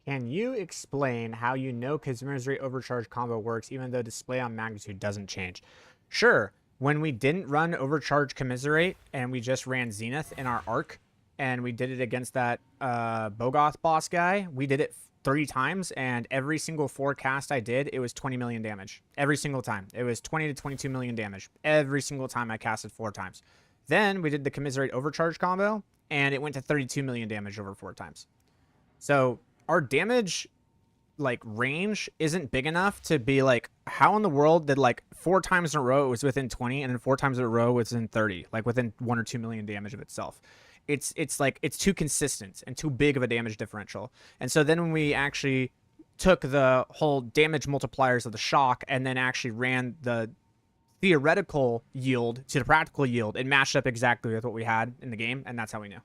Can you explain how you know Commiserate Overcharge combo works even though display on magnitude doesn't change? Sure. When we didn't run Overcharge Commiserate and we just ran Zenith in our arc and we did it against that Bogoth boss guy, we did it 3 times, and every single forecast I did, it was 20 million damage. Every single time. It was 20 to 22 million damage. Every single time I casted 4 times. Then we did the Commiserate Overcharge combo, and it went to 32 million damage over 4 times. So our damage like range isn't big enough to be like, how in the world did like 4 times in a row it was within 20 and then 4 times in a row it's in 30, like within 1 or 2 million damage of itself. It's like it's too consistent and too big of a damage differential. And so then when we actually took the whole damage multipliers of the shock and then actually ran the theoretical yield to the practical yield, it matched up exactly with what we had in the game, and that's how we knew.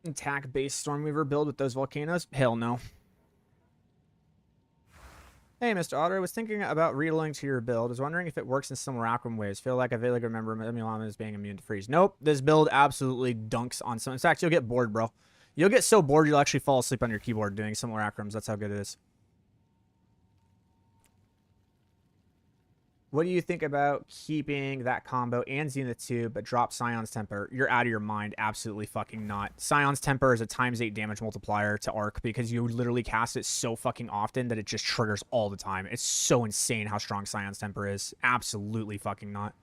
Attack base Stormweaver build with those volcanoes? Hell no. Hey, Mr. Otter, I was thinking about reloading to your build. I was wondering if it works in similar Akram ways. Feel like I vaguely remember Emulama as being immune to freeze. Nope, this build absolutely dunks on some. In fact, you'll get bored, bro. You'll get so bored you'll actually fall asleep on your keyboard doing similar Akrams. That's how good it is. What do you think about keeping that combo and Zenith 2, but drop Scion's Temper? You're out of your mind. Absolutely fucking not. Scion's Temper is a ×8 damage multiplier to Arc because you literally cast it so fucking often that it just triggers all the time. It's so insane how strong Scion's Temper is. Absolutely fucking not.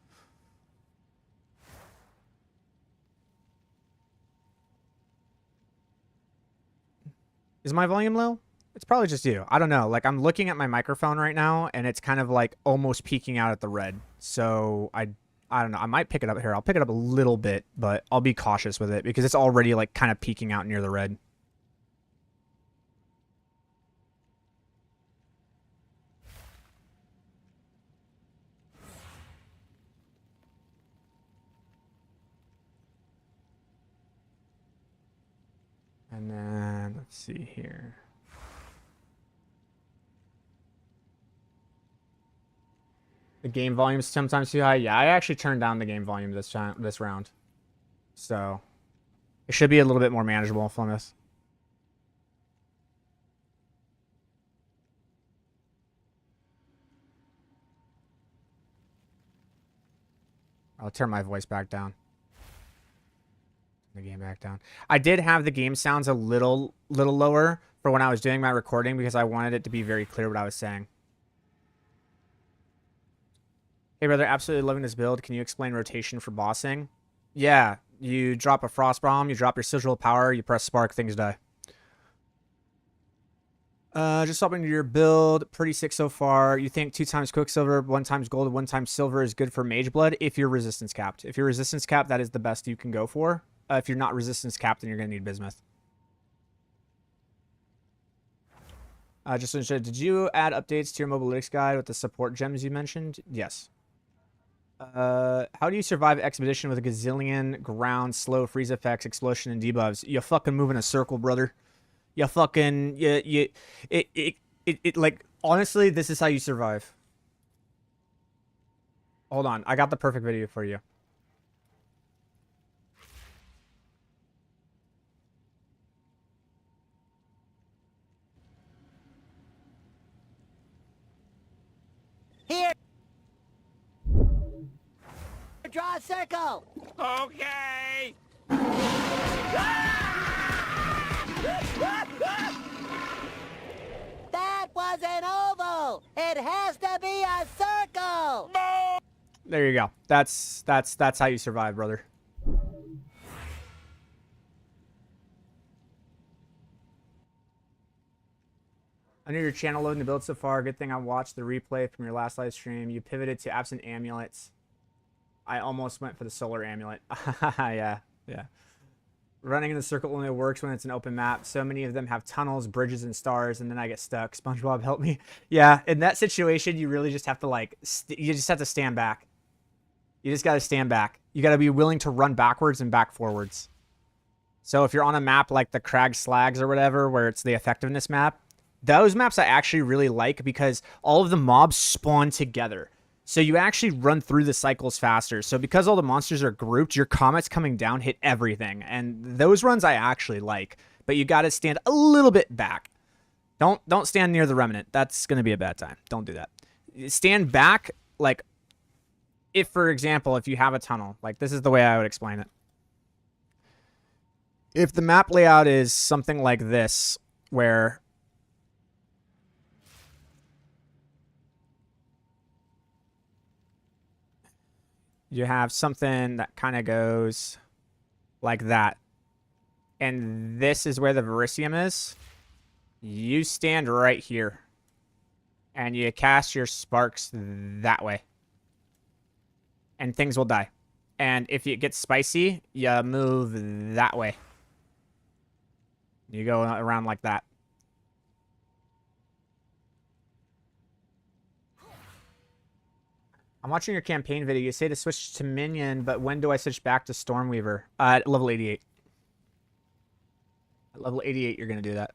Is my volume low? It's probably just you. I don't know. Like, I'm looking at my microphone right now, and it's kind of like almost peeking out at the red. So I don't know. I might pick it up here. I'll pick it up a little bit, but I'll be cautious with it because it's already like kind of peeking out near the red. And then let's see here. The game volume is sometimes too high. Yeah, I actually turned down the game volume this round. So it should be a little bit more manageable from this. I'll turn my voice back down. The game back down. I did have the game sounds a little lower for when I was doing my recording because I wanted it to be very clear what I was saying. Hey, brother, absolutely loving this build. Can you explain rotation for bossing? Yeah, you drop a Frost Bomb, you drop your Sigil Power, you press Spark, things die. Just hopping to your build. Pretty sick so far. You think 2 times Quicksilver, 1 times Gold, 1 times Silver is good for Mage Blood if you're resistance capped. If you're resistance capped, that is the best you can go for. If you're not resistance capped, then you're going to need Bismuth. Just interested, did you add updates to your Mobalytics guide with the support gems you mentioned? Yes. How do you survive Expedition with a gazillion ground, slow, freeze effects, explosion, and debuffs? You fucking move in a circle, brother. You fucking... It like, honestly, this is how you survive. Hold on, I got the perfect video for you. Here! Draw a circle! Okay! That was an oval! It has to be a circle! No! There you go. That's how you survive, brother. I know your channel loading the build so far. Good thing I watched the replay from your last live stream. You pivoted to absent amulets. I almost went for the solar amulet. Yeah. Running in the circle only works when it's an open map. So many of them have tunnels, bridges, and stars, and then I get stuck. SpongeBob, help me. Yeah, in that situation, you really just have to, like, you just have to stand back. You just got to stand back. You got to be willing to run backwards and back forwards. So if you're on a map like the Crag Slags or whatever, where it's the effectiveness map, those maps I actually really like because all of the mobs spawn together. So you actually run through the cycles faster. So because all the monsters are grouped, your comets coming down hit everything. And those runs I actually like. But you got to stand a little bit back. Don't stand near the remnant. That's going to be a bad time. Don't do that. Stand back, like, if, for example, if you have a tunnel. Like, this is the way I would explain it. If the map layout is something like this, where you have something that kind of goes like that, and this is where the Verisium is, you stand right here, and you cast your sparks that way, and things will die. And if it gets spicy, you move that way. You go around like that. I'm watching your campaign video. You say to switch to Minion, but when do I switch back to Stormweaver? At level 88. At level 88, you're going to do that.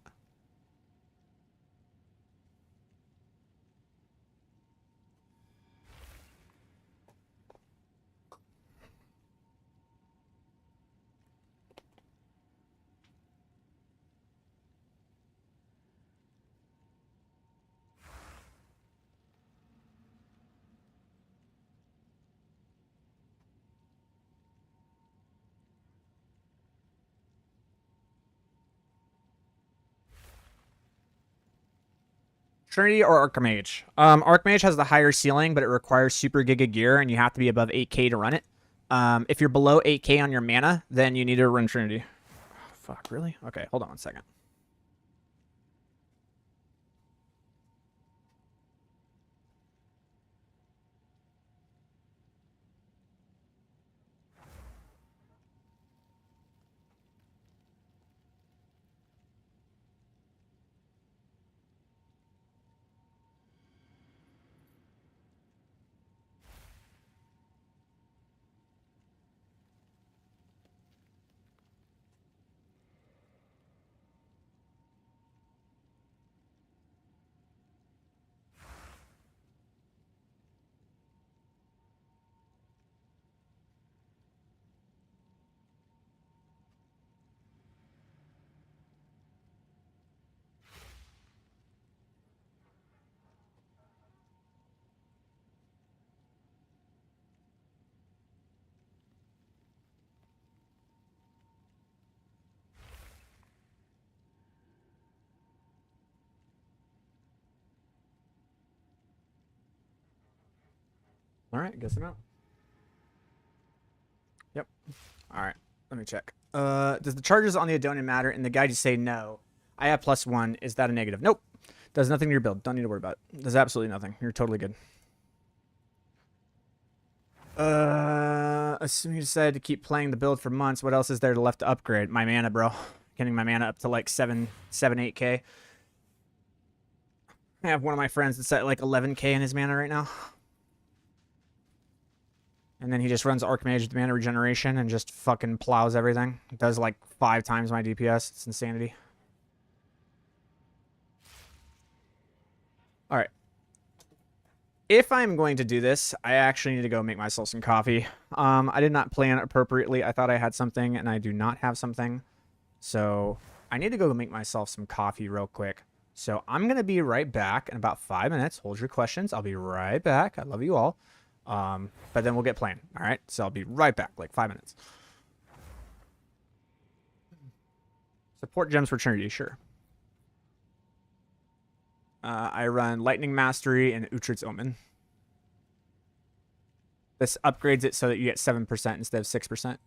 Trinity or Archmage? Archmage has the higher ceiling, but it requires super giga gear, and you have to be above 8k to run it. If you're below 8k on your mana, then you need to run Trinity. Oh, fuck, really? Okay, hold on one second. All right, guess I'm out. Yep. All right, let me check. Does the charges on the Adonian matter? And the guide you say no. I have +1. Is that a negative? Nope. Does nothing to your build. Don't need to worry about it. Does absolutely nothing. You're totally good. Assuming you decided to keep playing the build for months, what else is there left to upgrade? My mana, bro. Getting my mana up to like 8k. I have one of my friends that's at like 11k in his mana right now. And then he just runs Archmage with mana regeneration and just fucking plows everything. It does like 5 times my DPS. It's insanity. Alright. If I'm going to do this, I actually need to go make myself some coffee. I did not plan appropriately. I thought I had something, and I do not have something. So I need to go make myself some coffee real quick. So I'm going to be right back in about 5 minutes. Hold your questions. I'll be right back. I love you all. But then we'll get playing. All right. So I'll be right back, like 5 minutes. Support gems for Trinity, sure. I run Lightning Mastery and Uhtred's Omen. This upgrades it so that you get 7% instead of 6%.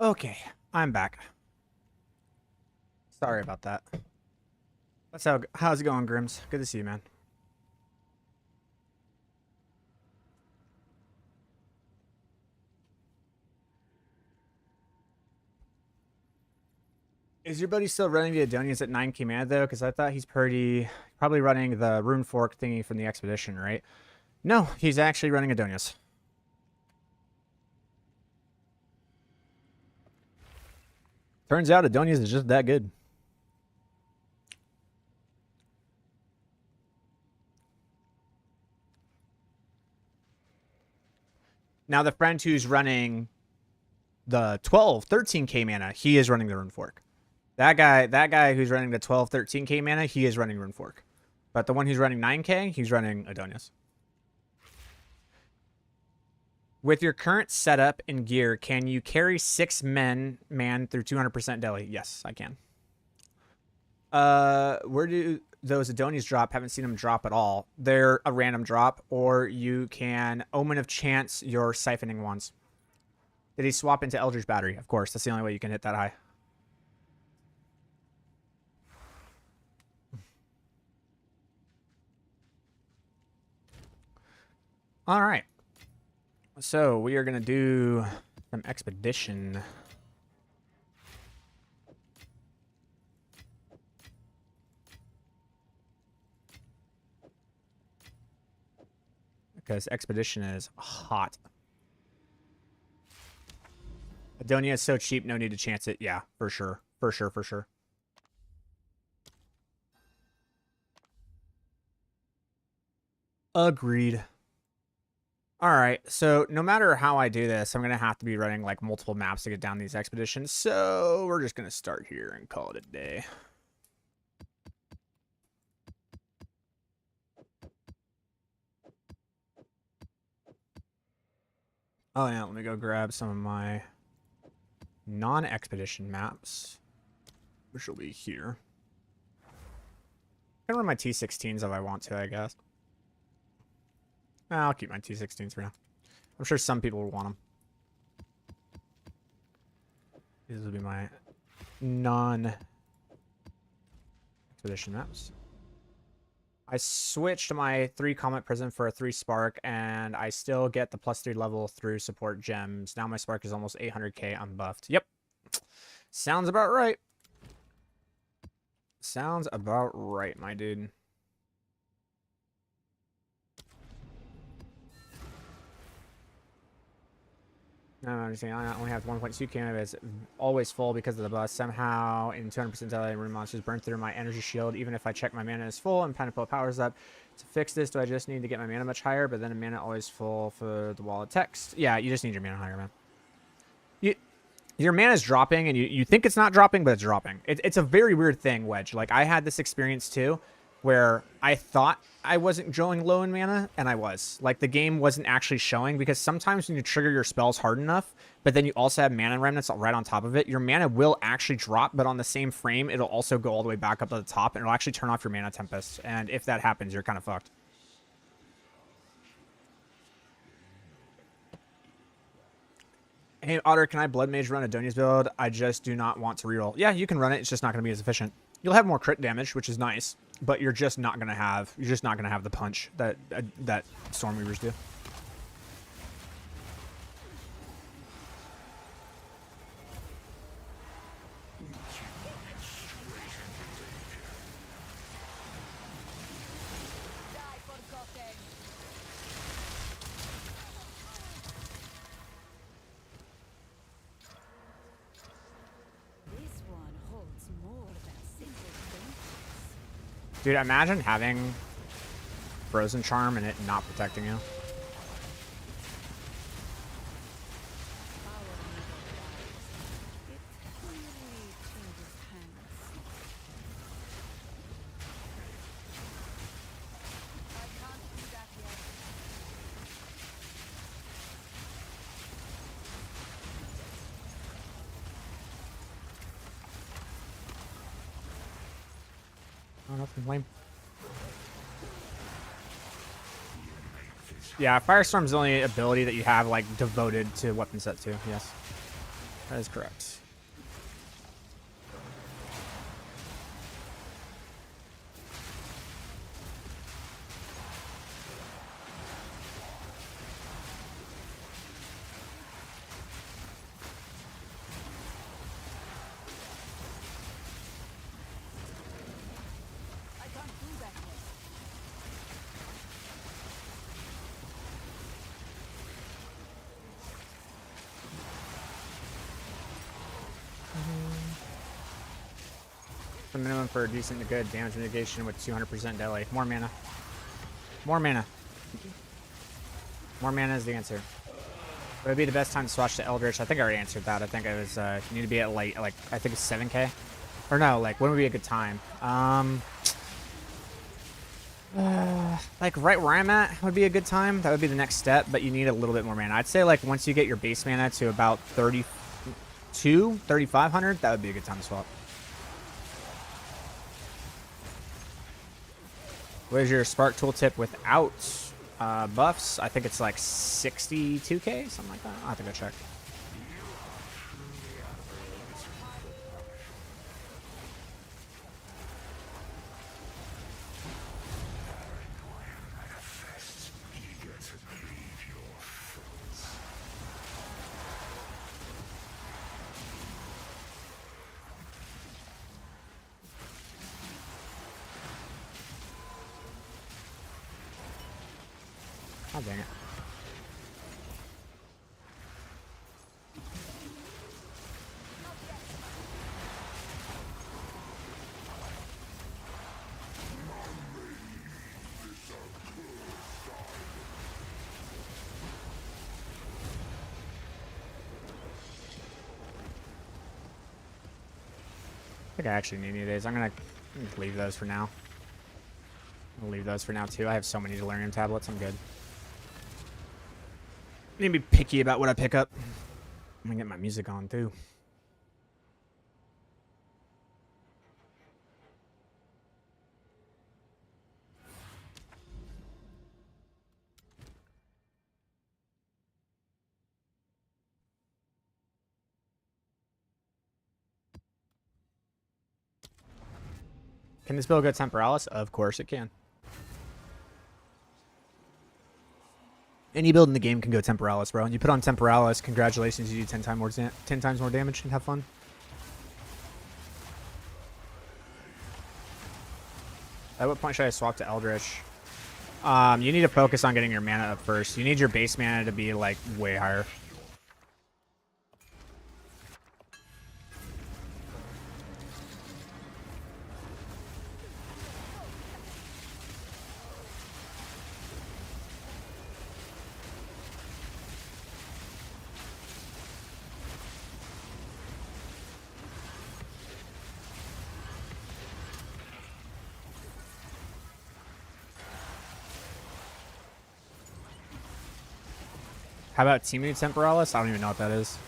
Okay, I'm back. Sorry about that. How's it going, Grims? Good to see you, man. Is your buddy still running the Adonias at 9k mana though? Because I thought he's probably running the rune fork thingy from the expedition, right? No, he's actually running Adonias. Turns out Adonias is just that good. Now the friend who's running the 12, 13k mana, he is running the rune fork. That guy who's running the 12, 13k mana, he is running rune fork. But the one who's running 9k, he's running Adonias. With your current setup and gear, can you carry 6 man through 200% deli? Yes, I can. Where do those Adonias drop? Haven't seen them drop at all. They're a random drop, or you can Omen of Chance your siphoning ones. Did he swap into Eldritch Battery? Of course, that's the only way you can hit that high. All right. So we are going to do some expedition. Because expedition is hot. Adonia is so cheap, no need to chance it. Yeah, for sure. For sure, for sure. Agreed. All right, so no matter how I do this, I'm going to have to be running like multiple maps to get down these expeditions. So we're just going to start here and call it a day. Oh yeah, let me go grab some of my non-expedition maps, which will be here. I can run my T16s if I want to, I guess. I'll keep my T16s for now. I'm sure some people will want them. These will be my non-expedition maps. I switched my 3 Comet Prism for a 3 Spark, and I still get the +3 level through support gems. Now my Spark is almost 800k unbuffed. Yep. Sounds about right. Sounds about right, my dude. No, I'm just saying I only have 1.2k, but it's always full because of the bus. Somehow, in 200% daily, rune monsters burn through my energy shield, even if I check my mana is full and Penapel powers up. To fix this, do I just need to get my mana much higher, but then a mana always full for the wall of text? Yeah, you just need your mana higher, man. Your mana is dropping, and you think it's not dropping, but it's dropping. It's a very weird thing, Wedge. Like, I had this experience, too, where I thought I wasn't going low in mana, and I was. Like, the game wasn't actually showing, because sometimes when you trigger your spells hard enough, but then you also have mana remnants right on top of it, your mana will actually drop, but on the same frame, it'll also go all the way back up to the top, and it'll actually turn off your mana tempest. And if that happens, you're kind of fucked. Hey, Otter, can I Blood Mage run Adonia's build? I just do not want to reroll. Yeah, you can run it. It's just not going to be as efficient. You'll have more crit damage, which is nice, but you're just not going to have the punch that Stormweavers do. Dude, imagine having Frozen Charm and it not protecting you. Oh, nothing lame. Yeah, Firestorm's the only ability that you have, like, devoted to weapon set 2, yes. That is correct. The minimum for decent to good damage mitigation with 200% delay. More mana. More mana. More mana is the answer. It would be the best time to swatch to Eldritch. I think I already answered that. I think it was, you need to be at like I think it's 7k. Or no, like, when would be a good time? Like, right where I'm at would be a good time. That would be the next step, but you need a little bit more mana. I'd say, like, once you get your base mana to about 3,500, that would be a good time to swap. What is your Spark tooltip without buffs? I think it's like 62k, something like that. I'll have to go check. Oh, dang it. I think I actually need any of these. I'm gonna leave those for now. I'll leave those for now too. I have so many delirium tablets. I'm good. I need to be picky about what I pick up. I'm gonna get my music on too. Can this build go Temporalis? Of course it can. Any build in the game can go Temporalis, bro. And you put on Temporalis, congratulations, you do 10 times more damage and have fun. At what point should I swap to Eldritch? You need to focus on getting your mana up first. You need your base mana to be, like, way higher. How about Teamu Temporalis? I don't even know what that is.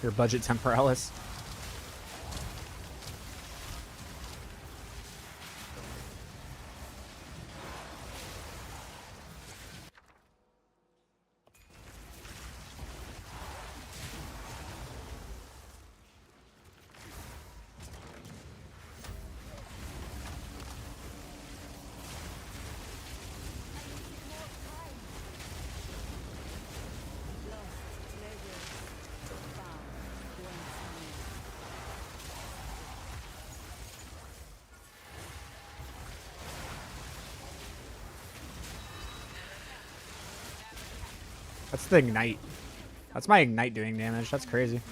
Your budget Temporalis? That's the Ignite. That's my Ignite doing damage. That's crazy.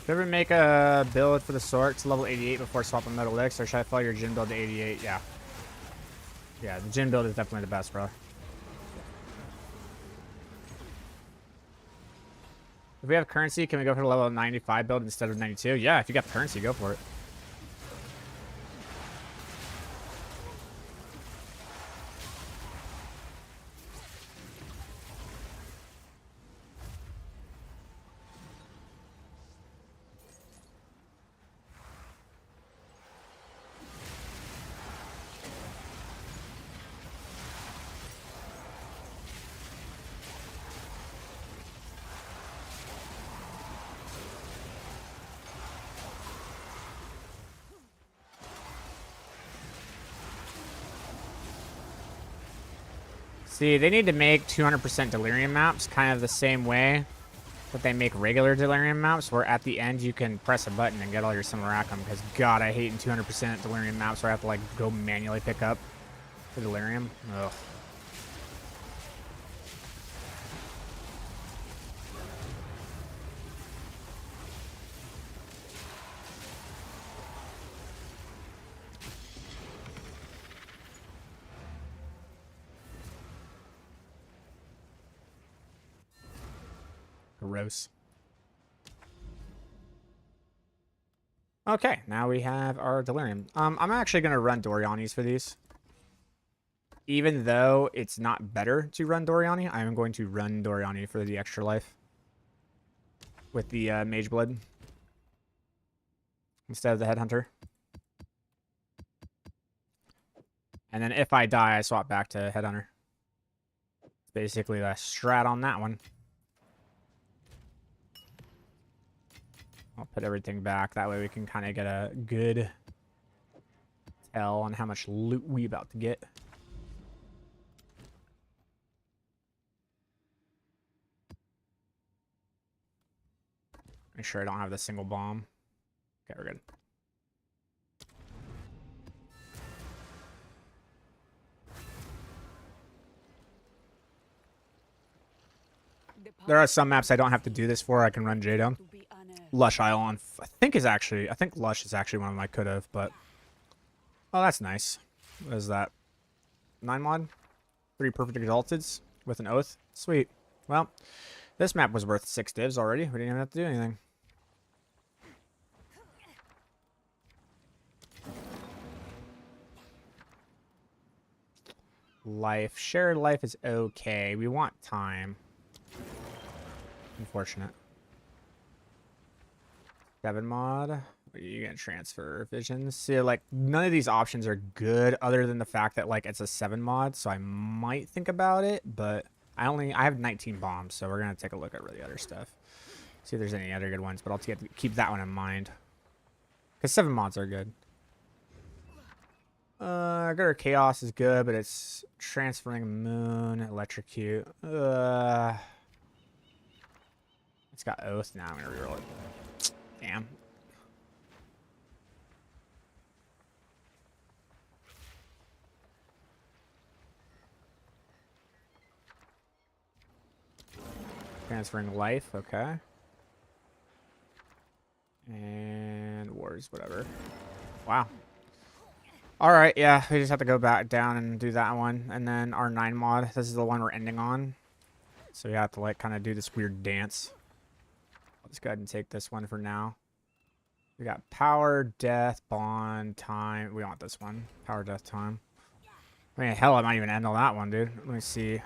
Should I ever make a build for the sword to level 88 before swapping Metal Elixir, or should I follow your Jhin build to 88? Yeah. Yeah, the Jhin build is definitely the best, bro. If we have currency, can we go for the level 95 build instead of 92? Yeah, if you got currency, go for it. See, they need to make 200% delirium maps kind of the same way that they make regular delirium maps, where at the end you can press a button and get all your Simulacrum, because God, I hate in 200% delirium maps where I have to like go manually pick up the delirium. Ugh. Gross. Okay, now we have our delirium. I'm actually gonna run Doriani's for these. Even though it's not better to run Doriani, I am going to run Doriani for the extra life with the Mage Blood instead of the Headhunter. And then if I die, I swap back to Headhunter. It's basically the strat on that one. I'll put everything back. That way we can kind of get a good tell on how much loot we about to get. Make sure I don't have the single bomb. Okay, we're good. There are some maps I don't have to do this for. I can run J-Down. Lush Isle on, I think Lush is actually one of my could have, but oh, that's nice. What is that? 9 mod? 3 perfect exalteds with an oath. Sweet. Well, this map was worth 6 divs already. We didn't even have to do anything. Life. Shared life is okay. We want time. Unfortunate. 7 mod. What are you gonna transfer visions? See, like none of these options are good other than the fact that like it's a 7 mod, so I might think about it, but I have 19 bombs, so we're gonna take a look at the other stuff. See if there's any other good ones, but I'll keep that one in mind. Because 7 mods are good. Gutter Chaos is good, but it's transferring moon, electrocute. It's got oath now. I'm gonna reroll it. Damn. Transferring life, okay. And wars, whatever. Wow. Alright, yeah, we just have to go back down and do that one. And then our 9 mod, this is the one we're ending on. So we have to like kind of do this weird dance. I'll just go ahead and take this one for now. We got power, death, bond, time. We want this one. Power, death, time. I mean, hell, I might even end on that one, dude. Let me see.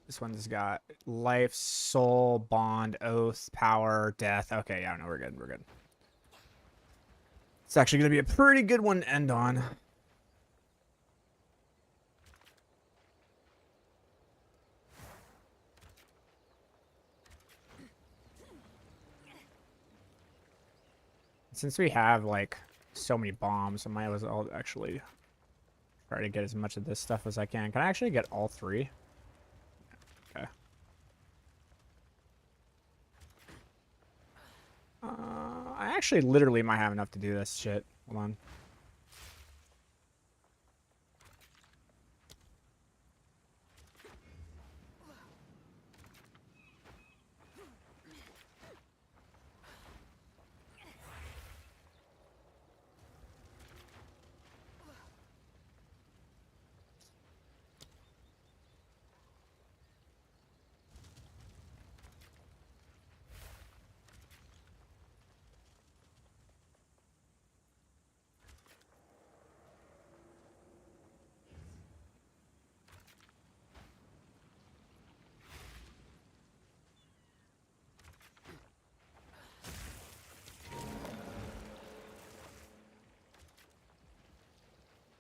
This one's got life, soul, bond, oath, power, death. Okay, yeah, no, we're good. We're good. It's actually going to be a pretty good one to end on. Since we have, like, so many bombs, I might as well actually try to get as much of this stuff as I can. Can I actually get all 3? Okay. I actually literally might have enough to do this shit. Hold on.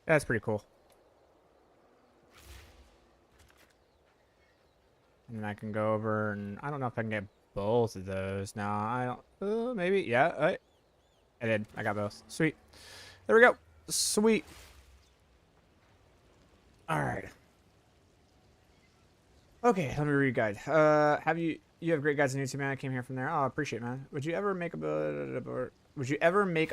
That's pretty cool. And I can go over and I don't know if I can get both of those. No, I don't. Maybe. Yeah. I did. I got both. Sweet. There we go. Sweet. All right. Okay, let me read guide. You have great guides on YouTube, man. I came here from there. Oh, I appreciate it, man. Would you ever make a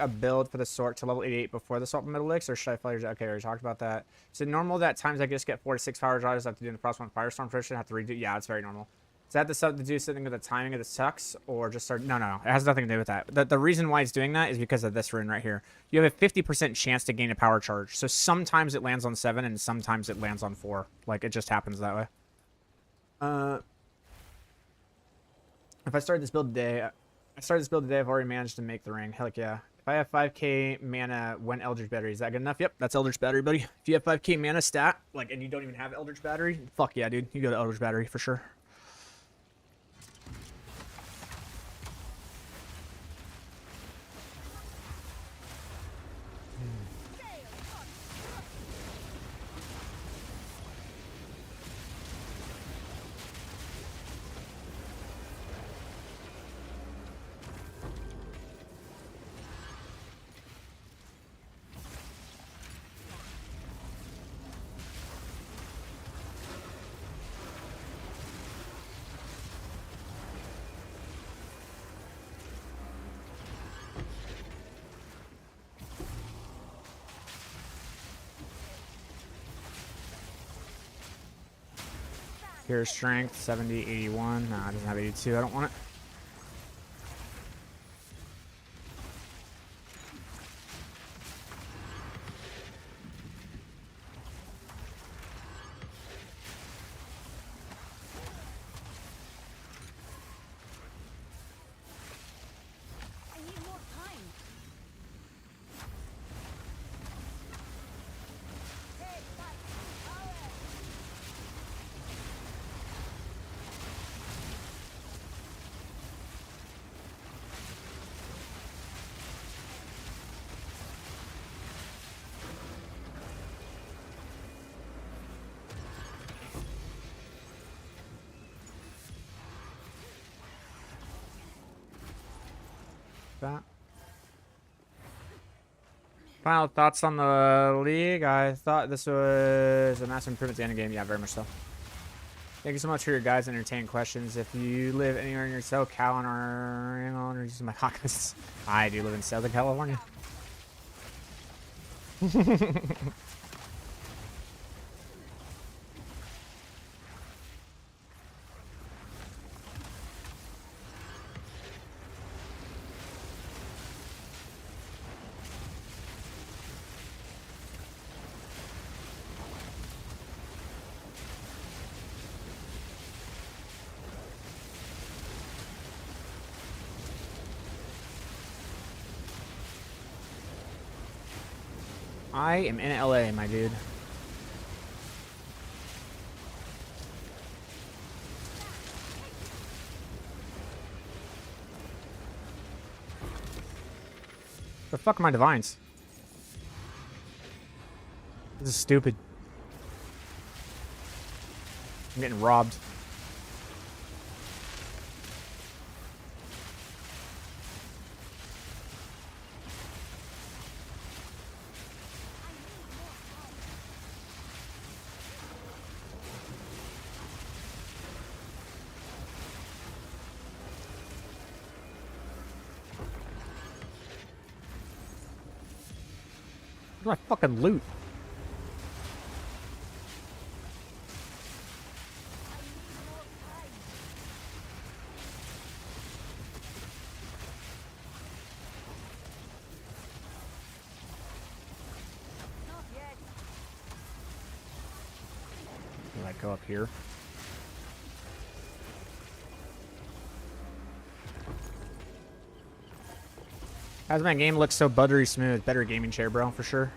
build for the sort to level 88 before the salt middle licks, or should I fire? Okay, we already talked about that. Is it normal that times I just get 4 to 6 power drives after doing the Frostborn Firestorm Tradition? Have to redo? Yeah, it's very normal. Is that the sub to do something with the timing of the sucks, or just start? No. It has nothing to do with that. The reason why it's doing that is because of this rune right here. You have a 50% chance to gain a power charge. So sometimes it lands on 7, and sometimes it lands on 4. Like, it just happens that way. If I start this build today, I've already managed to make the ring. Heck yeah. If I have 5k mana, when Eldritch Battery, is that good enough? Yep, that's Eldritch Battery, buddy. If you have 5k mana stat, like, and you don't even have Eldritch Battery, fuck yeah, dude. You go to Eldritch Battery for sure. Here's strength, 70, 81. Nah, it doesn't have 82. I don't want it. That. Final thoughts on the league. I thought this was a massive improvement to the end game. Yeah, very much so. Thank you so much for your guys' entertaining questions. If you live anywhere near SoCal and are using my Hawkins, I do live in Southern California. I am in LA, my dude. The fuck are my divines? This is stupid. I'm getting robbed. Where's my fucking loot? Can I go up here? How's my game look so buttery smooth? Better gaming chair, bro, for sure.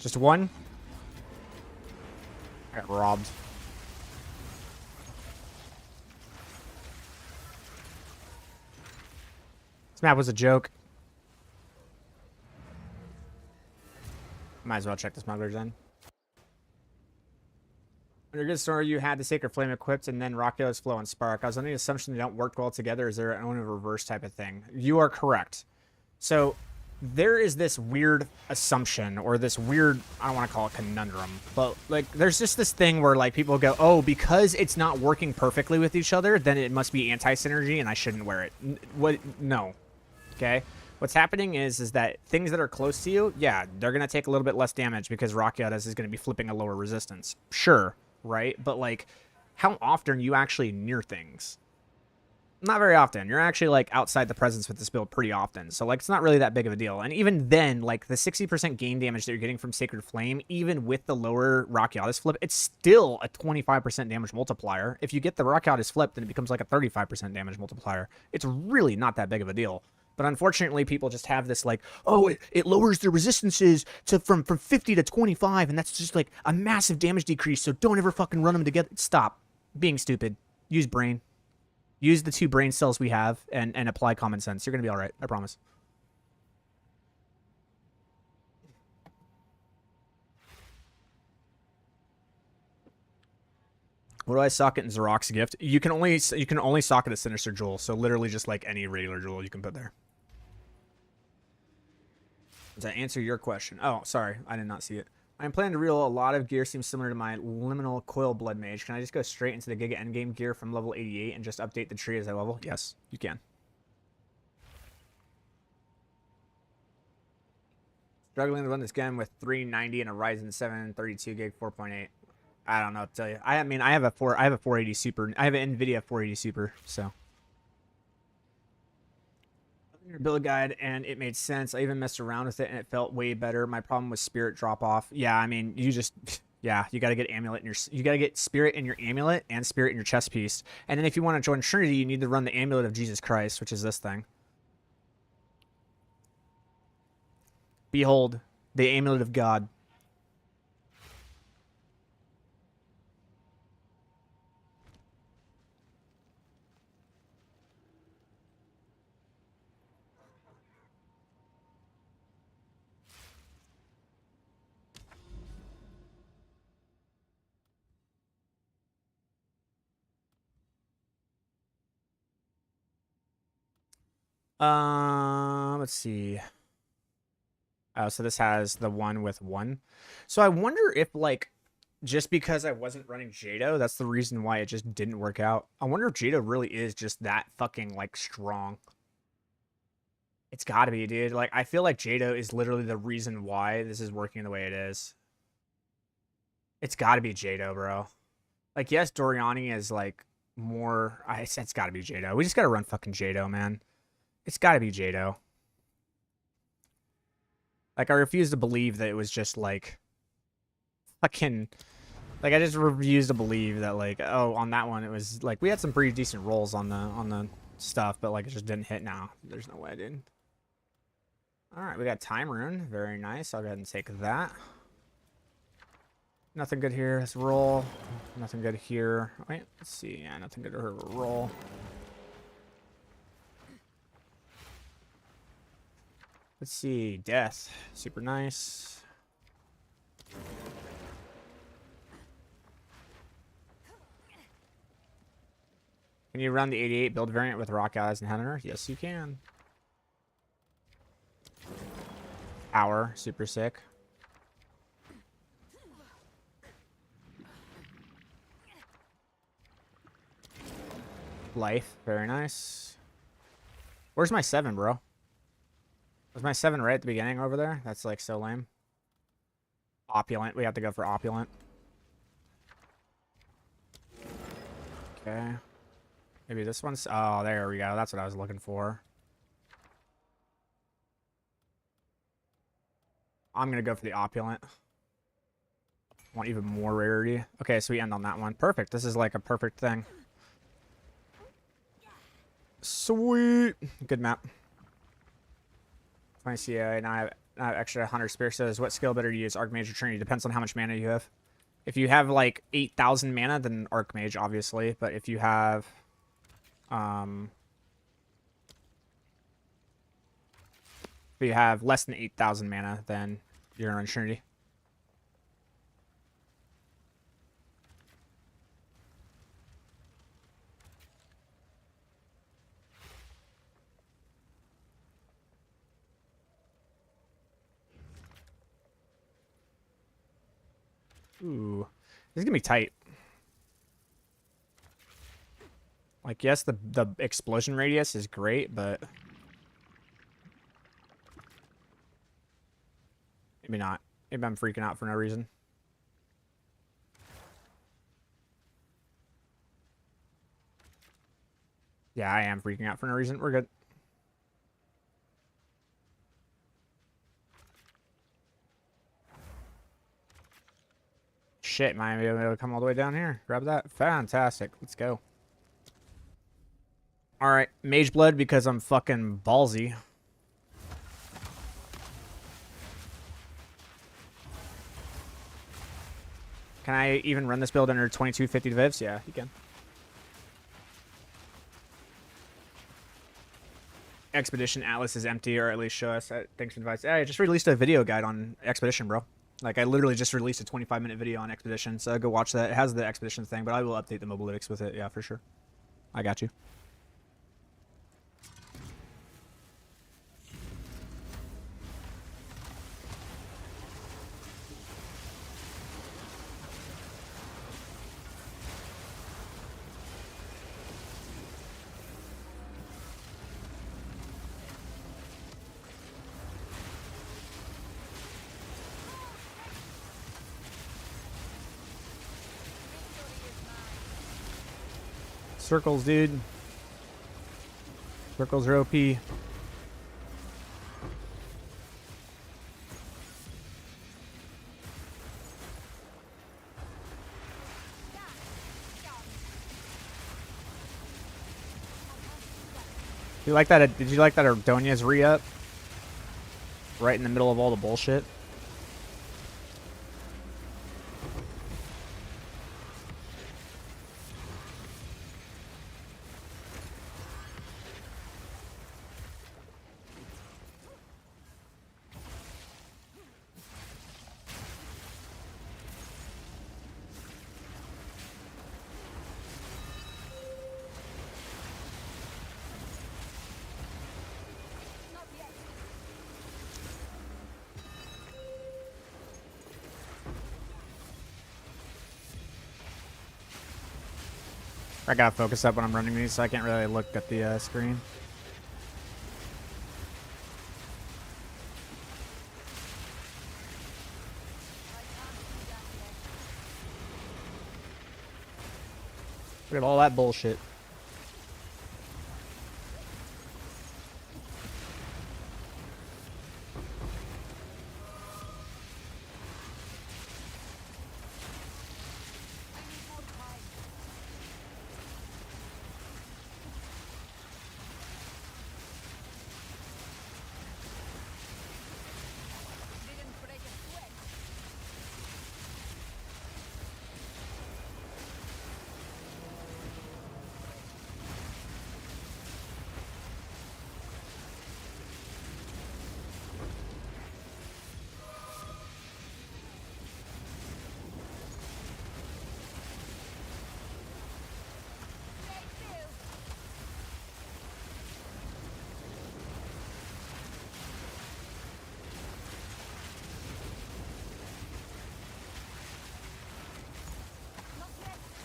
Just one? I got robbed. This map was a joke. Might as well check the smugglers in. Under good story, you had the Sacred Flame equipped and then Rockyos Flow and Spark. I was under the assumption they don't work well together. Is there an only reverse type of thing? You are correct. So there is this weird assumption or this weird, I don't want to call it conundrum, but like there's just this thing where like people go, oh, because it's not working perfectly with each other, then it must be anti-synergy and I shouldn't wear it. What? No. Okay. What's happening is that things that are close to you, yeah, they're going to take a little bit less damage because Rockyos is going to be flipping a lower resistance. Sure. Right? But like, how often are you actually near things? Not very often. You're actually like outside the presence with this build pretty often. So like, it's not really that big of a deal. And even then, like the 60% gain damage that you're getting from Sacred Flame, even with the lower Rockyos flip, it's still a 25% damage multiplier. If you get the Rockyos flip, then it becomes like a 35% damage multiplier. It's really not that big of a deal. But unfortunately, people just have this like, oh, it lowers the resistances to from 50 to 25, and that's just like a massive damage decrease, so don't ever fucking run them together. Stop being stupid. Use brain. Use the 2 brain cells we have and apply common sense. You're going to be all right. I promise. What do I socket in Zarok's gift? You can only socket a Sinister Jewel, so literally just like any regular jewel you can put there. To answer your question. Oh, sorry. I did not see it. I'm planning to reel a lot of gear seems similar to my Liminal Coil Blood Mage. Can I just go straight into the Giga Endgame gear from level 88 and just update the tree as I level? Yes, you can. Struggling to run this game with 390 and a Ryzen 7 32 gig 4.8. I don't know what to tell you. I mean, I have a 480 Super. I have an NVIDIA 480 Super, so. Your build guide and it made sense. I even messed around with it and it felt way better. My problem was spirit drop off. Yeah, I mean, you just, yeah, you got to get amulet in your, you got to get spirit in your amulet and spirit in your chest piece. And then if you want to join Trinity, you need to run the amulet of Jesus Christ, which is this thing. Behold, the amulet of God. Let's see. Oh, so this has the one with 1. So I wonder if, like, just because I wasn't running Jado, that's the reason why it just didn't work out. I wonder if Jado really is just that fucking, like, strong. It's gotta be, dude. Like, I feel like Jado is literally the reason why this is working the way it is. It's gotta be Jado, bro. Like, yes, Doriani is, like, more... It's gotta be Jado. We just gotta run fucking Jado, man. It's gotta be Jado. Like, I refuse to believe that it was just, like, fucking... Like, I just refuse to believe that, like, oh, on that one, it was, like, we had some pretty decent rolls on the stuff, but, like, it just didn't hit now. There's no way, dude. Alright, we got Time Rune. Very nice. I'll go ahead and take that. Nothing good here. Let's roll. Nothing good here. Wait, let's see. Yeah, nothing good to her roll. Let's see. Death. Super nice. Can you run the 88 build variant with Rock Eyes and Hunter? Yes, you can. Power. Super sick. Life. Very nice. Where's my 7, bro? Was my 7 right at the beginning over there? That's like so lame. Opulent. We have to go for Opulent. Okay. Maybe this one's... Oh, there we go. That's what I was looking for. I'm going to go for the Opulent. Want even more rarity. Okay, so we end on that one. Perfect. This is like a perfect thing. Sweet. Good map. 20 CA. Now I have extra Hunter Spear says, what skill better to use, Archmage or Trinity? Depends on how much mana you have. If you have like 8,000 mana, then Archmage, obviously. But if you have, less than 8,000 mana, then you're on Trinity. Ooh, this is gonna be tight. Like, yes, the explosion radius is great, but maybe not. Maybe I'm freaking out for no reason. Yeah, I am freaking out for no reason. We're good. Shit, might be able to come all the way down here. Grab that. Fantastic. Let's go. Alright, Mage Blood because I'm fucking ballsy. Can I even run this build under 2250 Vivs? Yeah, you can. Expedition Atlas is empty, or at least show us. Thanks for advice. I just released a video guide on Expedition, bro. Like, I literally just released a 25-minute video on Expedition, so go watch that. It has the Expedition thing, but I will update the mobalytics with it. Yeah, for sure. I got you. Circles, dude. Circles are OP. You like that? Did you like that Ardonia's re-up? Right in the middle of all the bullshit. I gotta focus up when I'm running these, so I can't really look at the screen. Look at all that bullshit.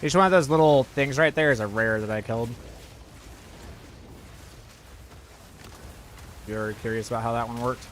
Each one of those little things right there is a rare that I killed. You're curious about how that one worked?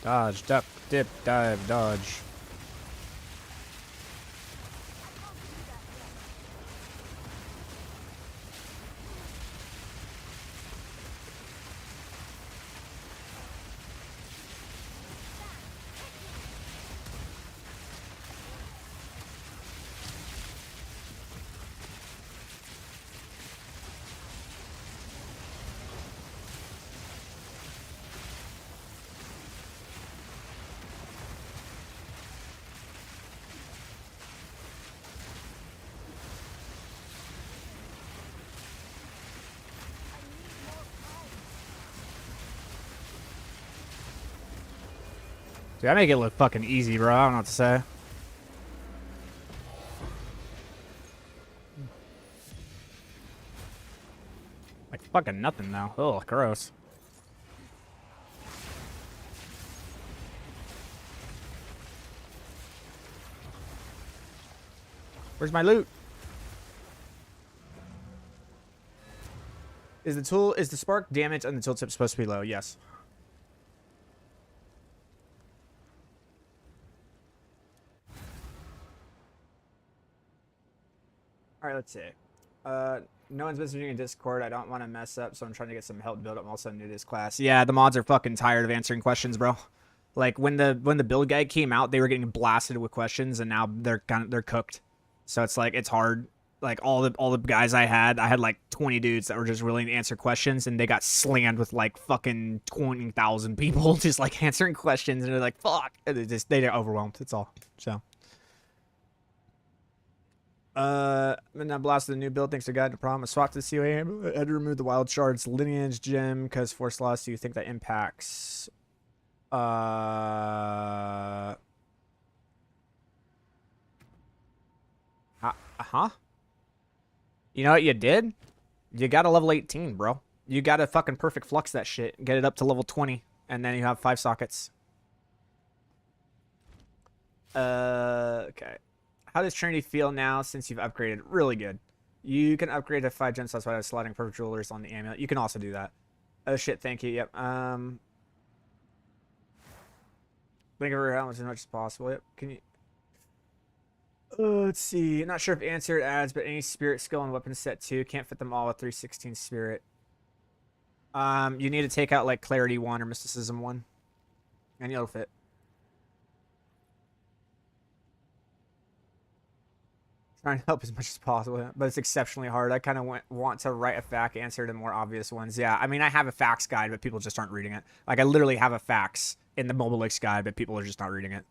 Dodge, duck, dip, dive, dodge. Dude, I make it look fucking easy, bro. I don't know what to say. Like fucking nothing now. Oh, gross. Where's my loot? Is the spark damage on the tooltip supposed to be low? Yes. All right, let's see. No one's messaging in Discord. I don't want to mess up, so I'm trying to get some help build up. I'm also new to this class. Yeah, the mods are fucking tired of answering questions, bro. Like when the build guide came out, they were getting blasted with questions, and now they're cooked. So it's like it's hard. Like all the guys I had like 20 dudes that were just willing to answer questions, and they got slammed with like fucking 20,000 people just like answering questions, and they're like, fuck. And they're overwhelmed. That's all. So. And I blasted the new build thanks to guide to problem. I swapped to the COA. I had to remove the wild shards lineage gem because force loss. Do you think that impacts? Huh? You know what you did? You got a level 18, bro. You got to fucking perfect flux that shit. Get it up to level 20, and then you have 5 sockets. Okay. How does Trinity feel now since you've upgraded? Really good. You can upgrade to 5 gem slots by slotting perfect jewelers on the amulet. You can also do that. Oh shit, thank you. Yep. Think of her as much as possible. Yep. Can you? Let's see. Not sure if answer it adds, but any spirit skill and weapon set 2 can't fit them all with 316 spirit. You need to take out like clarity 1 or mysticism 1, and you'll fit. Trying to help as much as possible, but it's exceptionally hard. I kind of want to write a fact answer to more obvious ones. Yeah, I mean, I have a facts guide, but people just aren't reading it. Like, I literally have a facts in the Mobilix guide, but people are just not reading it.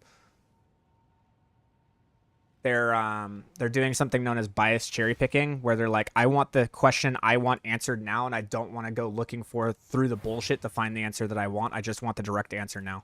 They're doing something known as bias cherry picking, where they're like, I want the question I want answered now, and I don't want to go looking for through the bullshit to find the answer that I want. I just want the direct answer now.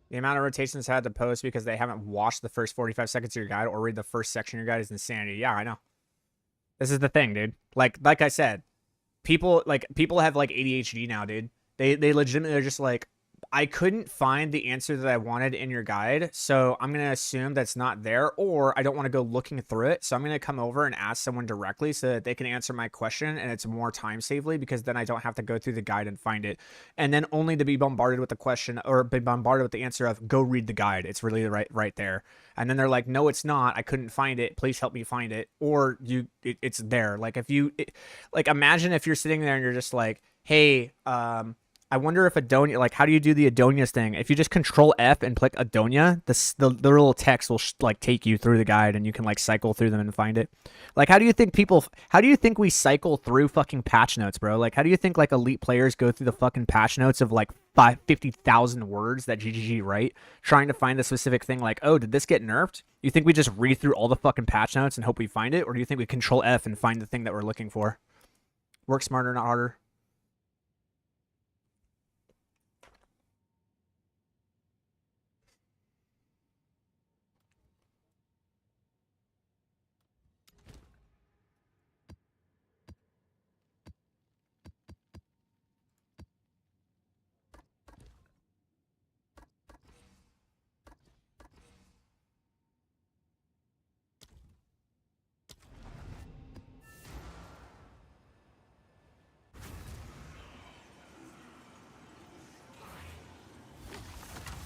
The amount of rotations had to post because they haven't watched the first 45 seconds of your guide or read the first section of your guide is insanity. Yeah, I know. This is the thing, dude. Like I said, people have like ADHD now, dude. They legitimately are just like, I couldn't find the answer that I wanted in your guide, so I'm going to assume that's not there, or I don't want to go looking through it, so I'm going to come over and ask someone directly so that they can answer my question, and it's more time savely because then I don't have to go through the guide and find it, and then only to be bombarded with the question or be bombarded with the answer of go read the guide. It's really right there. And then they're like, no, it's not. I couldn't find it. Please help me find it. Or it's there. Like if you, like imagine if you're sitting there and you're just like, hey, I wonder if Adonia, like, how do you do the Adonia's thing? If you just control F and click Adonia, the little text will like take you through the guide and you can like cycle through them and find it. Like, how do you think we cycle through fucking patch notes, bro? Like, how do you think like elite players go through the fucking patch notes of like 50,000 words that GGG write trying to find the specific thing? Like, oh, did this get nerfed? You think we just read through all the fucking patch notes and hope we find it? Or do you think we control F and find the thing that we're looking for? Work smarter, not harder.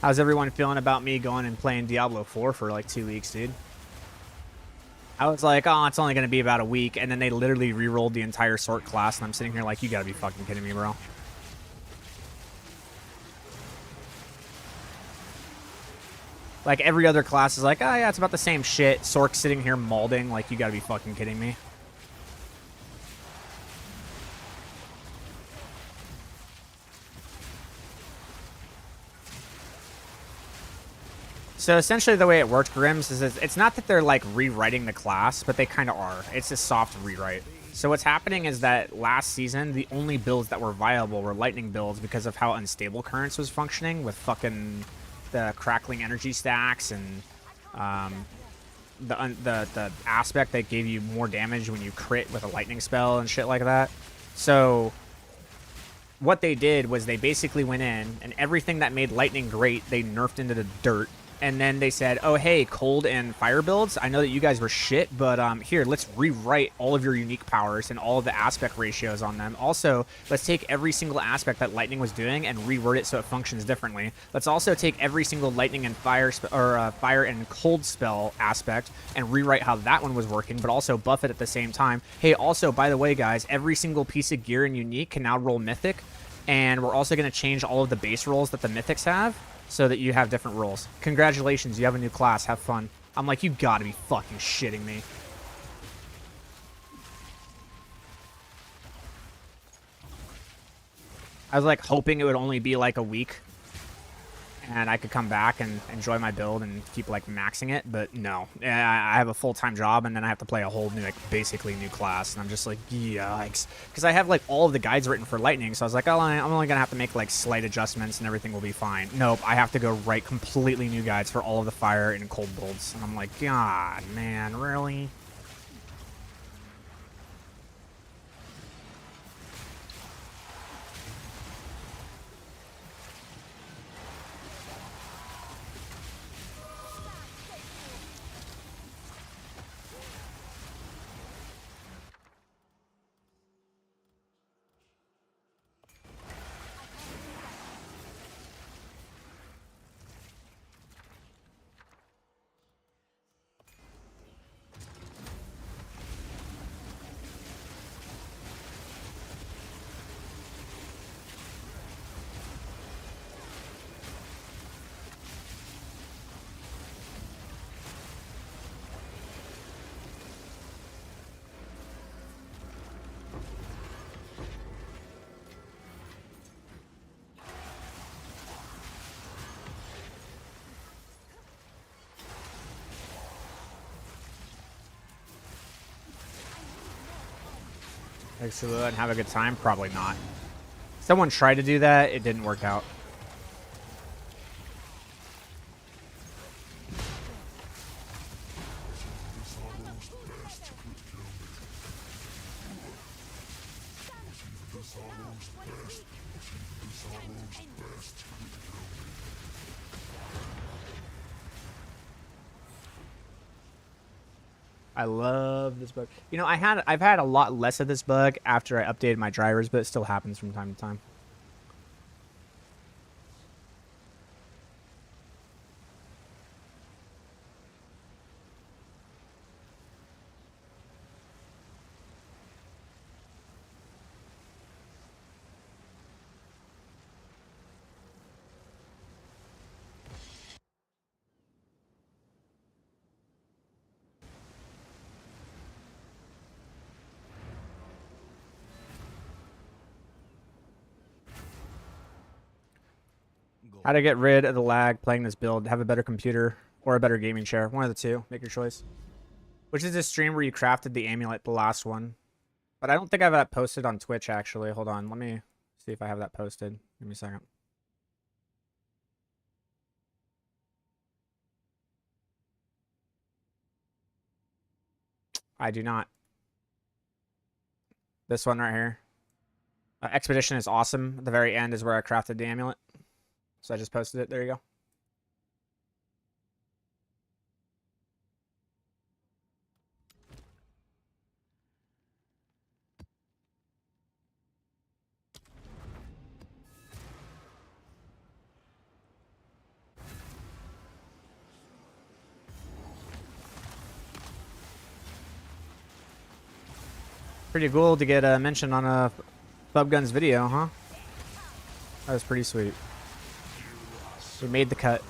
How's everyone feeling about me going and playing Diablo 4 for like 2 weeks, dude? I was like, oh, it's only going to be about a week, and then they literally re-rolled the entire Sorc class, and I'm sitting here like, you gotta be fucking kidding me, bro. Like, every other class is like, oh, yeah, it's about the same shit. Sorc's sitting here malding, like, you gotta be fucking kidding me. So essentially the way it works, Grims, is it's not that they're like rewriting the class, but they kind of are. It's a soft rewrite. So what's happening is that last season, the only builds that were viable were lightning builds because of how unstable currents was functioning with fucking the crackling energy stacks and the aspect that gave you more damage when you crit with a lightning spell and shit like that. So what they did was they basically went in and everything that made lightning great, they nerfed into the dirt. And then they said, oh, hey, cold and fire builds, I know that you guys were shit, but here, let's rewrite all of your unique powers and all of the aspect ratios on them. Also, let's take every single aspect that lightning was doing and reword it so it functions differently. Let's also take every single lightning and fire fire and cold spell aspect and rewrite how that one was working, but also buff it at the same time. Hey, also, by the way, guys, every single piece of gear and unique can now roll mythic, and we're also going to change all of the base rolls that the mythics have, so that you have different rolls. Congratulations, you have a new class. Have fun. I'm like, you gotta be fucking shitting me. I was like hoping it would only be like a week and I could come back and enjoy my build and keep like maxing it, but no. I have a full-time job and then I have to play a whole new, like basically new class, and I'm just like, yikes. Because I have like all of the guides written for lightning, so I was like, oh, I'm only gonna have to make like slight adjustments and everything will be fine. Nope, I have to go write completely new guides for all of the fire and cold builds, and I'm like, God, man, really? And have a good time? Probably not. Someone tried to do that. It didn't work out. I love this bug. You know, I've had a lot less of this bug after I updated my drivers, but it still happens from time to time. How to get rid of the lag playing this build? Have a better computer or a better gaming chair. One of the two. Make your choice. Which is this stream where you crafted the amulet, the last one. But I don't think I have that posted on Twitch, actually. Hold on. Let me see if I have that posted. Give me a second. I do not. This one right here. Expedition is awesome. At the very end is where I crafted the amulet. So I just posted it. There you go. Pretty cool to get a mention on a Bubgun's video, huh? That was pretty sweet. We made the cut.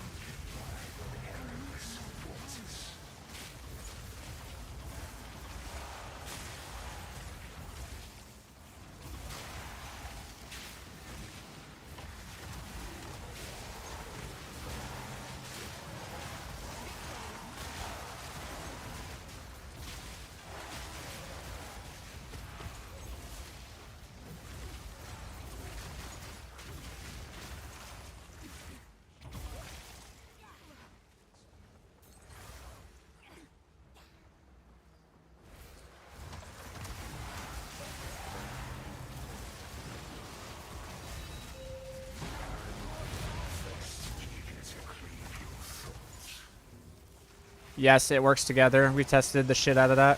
Yes, it works together. We tested the shit out of that.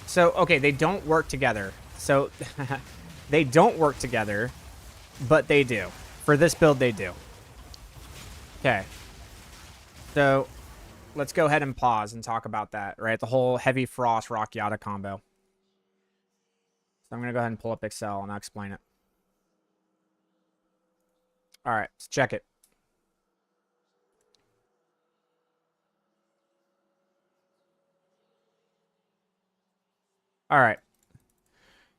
So, okay, they don't work together. So, they don't work together, but they do. For this build, they do. Okay. So, let's go ahead and pause and talk about that, right? The whole Heavy Frost Rock Yada combo. So, I'm going to go ahead and pull up Excel and I'll explain it. All right, let's check it. All right.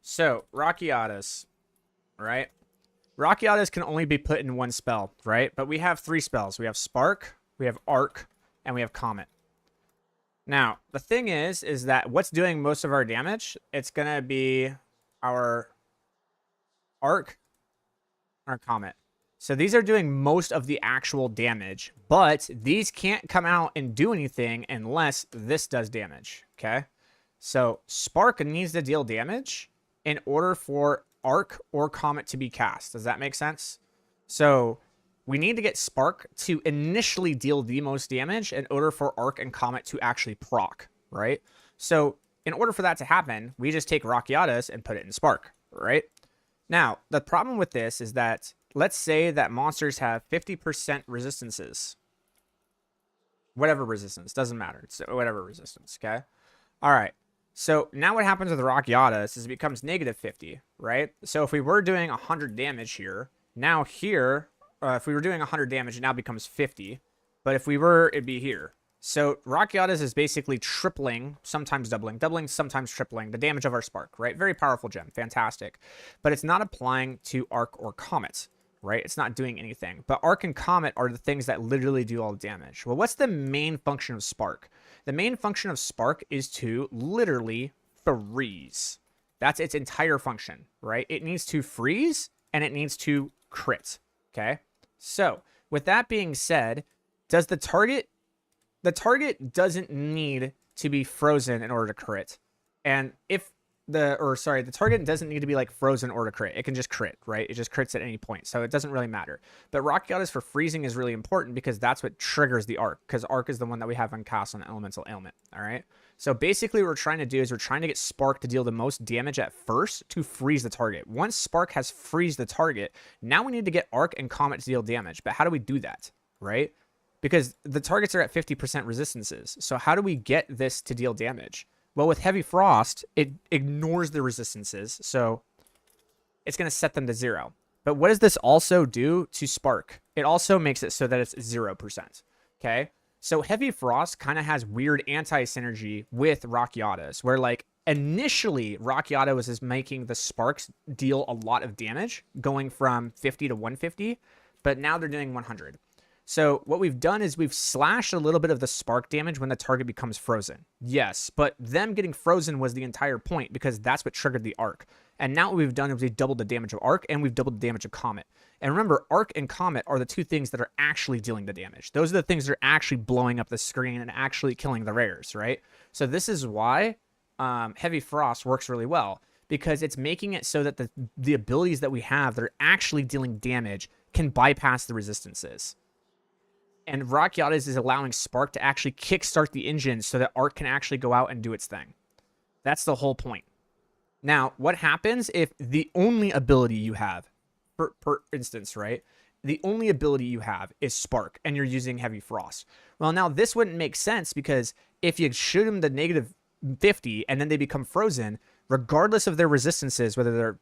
So, Rockiatas, right? Rockiatas can only be put in one spell, right? But we have 3 spells. We have Spark, we have Arc, and we have Comet. Now, the thing is that what's doing most of our damage, it's going to be our Arc, our Comet. So these are doing most of the actual damage, but these can't come out and do anything unless this does damage, okay? So Spark needs to deal damage in order for Arc or Comet to be cast. Does that make sense? So we need to get Spark to initially deal the most damage in order for Arc and Comet to actually proc, right? So in order for that to happen, we just take Rockiatas and put it in Spark, right? Now, the problem with this is that let's say that monsters have 50% resistances. Whatever resistance, doesn't matter. It's whatever resistance, okay? All right. So now what happens with Rockiatas is it becomes negative 50, right? So if we were doing 100 damage here, now here, if we were doing 100 damage, it now becomes 50. But if we were, it'd be here. So Rockiatas is basically tripling, sometimes doubling, sometimes tripling the damage of our Spark, right? Very powerful gem, fantastic. But it's not applying to Arc or Comet, right? It's not doing anything. But Arc and Comet are the things that literally do all the damage. Well, what's the main function of Spark? The main function of Spark is to literally freeze. That's its entire function, right? It needs to freeze and it needs to crit, okay? So with that being said, does the target doesn't need to be frozen in order to crit. And if the target doesn't need to be like frozen or to crit. It can just crit, right? It just crits at any point. So it doesn't really matter. But Rockiatas for freezing is really important because that's what triggers the Arc, because Arc is the one that we have on cast on Elemental Ailment. All right. So basically what we're trying to do is we're trying to get Spark to deal the most damage at first to freeze the target. Once Spark has freezed the target, now we need to get Arc and Comet to deal damage. But how do we do that? Right? Because the targets are at 50% resistances. So how do we get this to deal damage? Well, with Heavy Frost, it ignores the resistances, so it's going to set them to 0. But what does this also do to Spark? It also makes it so that it's 0%, okay? So Heavy Frost kind of has weird anti-synergy with Rockiatas, where, like, initially, Rockiata was making the Sparks deal a lot of damage, going from 50 to 150, but now they're doing 100. So what we've done is we've slashed a little bit of the Spark damage when the target becomes frozen. Yes, but them getting frozen was the entire point because that's what triggered the Arc. And now what we've done is we've doubled the damage of Arc and we've doubled the damage of Comet. And remember, Arc and Comet are the 2 things that are actually dealing the damage. Those are the things that are actually blowing up the screen and actually killing the rares, right? So this is why Heavy Frost works really well, because it's making it so that the abilities that we have that are actually dealing damage can bypass the resistances. And Rockiatas is allowing Spark to actually kickstart the engine so that Arc can actually go out and do its thing. That's the whole point. Now, what happens if the only ability you have, per instance, right? The only ability you have is Spark, and you're using Heavy Frost. Well, now this wouldn't make sense because if you shoot him the negative 50 and then they become frozen, regardless of their resistances, whether they're,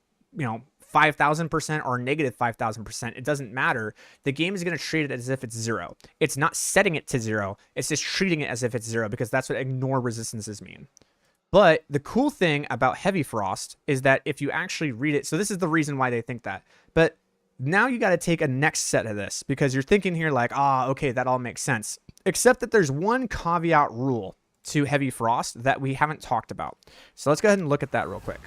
5,000% or negative 5,000%, it doesn't matter. The game is going to treat it as if it's 0. It's not setting it to 0. It's just treating it as if it's 0 because that's what ignore resistances mean. But the cool thing about Heavy Frost is that if you actually read it, so this is the reason why they think that. But now you got to take a next set of this because you're thinking here like, okay, that all makes sense. Except that there's one caveat rule to Heavy Frost that we haven't talked about. So let's go ahead and look at that real quick.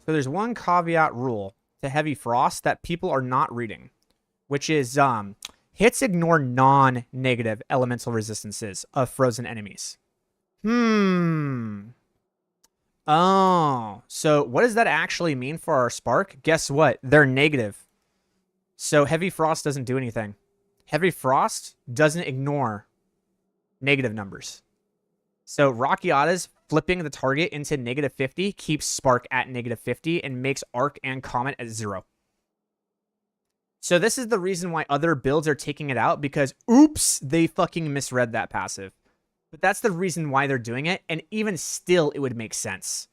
So there's one caveat rule to Heavy Frost that people are not reading, which is hits ignore non-negative elemental resistances of frozen enemies. Oh, so what does that actually mean for our Spark? Guess what? They're negative. So Heavy Frost doesn't do anything. Heavy Frost doesn't ignore negative numbers. So Rakiata's flipping the target into negative 50 keeps Spark at negative 50 and makes Arc and Comet at 0. So this is the reason why other builds are taking it out because, oops, they fucking misread that passive. But that's the reason why they're doing it, and even still, it would make sense.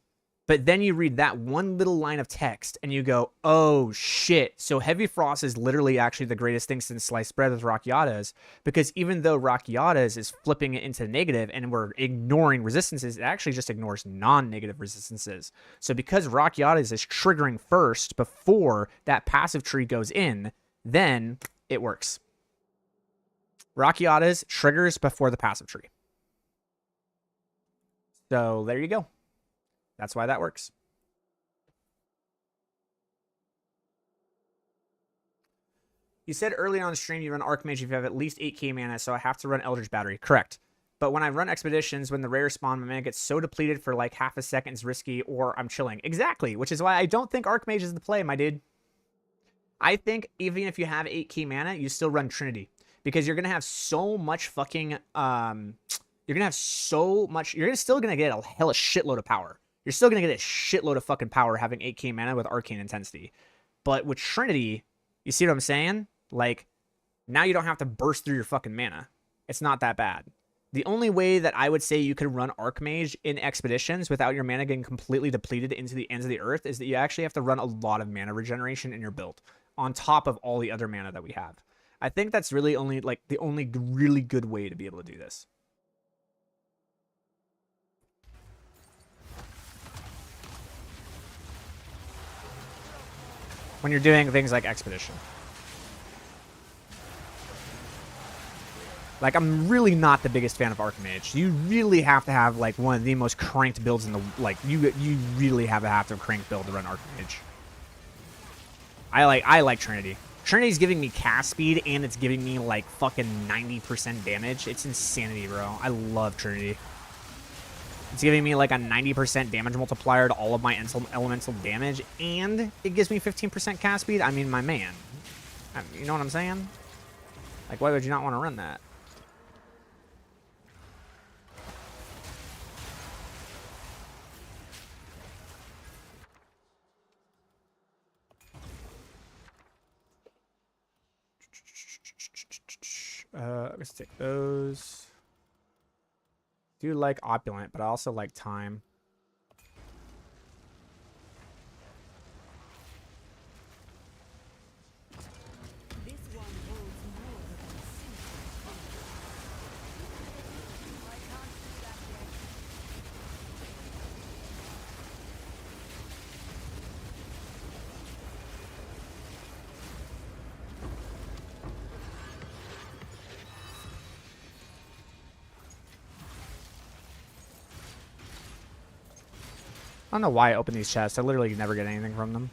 But then you read that one little line of text, and you go, oh, shit. So Heavy Frost is literally actually the greatest thing since Sliced Bread with Rakiata's, because even though Rakiata's is flipping it into negative, and we're ignoring resistances, it actually just ignores non-negative resistances. So because Rakiata's is triggering first before that passive tree goes in, then it works. Rakiata's triggers before the passive tree. So there you go. That's why that works. You said earlier on the stream you run Archmage if you have at least 8k mana, so I have to run Eldritch Battery. Correct. But when I run Expeditions, when the rare spawn, my mana gets so depleted for like half a second, it's risky, or I'm chilling. Exactly, which is why I don't think Archmage is the play, my dude. I think even if you have 8k mana, you still run Trinity. Because you're going to have so much fucking... You're still going to get a hella shitload of power. You're still going to get a shitload of fucking power having 8k mana with Arcane Intensity. But with Trinity, you see what I'm saying? Like, now you don't have to burst through your fucking mana. It's not that bad. The only way that I would say you could run Archmage in Expeditions without your mana getting completely depleted into the ends of the earth is that you actually have to run a lot of mana regeneration in your build on top of all the other mana that we have. I think that's really only, like, the only really good way to be able to do this. When you're doing things like Expedition. Like, I'm really not the biggest fan of Archmage. You really have to have, like, one of the most cranked builds in the... Like, you really have to have a cranked build to run Archmage. I like Trinity. Trinity's giving me cast speed, and it's giving me, like, fucking 90% damage. It's insanity, bro. I love Trinity. It's giving me like a 90% damage multiplier to all of my elemental damage, and it gives me 15% cast speed. I mean, my man. You know what I'm saying? Like, why would you not want to run that? Let's take those. Do like Opulent, but I also like Time. I don't know why I open these chests. I literally never get anything from them.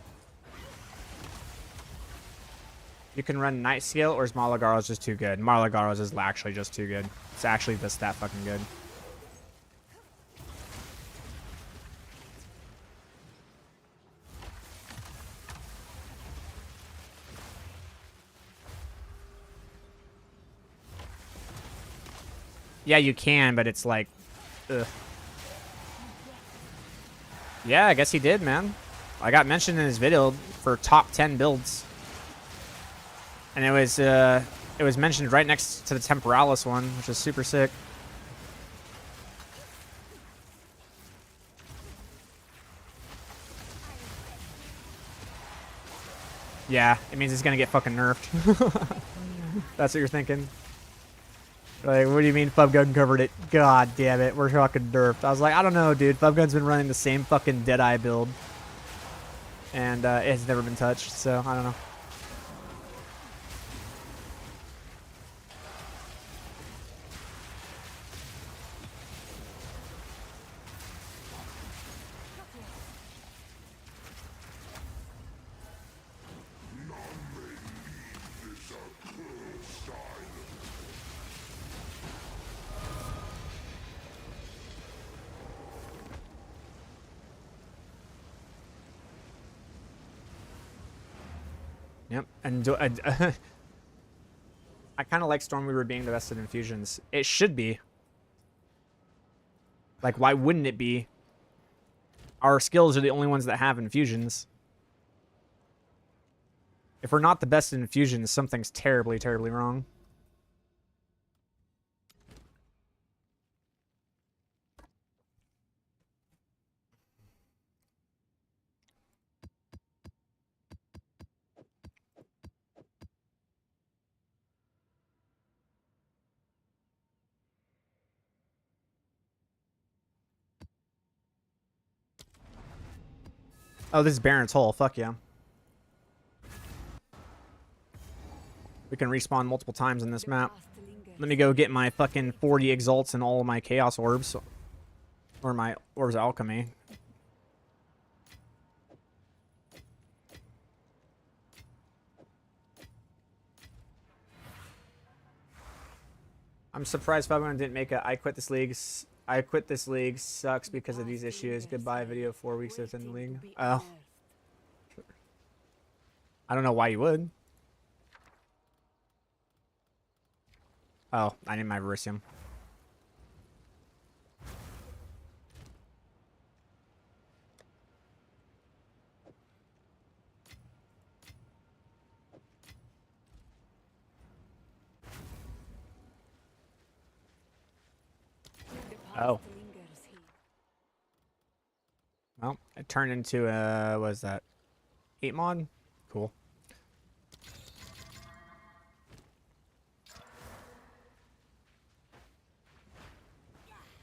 You can run Night Scale, or is Malagaros just too good? Malagaros is actually just too good. It's actually just that fucking good. Yeah, you can, but it's like... Ugh. Yeah, I guess he did, man. I got mentioned in his video for top 10 builds. And it was mentioned right next to the Temporalis one, which is super sick. Yeah, it means it's gonna get fucking nerfed. That's what you're thinking. Like, what do you mean Fubgun covered it? God damn it, we're fucking nerfed. I was like, I don't know, dude. Fubgun's been running the same fucking Deadeye build. And it's never been touched, so I don't know. Yep, and I kind of like Stormweaver being the best at infusions. It should be. Like, why wouldn't it be? Our skills are the only ones that have infusions. If we're not the best at infusions, something's terribly, terribly wrong. Oh, this is Baron's Hole. Fuck yeah. We can respawn multiple times in this map. Let me go get my fucking 40 exalts and all of my chaos orbs. Or my orbs of alchemy. I'm surprised Fubgun didn't make a I quit this league. I quit this league sucks because of these issues. Goodbye video 4 weeks within the league. Oh. I don't know why you would. Oh, I need my Verisium. Oh. Well, it turned into a, what is that? 8 mod? Cool.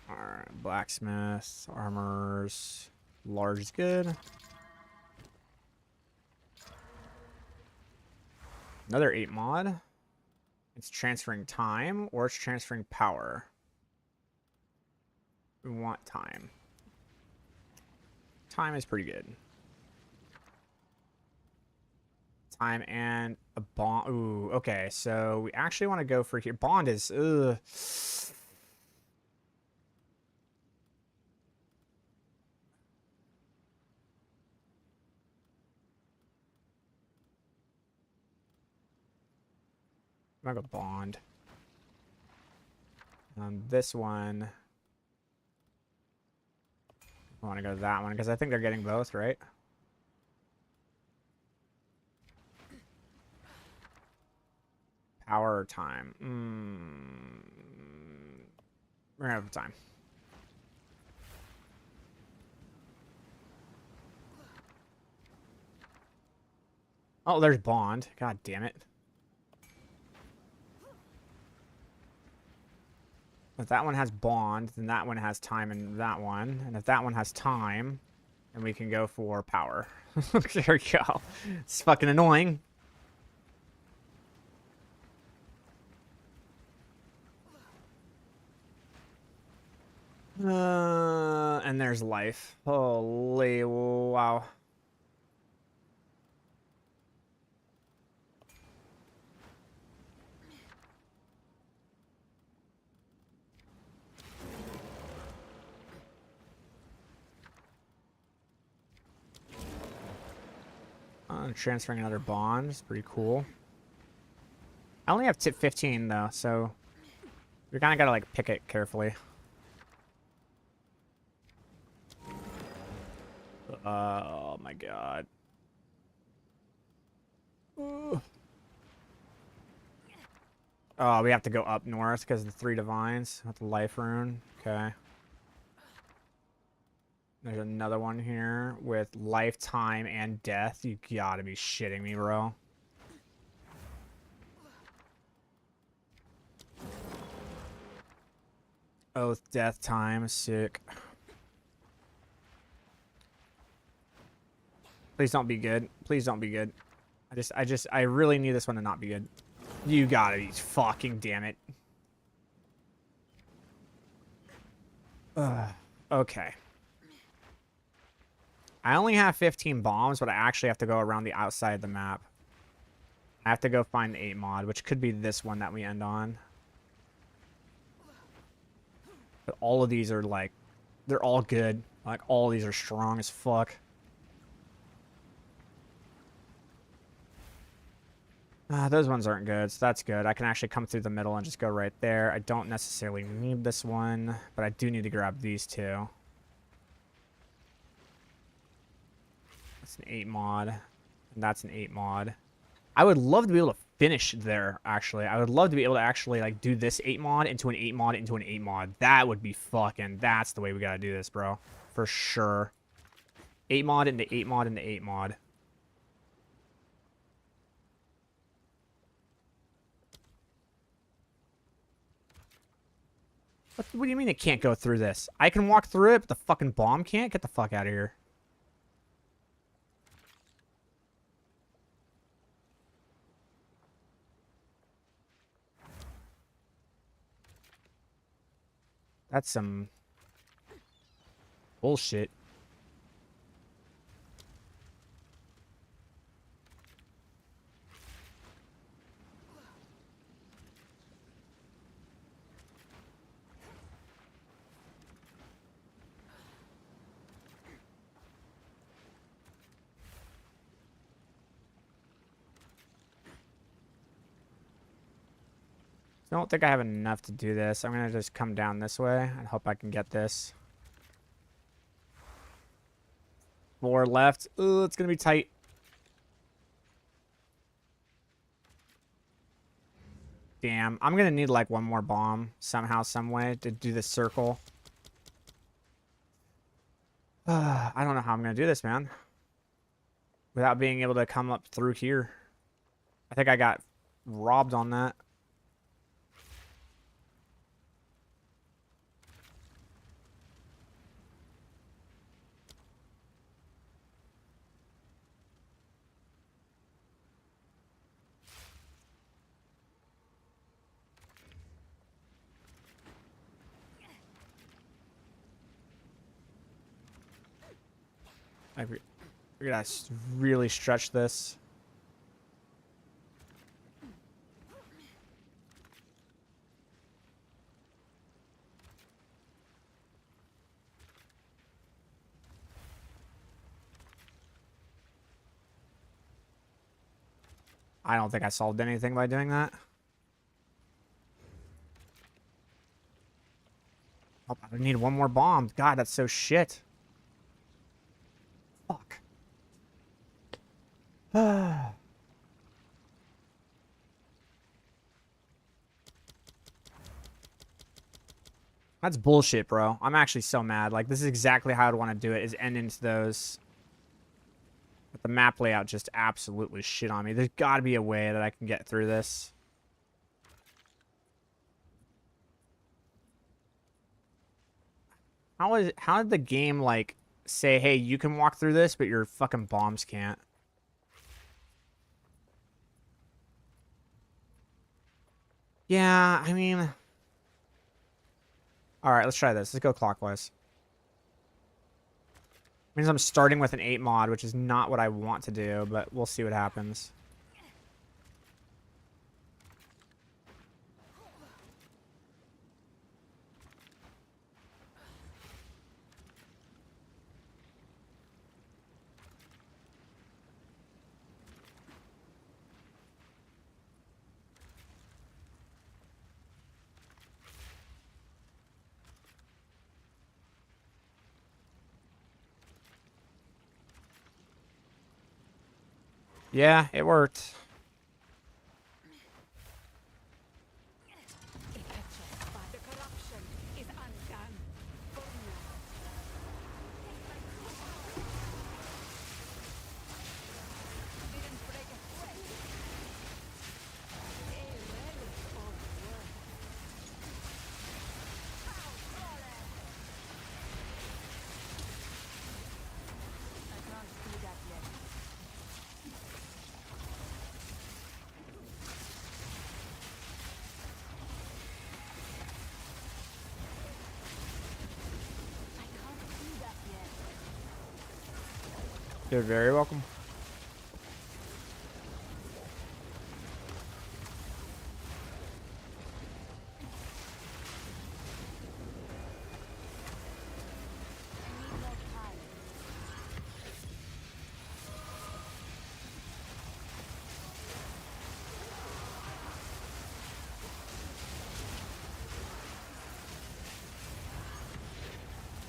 Alright, blacksmith, armors, large is good. Another 8 mod. It's transferring time or it's transferring power. We want time. Time is pretty good. Time and a bond. Ooh, okay. So we actually want to go for here. Bond is. Ugh. I'm gonna go bond. This one. I want to go to that one because I think they're getting both, right? Power or time? We're gonna have time. Oh, there's bond. God damn it. If that one has bond, then that one has time in that one. And if that one has time, then we can go for power. There we go. It's fucking annoying. And there's life. Holy wow. Transferring another bond is pretty cool. I only have tip 15 though, so we kind of gotta like pick it carefully. Oh my god. Oh, we have to go up north because of the 3 divines with the life rune. Okay. There's another one here with lifetime and death. You gotta be shitting me, bro. Oath, death time, sick. Please don't be good. Please don't be good. I really need this one to not be good. You gotta be fucking damn it. Okay. I only have 15 bombs, but I actually have to go around the outside of the map. I have to go find the 8 mod, which could be this one that we end on. But all of these are like, they're all good. Like, all of these are strong as fuck. Those ones aren't good, so that's good. I can actually come through the middle and just go right there. I don't necessarily need this one, but I do need to grab these two. That's an 8 mod, and that's an 8 mod. I would love to be able to finish there, actually. I would love to be able to actually, like, do this 8 mod into an 8 mod into an 8 mod. That would be fucking... That's the way we gotta do this, bro. For sure. 8 mod into 8 mod into 8 mod. What do you mean it can't go through this? I can walk through it, but the fucking bomb can't? Get the fuck out of here. That's some bullshit. I don't think I have enough to do this. I'm going to just come down this way and hope I can get this. 4 left. Ooh, it's going to be tight. Damn. I'm going to need like one more bomb somehow, some way to do this circle. I don't know how I'm going to do this, man. Without being able to come up through here. I think I got robbed on that. We gotta really stretch this. I don't think I solved anything by doing that. Oh, I need one more bomb. God, that's so shit. Fuck. That's bullshit, bro. I'm actually so mad. Like, this is exactly how I'd want to do it, is end into those. But the map layout just absolutely shit on me. There's got to be a way that I can get through this. How did the game, like, say, hey, you can walk through this, but your fucking bombs can't? Yeah, I mean... Alright, let's try this. Let's go clockwise. Means I'm starting with an 8 mod, which is not what I want to do, but we'll see what happens. Yeah, it worked. You're very welcome.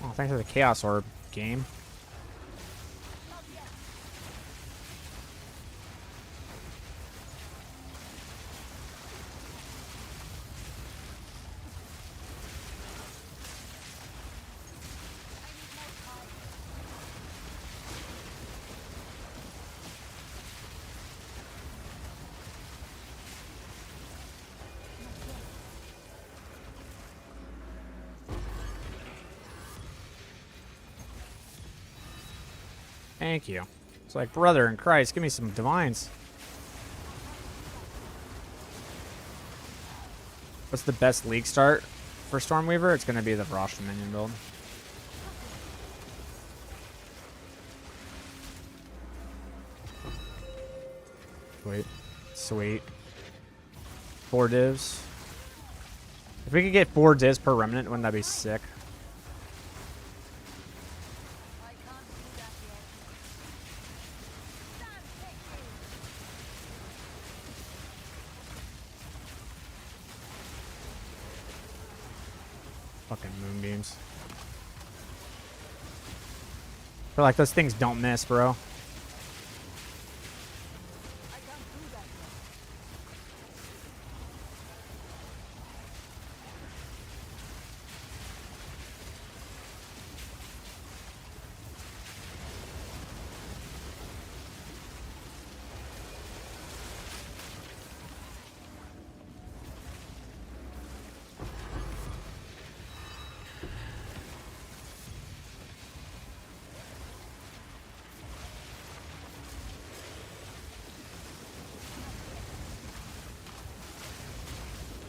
Oh, thanks for the Chaos Orb game. Thank you. It's like, brother in Christ, give me some divines. What's the best league start for Stormweaver? It's going to be the Vrosh minion build. Sweet. Sweet. 4 divs. If we could get 4 divs per remnant, wouldn't that be sick? Fucking moonbeams. I feel like those things don't miss, bro.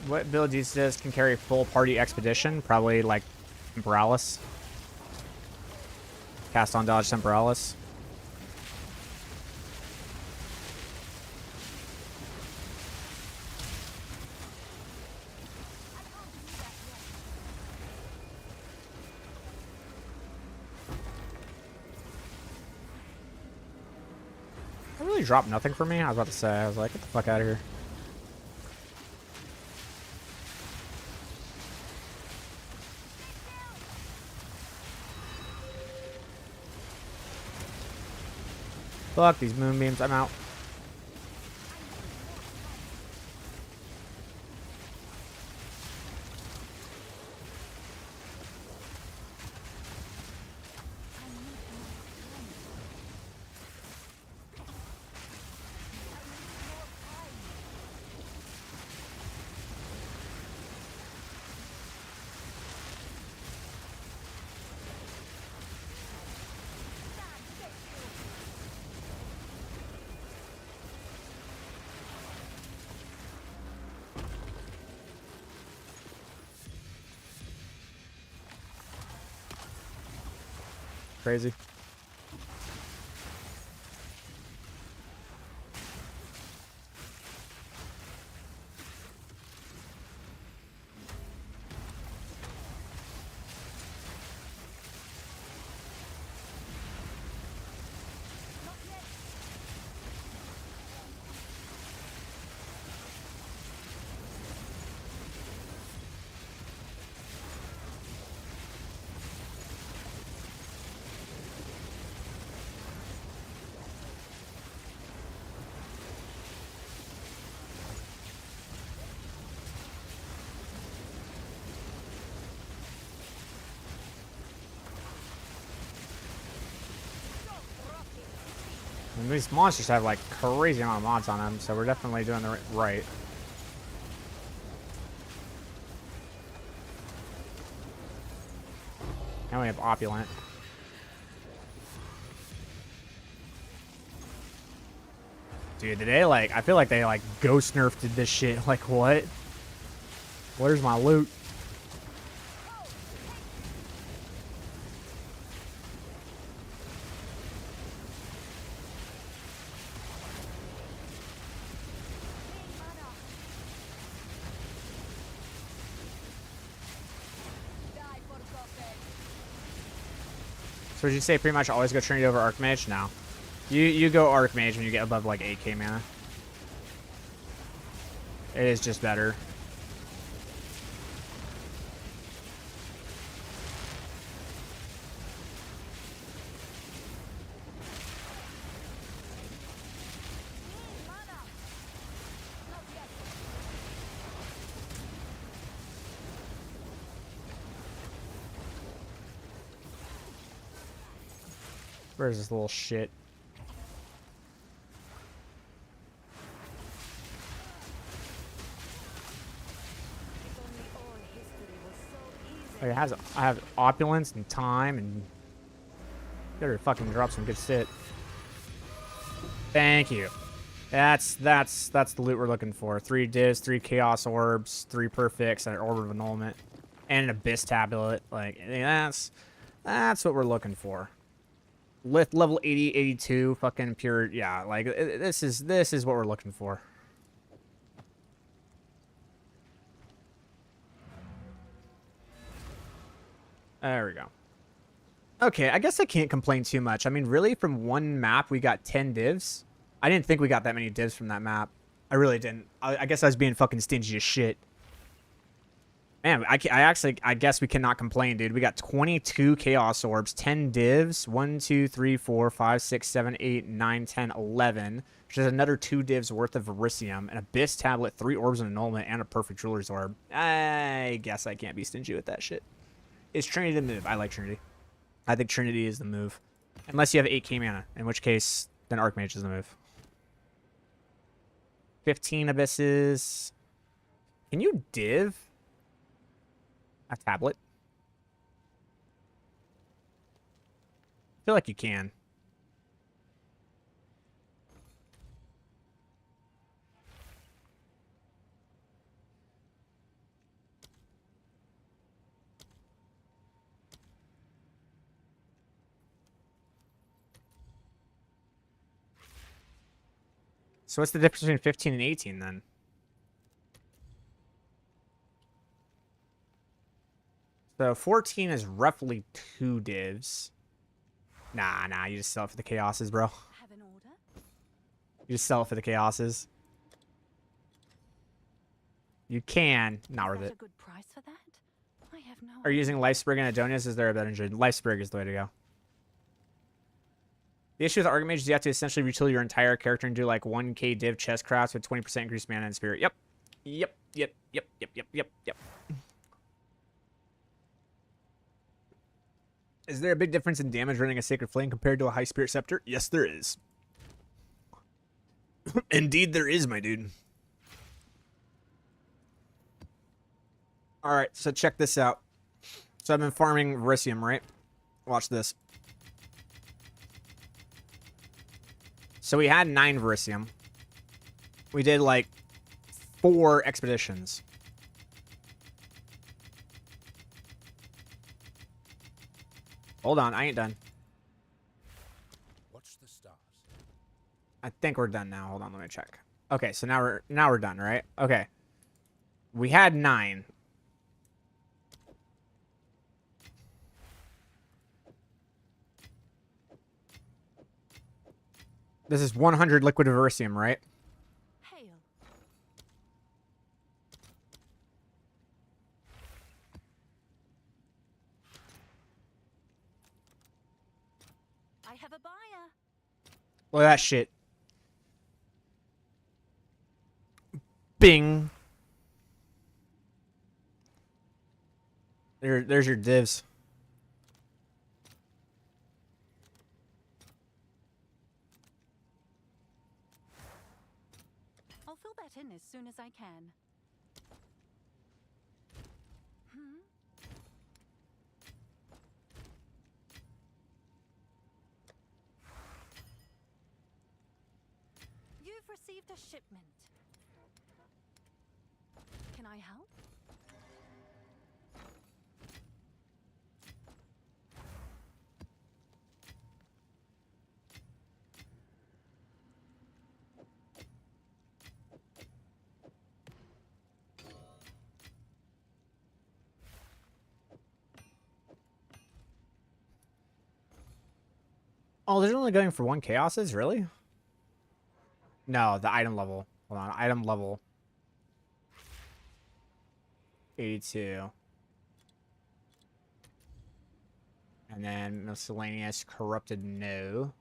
What build these days can carry full party expedition? Probably like Umbralis. Cast on dodge Umbralis. That really dropped nothing for me. I was about to say, I was like, get the fuck out of here. Fuck these moonbeams, I'm out. Crazy. And these monsters have like crazy amount of mods on them, so we're definitely doing the right. And we have Opulent. Dude, today, like, I feel like they, like, ghost nerfed this shit. Like, what? Where's my loot? So would you say pretty much always go Trinity over Archmage? No. You go Archmage when you get above like 8k mana. It is just better. Where's this little shit? It has, I have opulence and time and better fucking drop some good shit. Thank you. That's the loot we're looking for. 3 divs, 3 chaos orbs, 3 perfects, and an orb of annulment, and an abyss tablet. Like that's what we're looking for. Lift level 80, 82, fucking pure. Yeah, like this is what we're looking for. There we go. Okay, I guess I can't complain too much. I mean, really, from one map, we got 10 divs. I didn't think we got that many divs from that map. I really didn't. I guess I was being fucking stingy as shit. Man, I guess we cannot complain, dude. We got 22 Chaos Orbs, 10 divs, 1, 2, 3, 4, 5, 6, 7, 8, 9, 10, 11, which is another 2 divs worth of Verisium, an Abyss Tablet, 3 Orbs of Annulment, and a Perfect Jeweler's Orb. I guess I can't be stingy with that shit. Is Trinity the move? I like Trinity. I think Trinity is the move. Unless you have 8k mana, in which case, then Archmage is the move. 15 Abysses. Can you div a tablet? I feel like you can. So what's the difference between 15 and 18 then? So 14 is roughly 2 divs. Nah, you just sell it for the chaoses, bro. Have an order? You just sell it for the chaoses. You can. Not worth Is that it. a good price for that? I have no Are you using Life Sprig and Adonius? Is there a better injury? Life Sprig is the way to go. The issue with Archmage is you have to essentially retool your entire character and do like 1k div chest crafts with 20% increased mana and spirit. Yep. Is there a big difference in damage running a Sacred Flame compared to a High Spirit Scepter? Yes, there is. Indeed, there is, my dude. Alright, so check this out. So I've been farming Verisium, right? Watch this. So we had 9 Verisium. We did like 4 expeditions. Hold on, I ain't done. Watch the stars. I think we're done now. Hold on, let me check. Okay, so now we're done, right? Okay. We had 9. This is 100 liquid Verisium, right? hail. I have a buyer. Look at that shit. Bing. There's your divs. I'll fill that in as soon as I can. You've received a shipment. Can I help? Oh, they're only going for 1 chaoses? Really? No, the item level. Hold on. Item level. 82. And then miscellaneous corrupted no.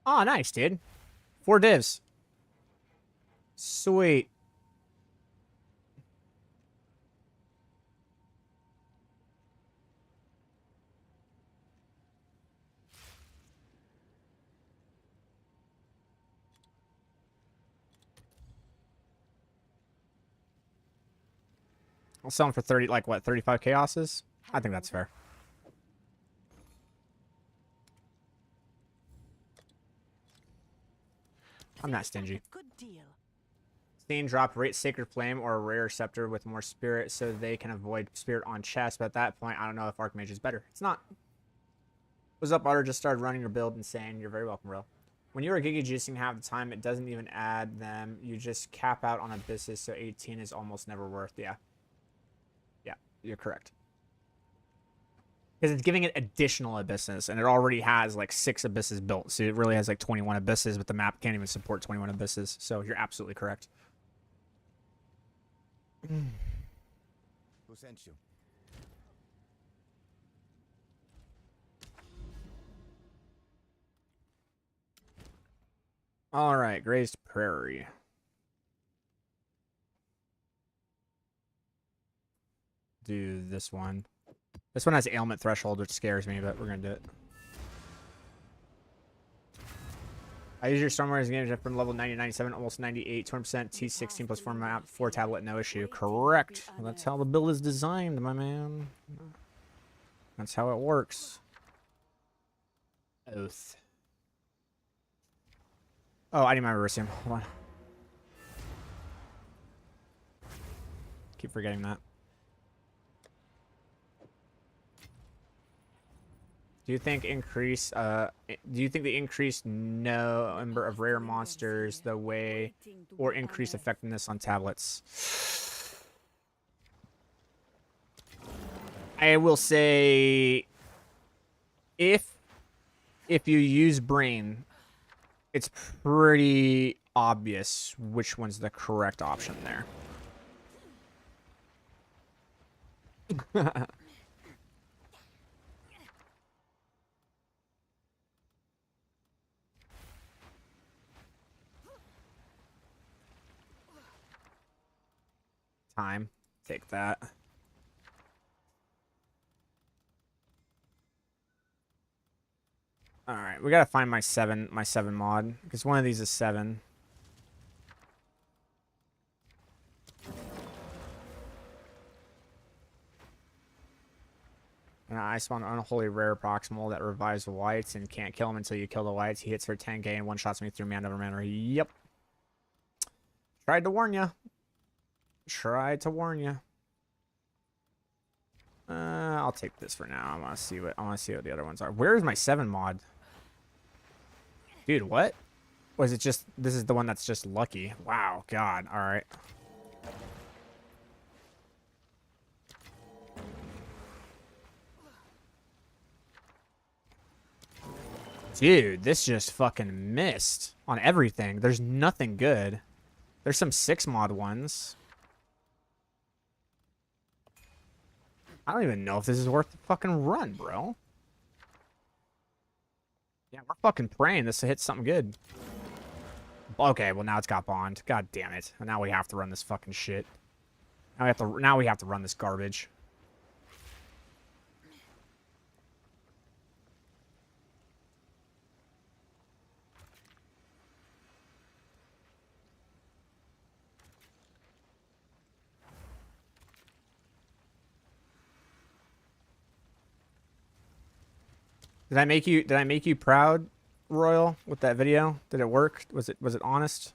Oh, nice, dude. 4 divs. Sweet. I'll sell them for 30, like what, 35 chaoses? I think that's fair. I'm not stingy. Good deal. Stain drop, rate Sacred Flame or a rare scepter with more spirit so they can avoid spirit on chest, but at that point, I don't know if Archmage is better. It's not. What's up, Otter? Just started running your build and saying you're very welcome, bro. When you are Giga juicing half the time, it doesn't even add them. You just cap out on abysses, so 18 is almost never worth. Yeah. Yeah, you're correct. Because it's giving it additional abysses, and it already has like 6 abysses built, so it really has like 21 abysses, but the map can't even support 21 abysses, so you're absolutely correct. Who sent you? All right, Grazed Prairie. Do this one. This one has ailment threshold, which scares me, but we're gonna do it. I use your Stormware's game from level 90, 97, almost 98, 20%, T16 plus 4 map, 4 tablet, no issue. Correct. Well, that's how the build is designed, my man. That's how it works. Oath. Oh, I need my Reversium. Hold on. Keep forgetting that. Do you think the increased number of rare monsters the way or increased effectiveness on tablets? I will say if you use brain, it's pretty obvious which one's the correct option there. Time. Take that. All right, we gotta find my seven mod because one of these is 7. And I spawned an unholy rare proximal that revives the whites and can't kill him until you kill the whites. He hits for 10k and one shots me through man over manner. Yep. Tried to warn you. Tried to warn you. I'll take this for now. I want to see what the other ones are. Where is my 7 mod? Dude, what? Was it just this is the one that's just lucky? Wow, god. All right. Dude, this just fucking missed on everything. There's nothing good. There's some 6 mod ones. I don't even know if this is worth the fucking run, bro. Yeah, we're fucking praying this hits something good. Okay, well now it's got bond. God damn it. Now we have to run this fucking shit. Now we have to run this garbage. Did I make you proud, Royal, with that video? Did it work? Was it honest?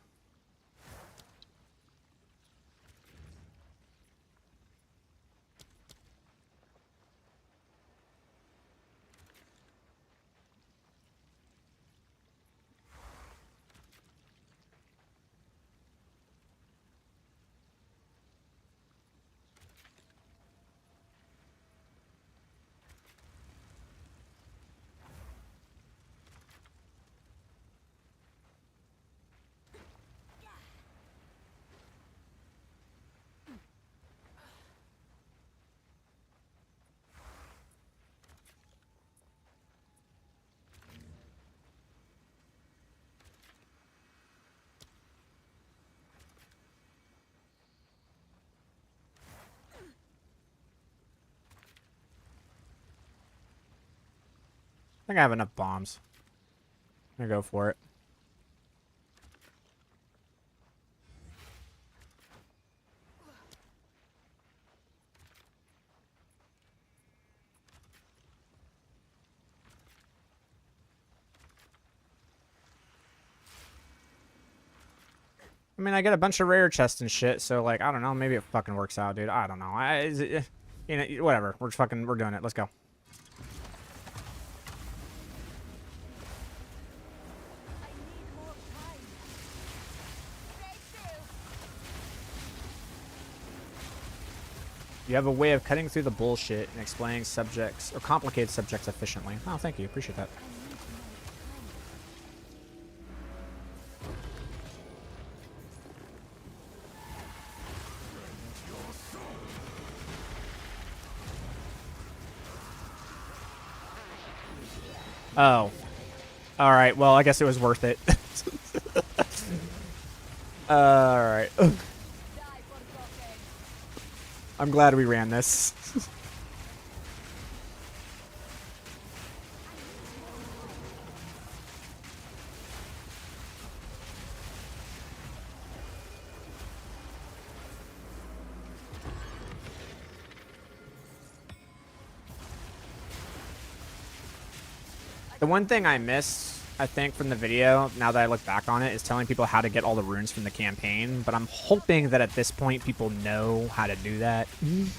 think I have enough bombs. I'm gonna go for it. I mean, I get a bunch of rare chests and shit, so, like, I don't know. Maybe it fucking works out, dude. I don't know. You know, whatever. We're doing it. Let's go. You have a way of cutting through the bullshit and explaining subjects, or complicated subjects efficiently. Oh, thank you. Appreciate that. Oh. Alright, well, I guess it was worth it. Alright. I'm glad we ran this. The one thing I missed, I think, from the video, now that I look back on it, is telling people how to get all the runes from the campaign. But I'm hoping that at this point, people know how to do that. I'm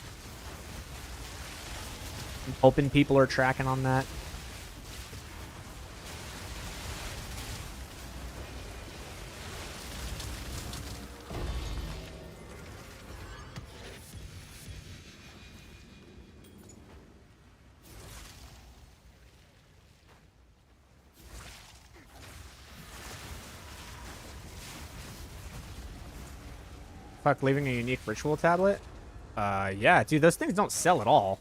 hoping people are tracking on that. Fuck, leaving a unique ritual tablet? Yeah, dude, those things don't sell at all.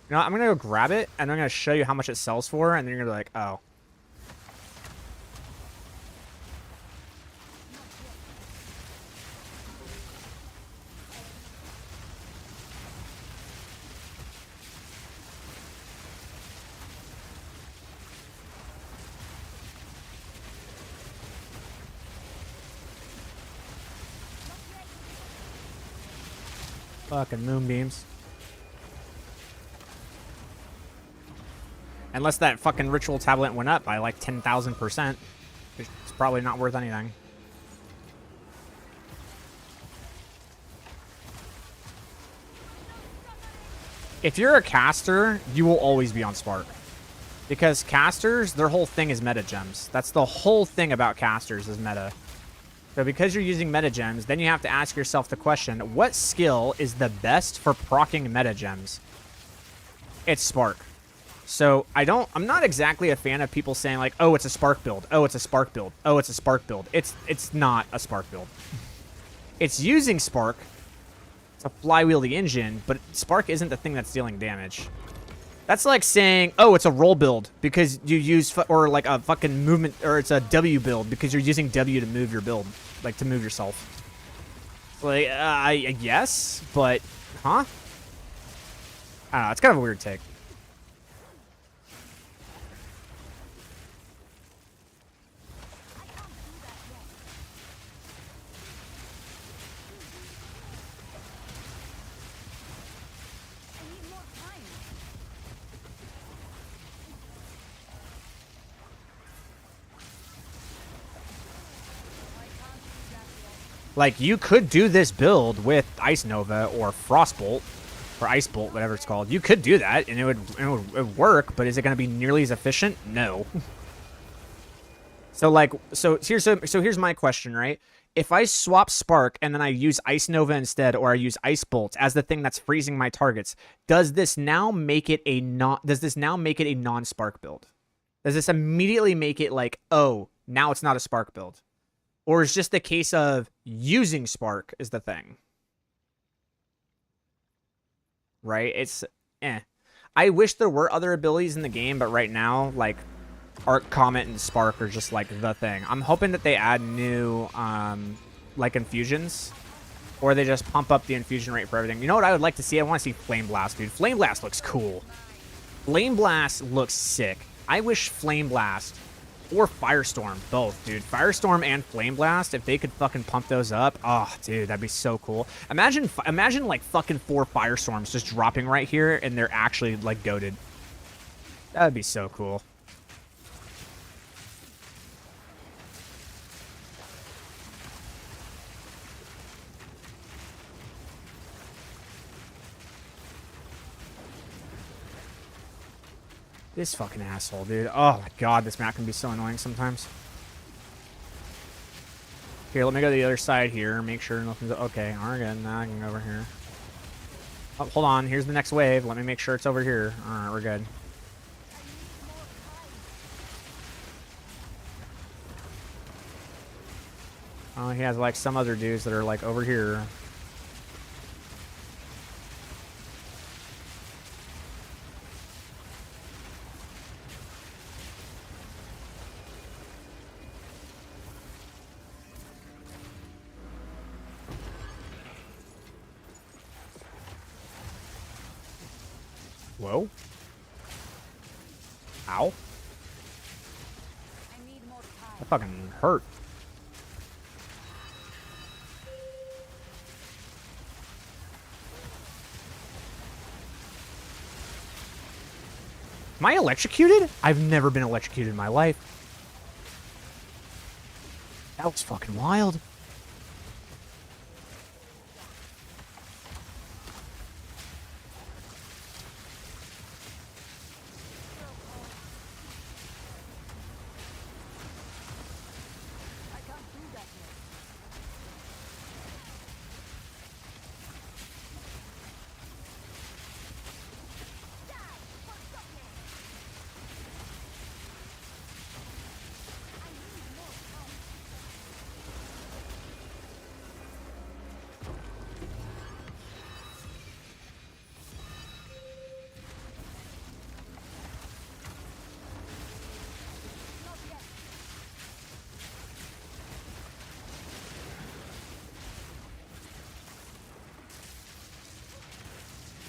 You know, I'm gonna go grab it, and I'm gonna show you how much it sells for, and then you're gonna be like, oh. Fucking moonbeams. Unless that fucking ritual tablet went up by like 10,000%. It's probably not worth anything. If you're a caster, you will always be on Spark. Because casters, their whole thing is meta gems. That's the whole thing about casters is meta. So because you're using meta gems, then you have to ask yourself the question, what skill is the best for proccing meta gems? It's Spark. So I'm not exactly a fan of people saying like, oh, it's a Spark build. Oh, it's a Spark build. Oh, it's a Spark build. It's not a Spark build. It's using Spark to flywheel the engine, but Spark isn't the thing that's dealing damage. That's like saying, oh, it's a roll build because you use, or like a fucking movement, or it's a W build because you're using W to move your build, like to move yourself. Like, I guess, but, huh? I don't know, it's kind of a weird take. Like, you could do this build with Ice Nova or Frostbolt, or Ice Bolt, whatever it's called. You could do that, and it would work, but is it going to be nearly as efficient? No. So here's my question, right? If I swap Spark and then I use Ice Nova instead, or I use Ice Bolt as the thing that's freezing my targets, does this now make it a non-Spark build? Does this immediately make it like, oh, now it's not a Spark build? Or is just the case of using Spark is the thing? Right? It's, I wish there were other abilities in the game, but right now, like, Arc, Comet, and Spark are just, like, the thing. I'm hoping that they add new, like, infusions. Or they just pump up the infusion rate for everything. You know what I would like to see? I want to see Flame Blast, dude. Flame Blast looks cool. Flame Blast looks sick. I wish Flame Blast or Firestorm, both, dude. Firestorm and Flame Blast, if they could fucking pump those up, oh, dude, that'd be so cool. Imagine like fucking 4 Firestorms just dropping right here, and they're actually like goated. That'd be so cool. This fucking asshole, dude. Oh my god, this map can be so annoying sometimes. Here, let me go to the other side here. Make sure nothing's... Okay, alright, good. Now I can go over here. Oh, hold on. Here's the next wave. Let me make sure it's over here. Alright, we're good. Oh, he has, like, some other dudes that are, like, over here. Whoa. Ow. That fucking hurt. Am I electrocuted? I've never been electrocuted in my life. That was fucking wild.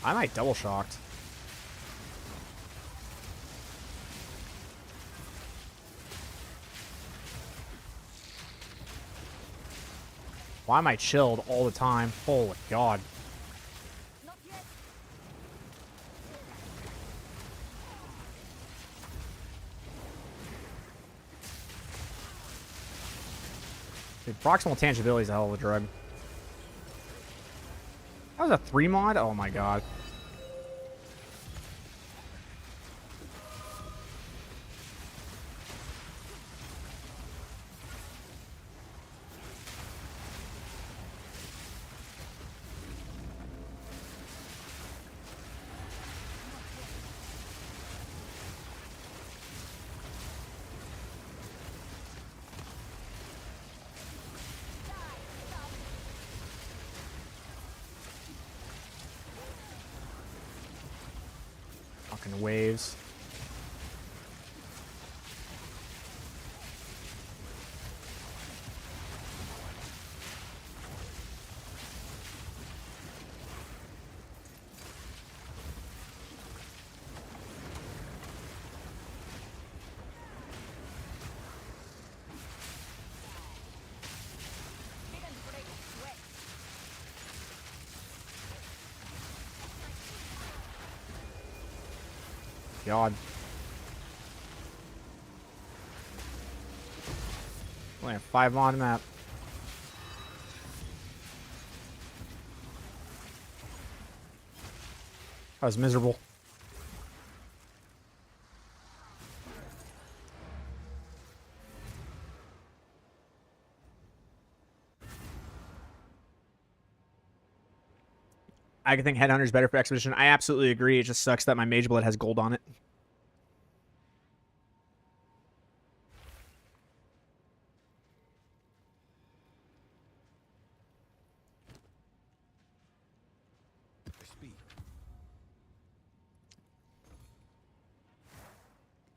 I might double shocked. Why am I chilled all the time? Holy god. Dude, proximal tangibility is a hell of a drug. That was a 3 mod? Oh my god. Fucking waves. God. Only have 5 on map. That was miserable. I think Headhunter's better for Expedition. I absolutely agree. It just sucks that my Mage Blood has gold on it.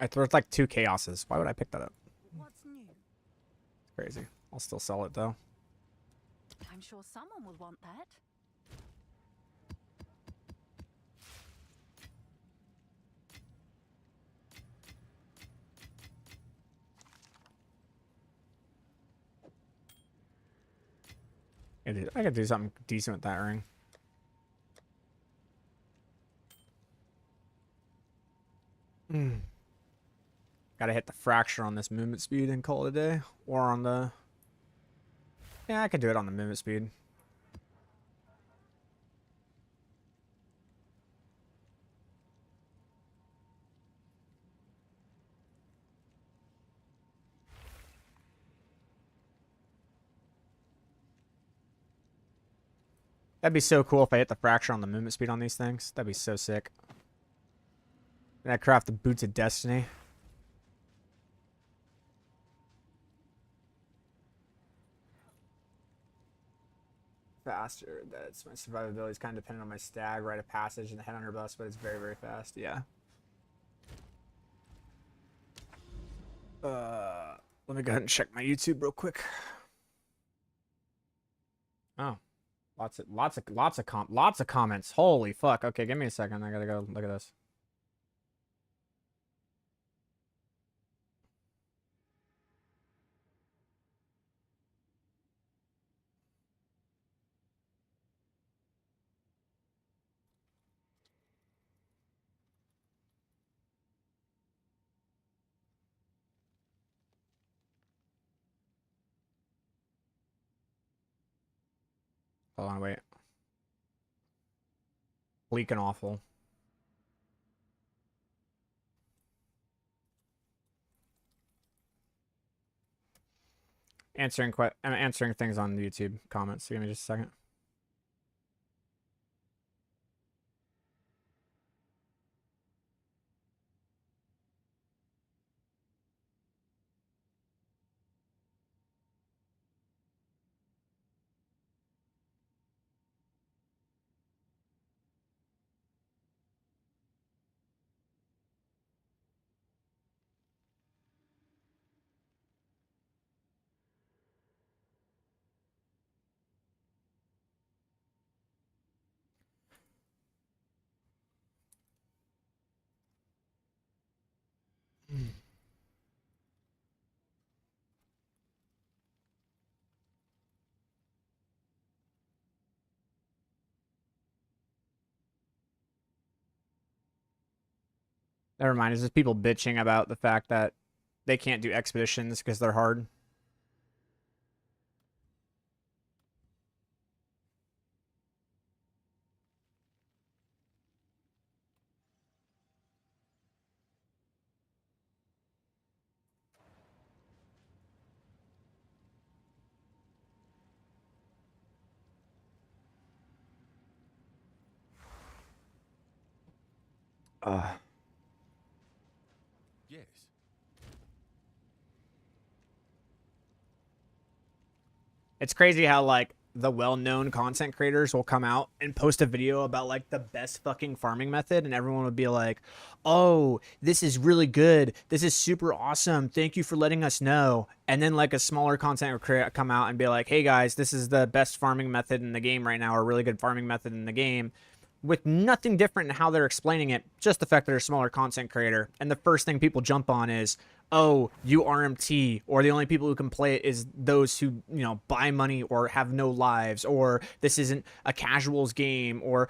I throw like 2 chaoses. Why would I pick that up? What's new? It's crazy. I'll still sell it though. I'm sure someone will want that. I could do something decent with that ring. Gotta hit the fracture on this movement speed and call it a day. Or on the... Yeah, I could do it on the movement speed. That'd be so cool if I hit the fracture on the movement speed on these things. That'd be so sick. And I craft the Boots of Destiny. Faster. That's my survivability is kind of dependent on my stag, rite of passage, and the headhunter bus, but it's very, very fast. Yeah. Let me go ahead and check my YouTube real quick. Oh, lots of comments. Holy fuck. Okay, give me a second. I gotta go look at this. Hold on, wait. Bleak and awful. I'm answering things on the YouTube comments. So give me just a second. Never mind. It's just people bitching about the fact that they can't do expeditions because they're hard. Yes. It's crazy how like the well-known content creators will come out and post a video about like the best fucking farming method, and everyone would be like, "Oh, this is really good. This is super awesome. Thank you for letting us know." And then like a smaller content creator come out and be like, "Hey guys, this is the best farming method in the game right now, or a really good farming method in the game." With nothing different in how they're explaining it, just the fact that they're a smaller content creator. And the first thing people jump on is, oh, you RMT, or the only people who can play it is those who, you know, buy money or have no lives, or this isn't a casuals game, or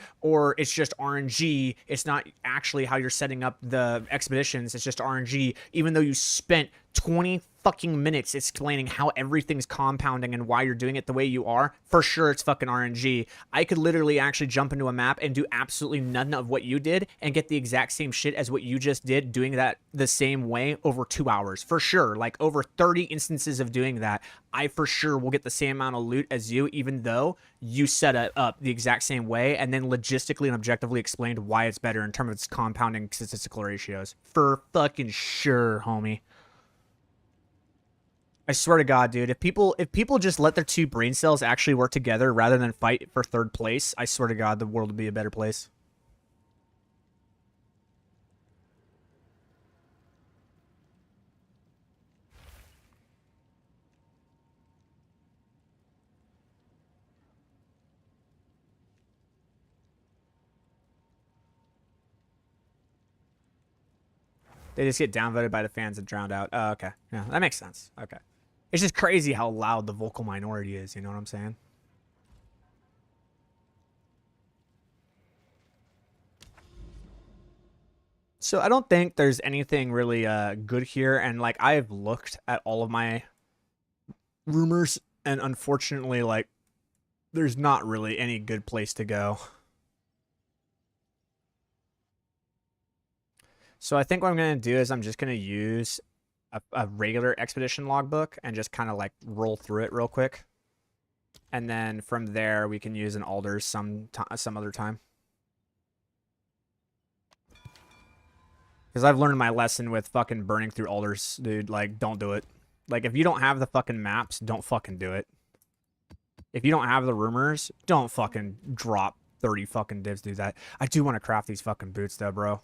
it's just RNG. It's not actually how you're setting up the expeditions. It's just RNG, even though you spent 20 fucking minutes explaining how everything's compounding and why you're doing it the way you are. For sure it's fucking RNG. I could literally actually jump into a map and do absolutely none of what you did and get the exact same shit as what you just did, doing that the same way over 2 hours. For sure. Like over 30 instances of doing that, I for sure will get the same amount of loot as you, even though you set it up the exact same way and then logistically and objectively explained why it's better in terms of its compounding statistical ratios. For fucking sure, homie. I swear to God, dude, if people just let their two brain cells actually work together rather than fight for third place, I swear to God, the world would be a better place. They just get downvoted by the fans and drowned out. Oh, okay. Yeah, that makes sense. Okay. It's just crazy how loud the vocal minority is, you know what I'm saying? So I don't think there's anything really good here, and like I've looked at all of my rumors, and unfortunately, like there's not really any good place to go. So I think what I'm gonna do is I'm just gonna use a regular expedition logbook and just kind of like roll through it real quick, and then from there we can use an alders some other time. Because I've learned my lesson with fucking burning through alders, dude. Like, don't do it. Like, if you don't have the fucking maps, don't fucking do it. If you don't have the rumors, don't fucking drop 30 fucking divs to do that. I do want to craft these fucking boots, though, bro.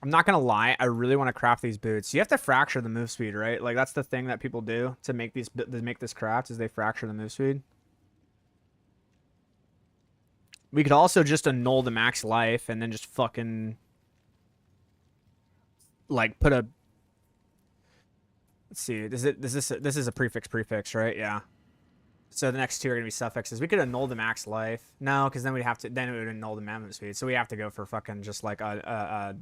I'm not gonna lie, I really want to craft these boots. You have to fracture the move speed, right? Like, that's the thing that people do to make this craft, is they fracture the move speed. We could also just annul the max life and then just fucking like put a. Let's see. This is a prefix, right? Yeah. So the next two are gonna be suffixes. We could annul the max life. No, because then we'd have to. Then it would annul the movement speed. So we have to go for fucking just like a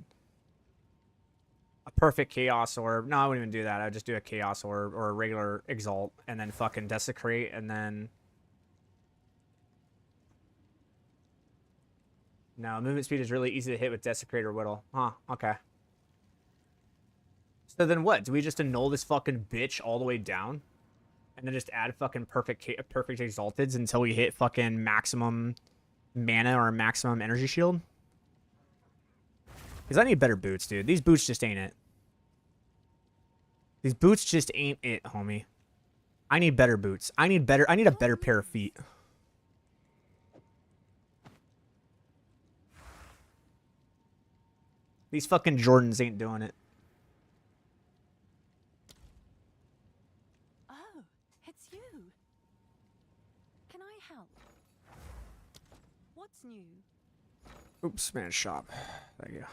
perfect chaos orb. No, I wouldn't even do that. I would just do a chaos orb or a regular exalt and then fucking desecrate and then. No, movement speed is really easy to hit with desecrate or whittle. Huh? Okay. So then what? Do we just annul this fucking bitch all the way down? And then just add fucking perfect exalteds until we hit fucking maximum mana or maximum energy shield? Because I need better boots, dude. These boots just ain't it. These boots just ain't it, homie. I need better boots. I need a better pair of feet. These fucking Jordans ain't doing it. Oh, it's you. Can I help? What's new? Oops, man, shop. There you go.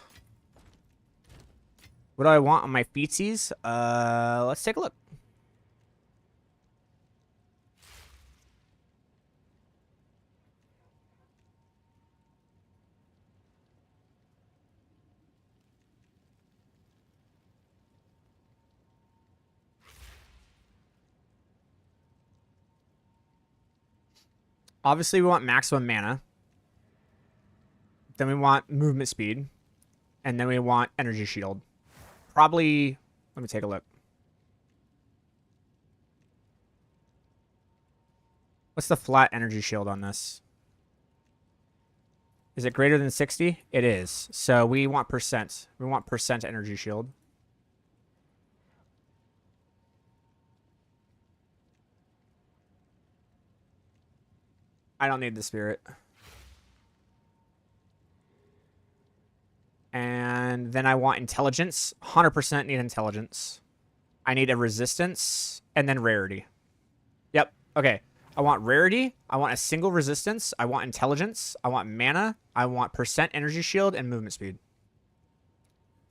What do I want on my feetsies? Let's take a look. Obviously, we want maximum mana. Then we want movement speed. And then we want energy shield. Probably, let me take a look. What's the flat energy shield on this? Is it greater than 60? It is. So we want percent. We want percent energy shield. I don't need the spirit. And then I want intelligence. 100% need intelligence. I need a resistance and then rarity. Yep. Okay. I want rarity. I want a single resistance. I want intelligence. I want mana. I want percent energy shield and movement speed.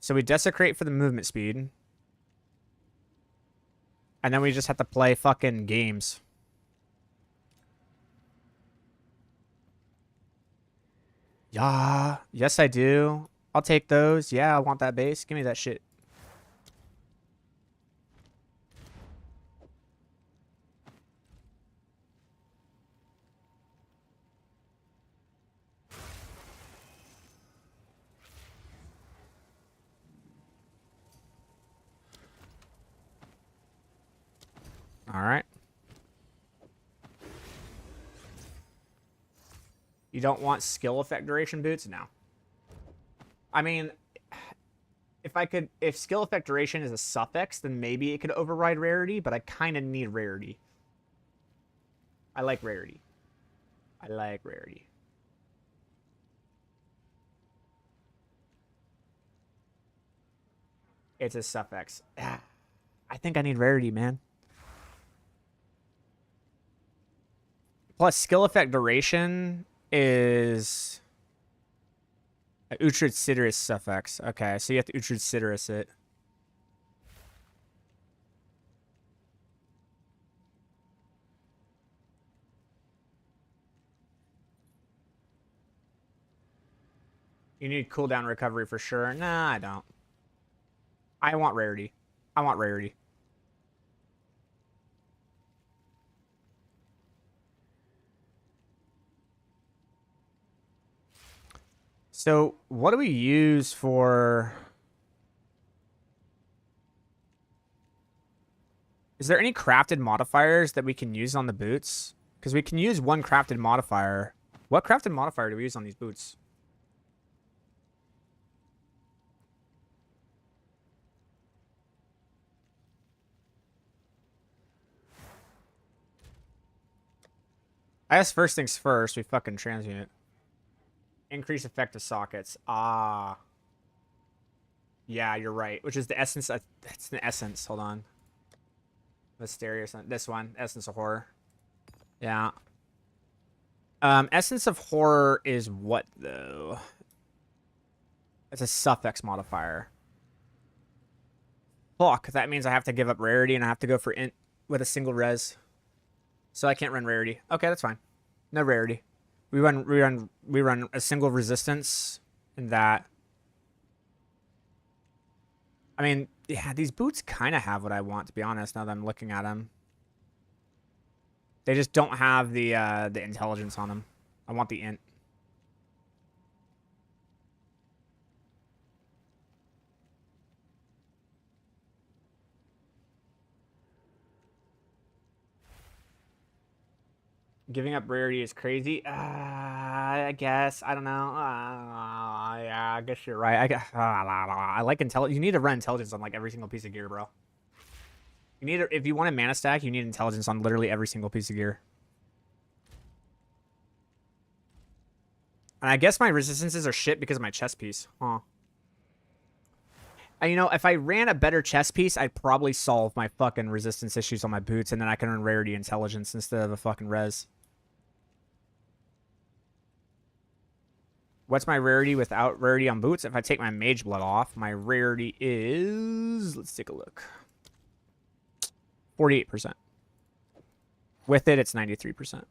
So we desecrate for the movement speed. And then we just have to play fucking games. Yeah. Yes, I do. I'll take those. Yeah, I want that base. Give me that shit. All right. You don't want skill effect duration boots? No. I mean, if skill effect duration is a suffix, then maybe it could override rarity, but I kind of need rarity. I like rarity. I like rarity. It's a suffix. I think I need rarity, man. Plus, skill effect duration is Uhtred Sideris suffix. Okay, so you have to Uhtred Sideris it. You need cooldown recovery for sure. Nah, I don't. I want rarity. I want rarity. So, what do we use for... Is there any crafted modifiers that we can use on the boots? Because we can use one crafted modifier. What crafted modifier do we use on these boots? I guess first things first, we fucking transmute. Increase effective sockets. Ah. Yeah, you're right. Which is the essence. That's the essence. Hold on. Mysterious. This one. Essence of Horror. Yeah. Essence of Horror is what, though? It's a suffix modifier. Fuck. That means I have to give up rarity and I have to go for int with a single res. So I can't run rarity. Okay, that's fine. No rarity. We run a single resistance in that. I mean, yeah, these boots kind of have what I want, to be honest, now that I'm looking at them. They just don't have the intelligence on them. I want the int. Giving up rarity is crazy. I guess. I don't know. Yeah, I guess you're right. I like intelligence. You need to run intelligence on like every single piece of gear, bro. You need if you want a mana stack, you need intelligence on literally every single piece of gear. And I guess my resistances are shit because of my chest piece. Huh. And, you know, if I ran a better chest piece, I'd probably solve my fucking resistance issues on my boots, and then I can earn rarity intelligence instead of a fucking res. What's my rarity without rarity on boots? If I take my mage blood off, my rarity is... Let's take a look. 48%. With it, it's 93%.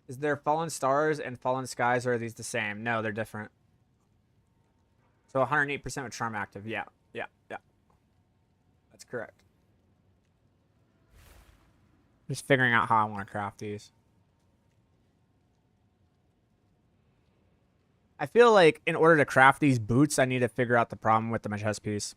Is there fallen stars and fallen skies, or are these the same? No, they're different. So 108% with charm active. Yeah. That's correct. Just figuring out how I want to craft these. I feel like in order to craft these boots, I need to figure out the problem with my chest piece.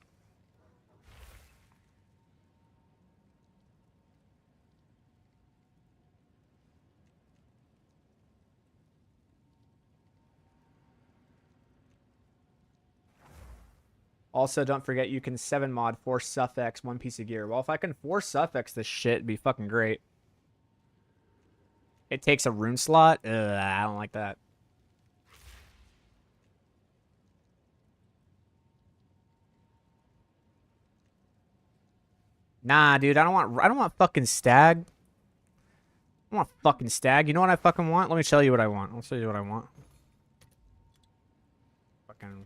Also, don't forget you can 7 mod 4 suffix 1 piece of gear. Well, if I can 4 suffix this shit, it'd be fucking great. It takes a rune slot? Ugh, I don't like that. Nah, dude, I don't want fucking stag. I don't want fucking stag. You know what I fucking want? Let me tell you what I want. I'll tell you what I want. Fucking...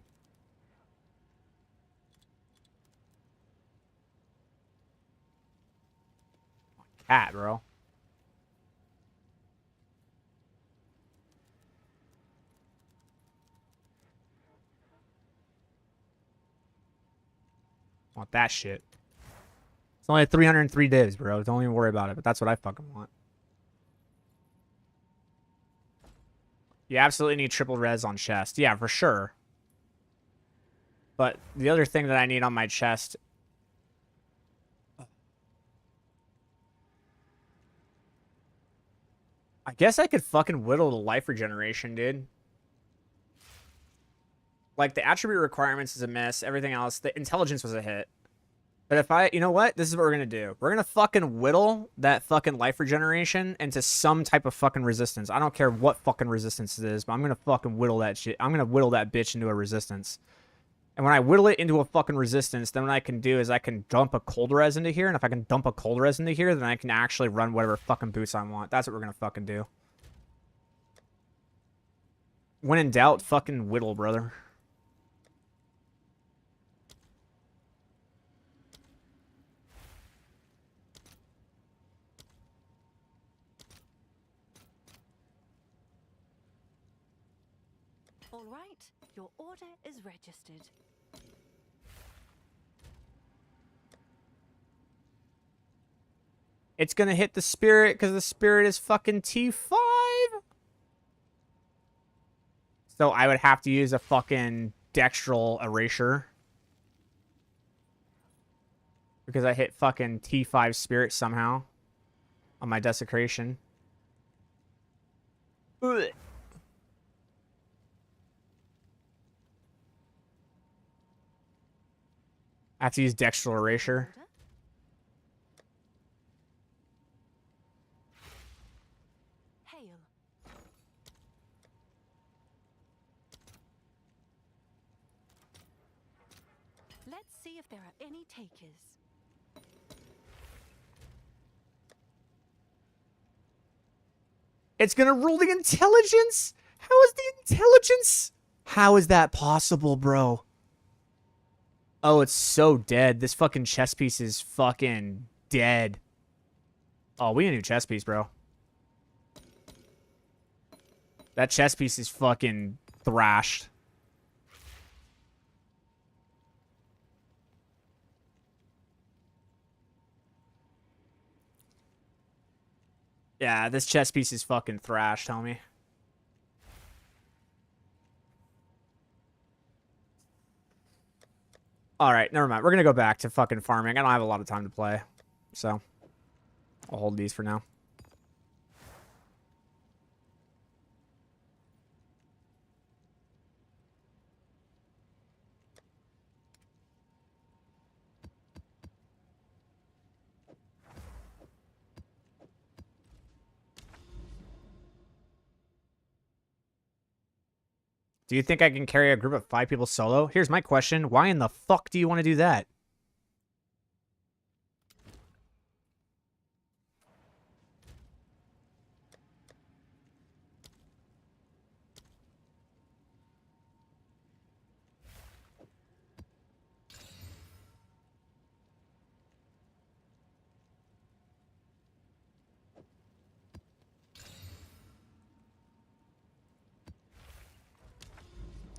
cat, bro. Want that shit. It's only 303 divs, bro. Don't even worry about it, but that's what I fucking want. You absolutely need triple res on chest. Yeah, for sure. But the other thing that I need on my chest... I guess I could fucking whittle the life regeneration, dude. Like, the attribute requirements is a miss. Everything else, the intelligence was a hit. But if I, you know what? This is what we're going to do. We're going to fucking whittle that fucking life regeneration into some type of fucking resistance. I don't care what fucking resistance it is, but I'm going to fucking whittle that shit. I'm going to whittle that bitch into a resistance. And when I whittle it into a fucking resistance, then what I can do is I can dump a cold res into here. And if I can dump a cold res into here, then I can actually run whatever fucking boots I want. That's what we're going to fucking do. When in doubt, fucking whittle, brother. All right, your order is registered. It's gonna hit the spirit because the spirit is fucking T5. So I would have to use a fucking dextral erasure. Because I hit fucking T5 spirit somehow. On my desecration. Ugh. I have to use dextral erasure. Order. Hail. Let's see if there are any takers. It's gonna rule the intelligence? How is the intelligence? How is that possible, bro? Oh, it's so dead. This fucking chess piece is fucking dead. Oh, we need a new chess piece, bro. That chess piece is fucking thrashed. Yeah, this chess piece is fucking thrashed, homie. Alright, never mind. We're gonna go back to fucking farming. I don't have a lot of time to play. So, I'll hold these for now. Do you think I can carry a group of 5 people solo? Here's my question. Why in the fuck do you want to do that?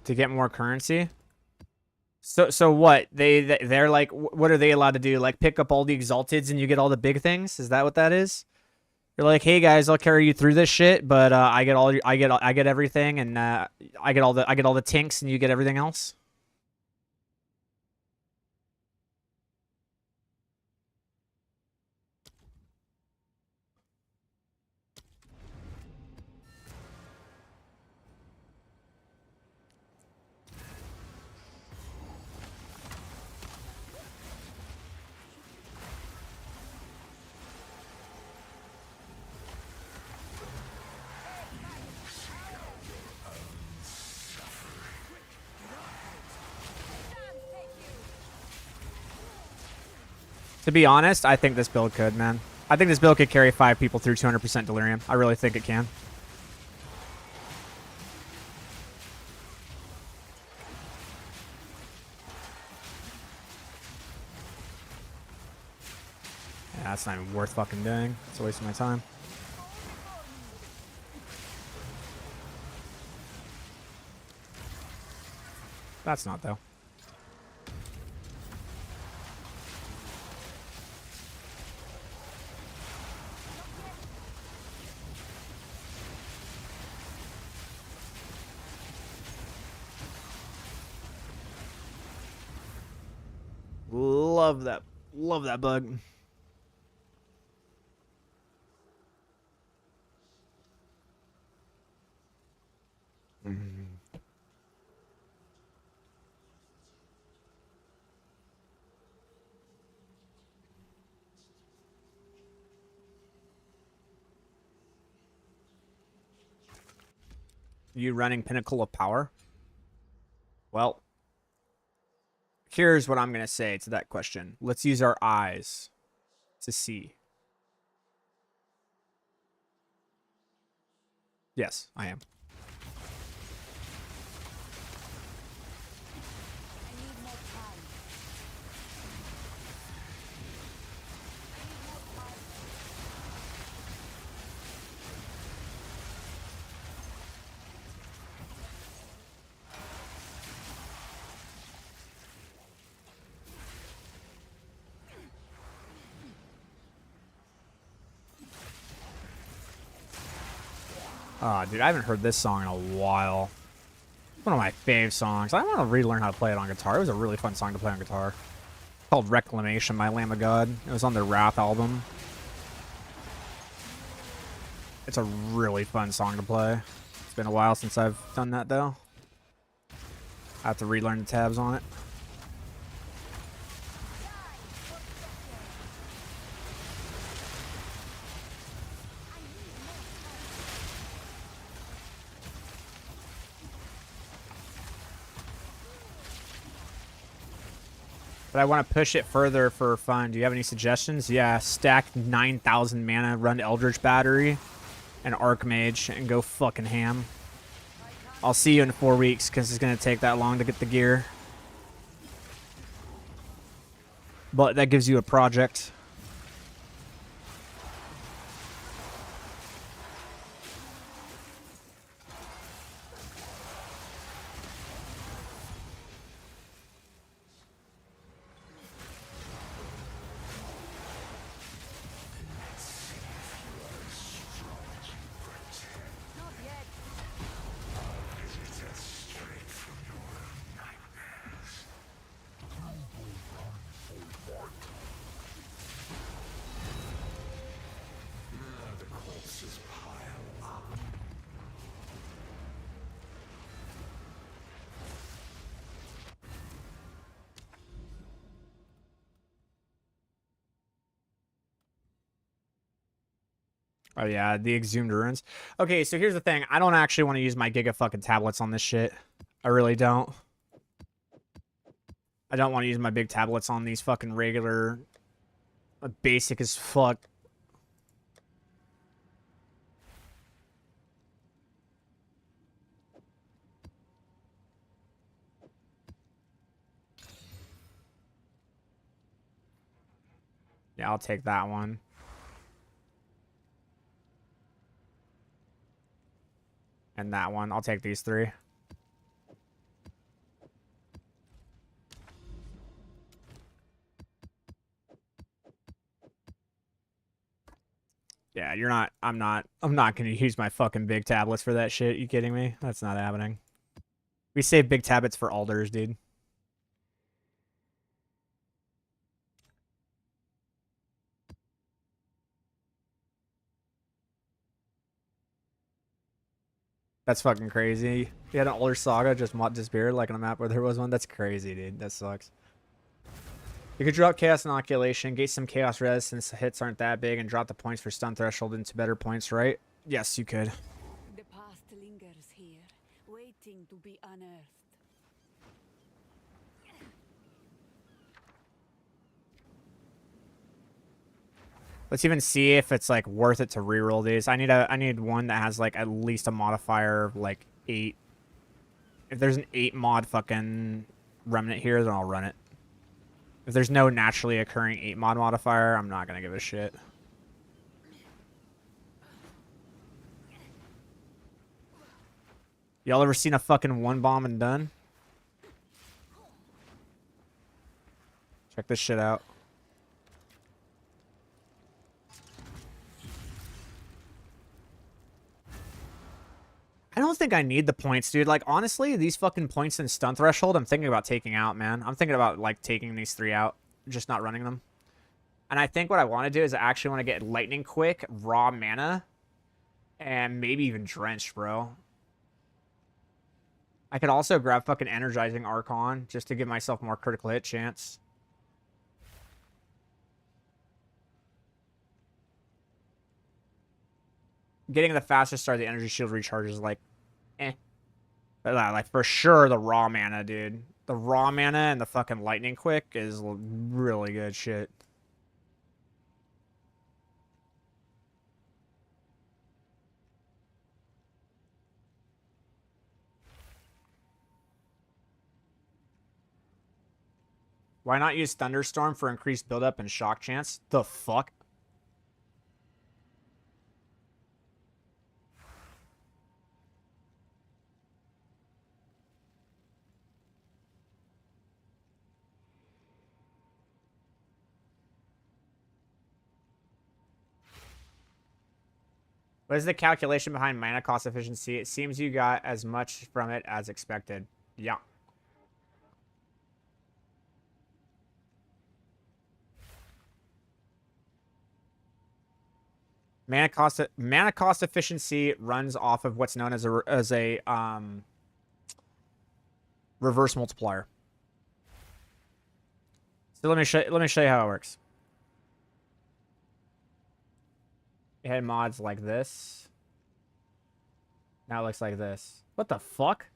To get more currency? So what? They're like, what are they allowed to do? Like pick up all the exalteds and you get all the big things? Is that what that is? You're like, hey guys, I'll carry you through this shit, but I get everything, and I get all the tinks, and you get everything else. To be honest, I think this build could, man. I think this build could carry 5 people through 200% delirium. I really think it can. Yeah, that's not even worth fucking doing. It's a waste of my time. That's not, though. Love that. Love that bug. You running Pinnacle of Power? Well, here's what I'm going to say to that question. Let's use our eyes to see. Yes, I am. Oh, dude, I haven't heard this song in a while. One of my fave songs. I want to relearn how to play it on guitar. It was a really fun song to play on guitar. It's called Reclamation by Lamb of God. It was on their Wrath album. It's a really fun song to play. It's been a while since I've done that, though. I have to relearn the tabs on it. But I want to push it further for fun. Do you have any suggestions? Yeah, stack 9,000 mana, run Eldritch Battery and Archmage, and go fucking ham. I'll see you in 4 weeks, because it's going to take that long to get the gear. But that gives you a project. Oh yeah, the exhumed ruins. Okay, so here's the thing. I don't actually want to use my giga fucking tablets on this shit. I really don't. I don't want to use my big tablets on these fucking regular, basic as fuck. Yeah, I'll take that one. And that one. I'll take these three. Yeah, you're not. I'm not gonna use my fucking big tablets for that shit. You kidding me? That's not happening. We save big tablets for alders, dude. That's fucking crazy. You had an older saga just disappeared like on a map where there was one. That's crazy, dude. That sucks. You could drop Chaos Inoculation, get some Chaos Res since the hits aren't that big, and drop the points for Stun Threshold into better points, right? Yes, you could. The past lingers here, waiting to be unearthed. Let's even see if it's like worth it to reroll these. I need one that has like at least a modifier of like 8. If there's an 8 mod fucking remnant here, then I'll run it. If there's no naturally occurring 8 mod modifier, I'm not gonna give a shit. Y'all ever seen a fucking 1 bomb and done? Check this shit out. I don't think I need the points, dude. Like, honestly, these fucking points in Stun Threshold, I'm thinking about taking out, man. I'm thinking about, like, taking these 3 out. Just not running them. And I think what I want to do is I actually want to get Lightning Quick, Raw Mana, and maybe even Drench, bro. I could also grab fucking Energizing Archon just to give myself more critical hit chance. Getting the fastest start, the energy shield recharges like, But like for sure the raw mana, dude. The raw mana and the fucking lightning quick is really good shit. Why not use Thunderstorm for increased buildup and shock chance? The fuck? What is the calculation behind mana cost efficiency? It seems you got as much from it as expected. Yeah. Mana cost efficiency runs off of what's known as a reverse multiplier. So let me show you how it works. It had mods like this. Now it looks like this. What the fuck?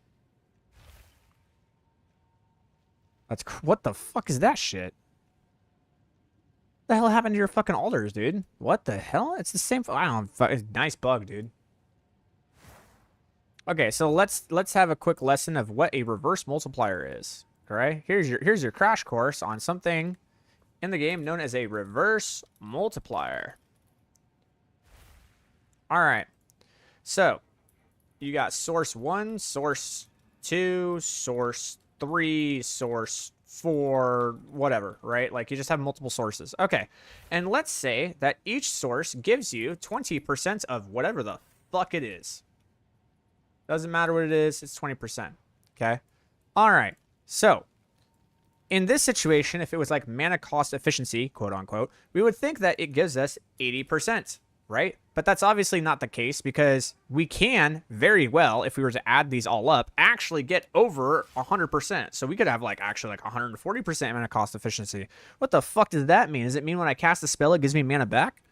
What the fuck is that shit? What the hell happened to your fucking alders, dude? What the hell? It's the same. I don't know. Nice bug, dude. Okay, so let's have a quick lesson of what a reverse multiplier is. All right, here's your crash course on something in the game known as a reverse multiplier. All right, so you got source 1, source 2, source 3, source 4, whatever, right? Like you just have multiple sources. Okay, and let's say that each source gives you 20% of whatever the fuck it is. Doesn't matter what it is, it's 20%. Okay? All right. So, in this situation, if it was like mana cost efficiency, quote unquote, we would think that it gives us 80%, right? But that's obviously not the case because we can very well, if we were to add these all up, actually get over 100%. So we could have like actually like 140% mana cost efficiency. What the fuck does that mean? Does it mean when I cast a spell, it gives me mana back?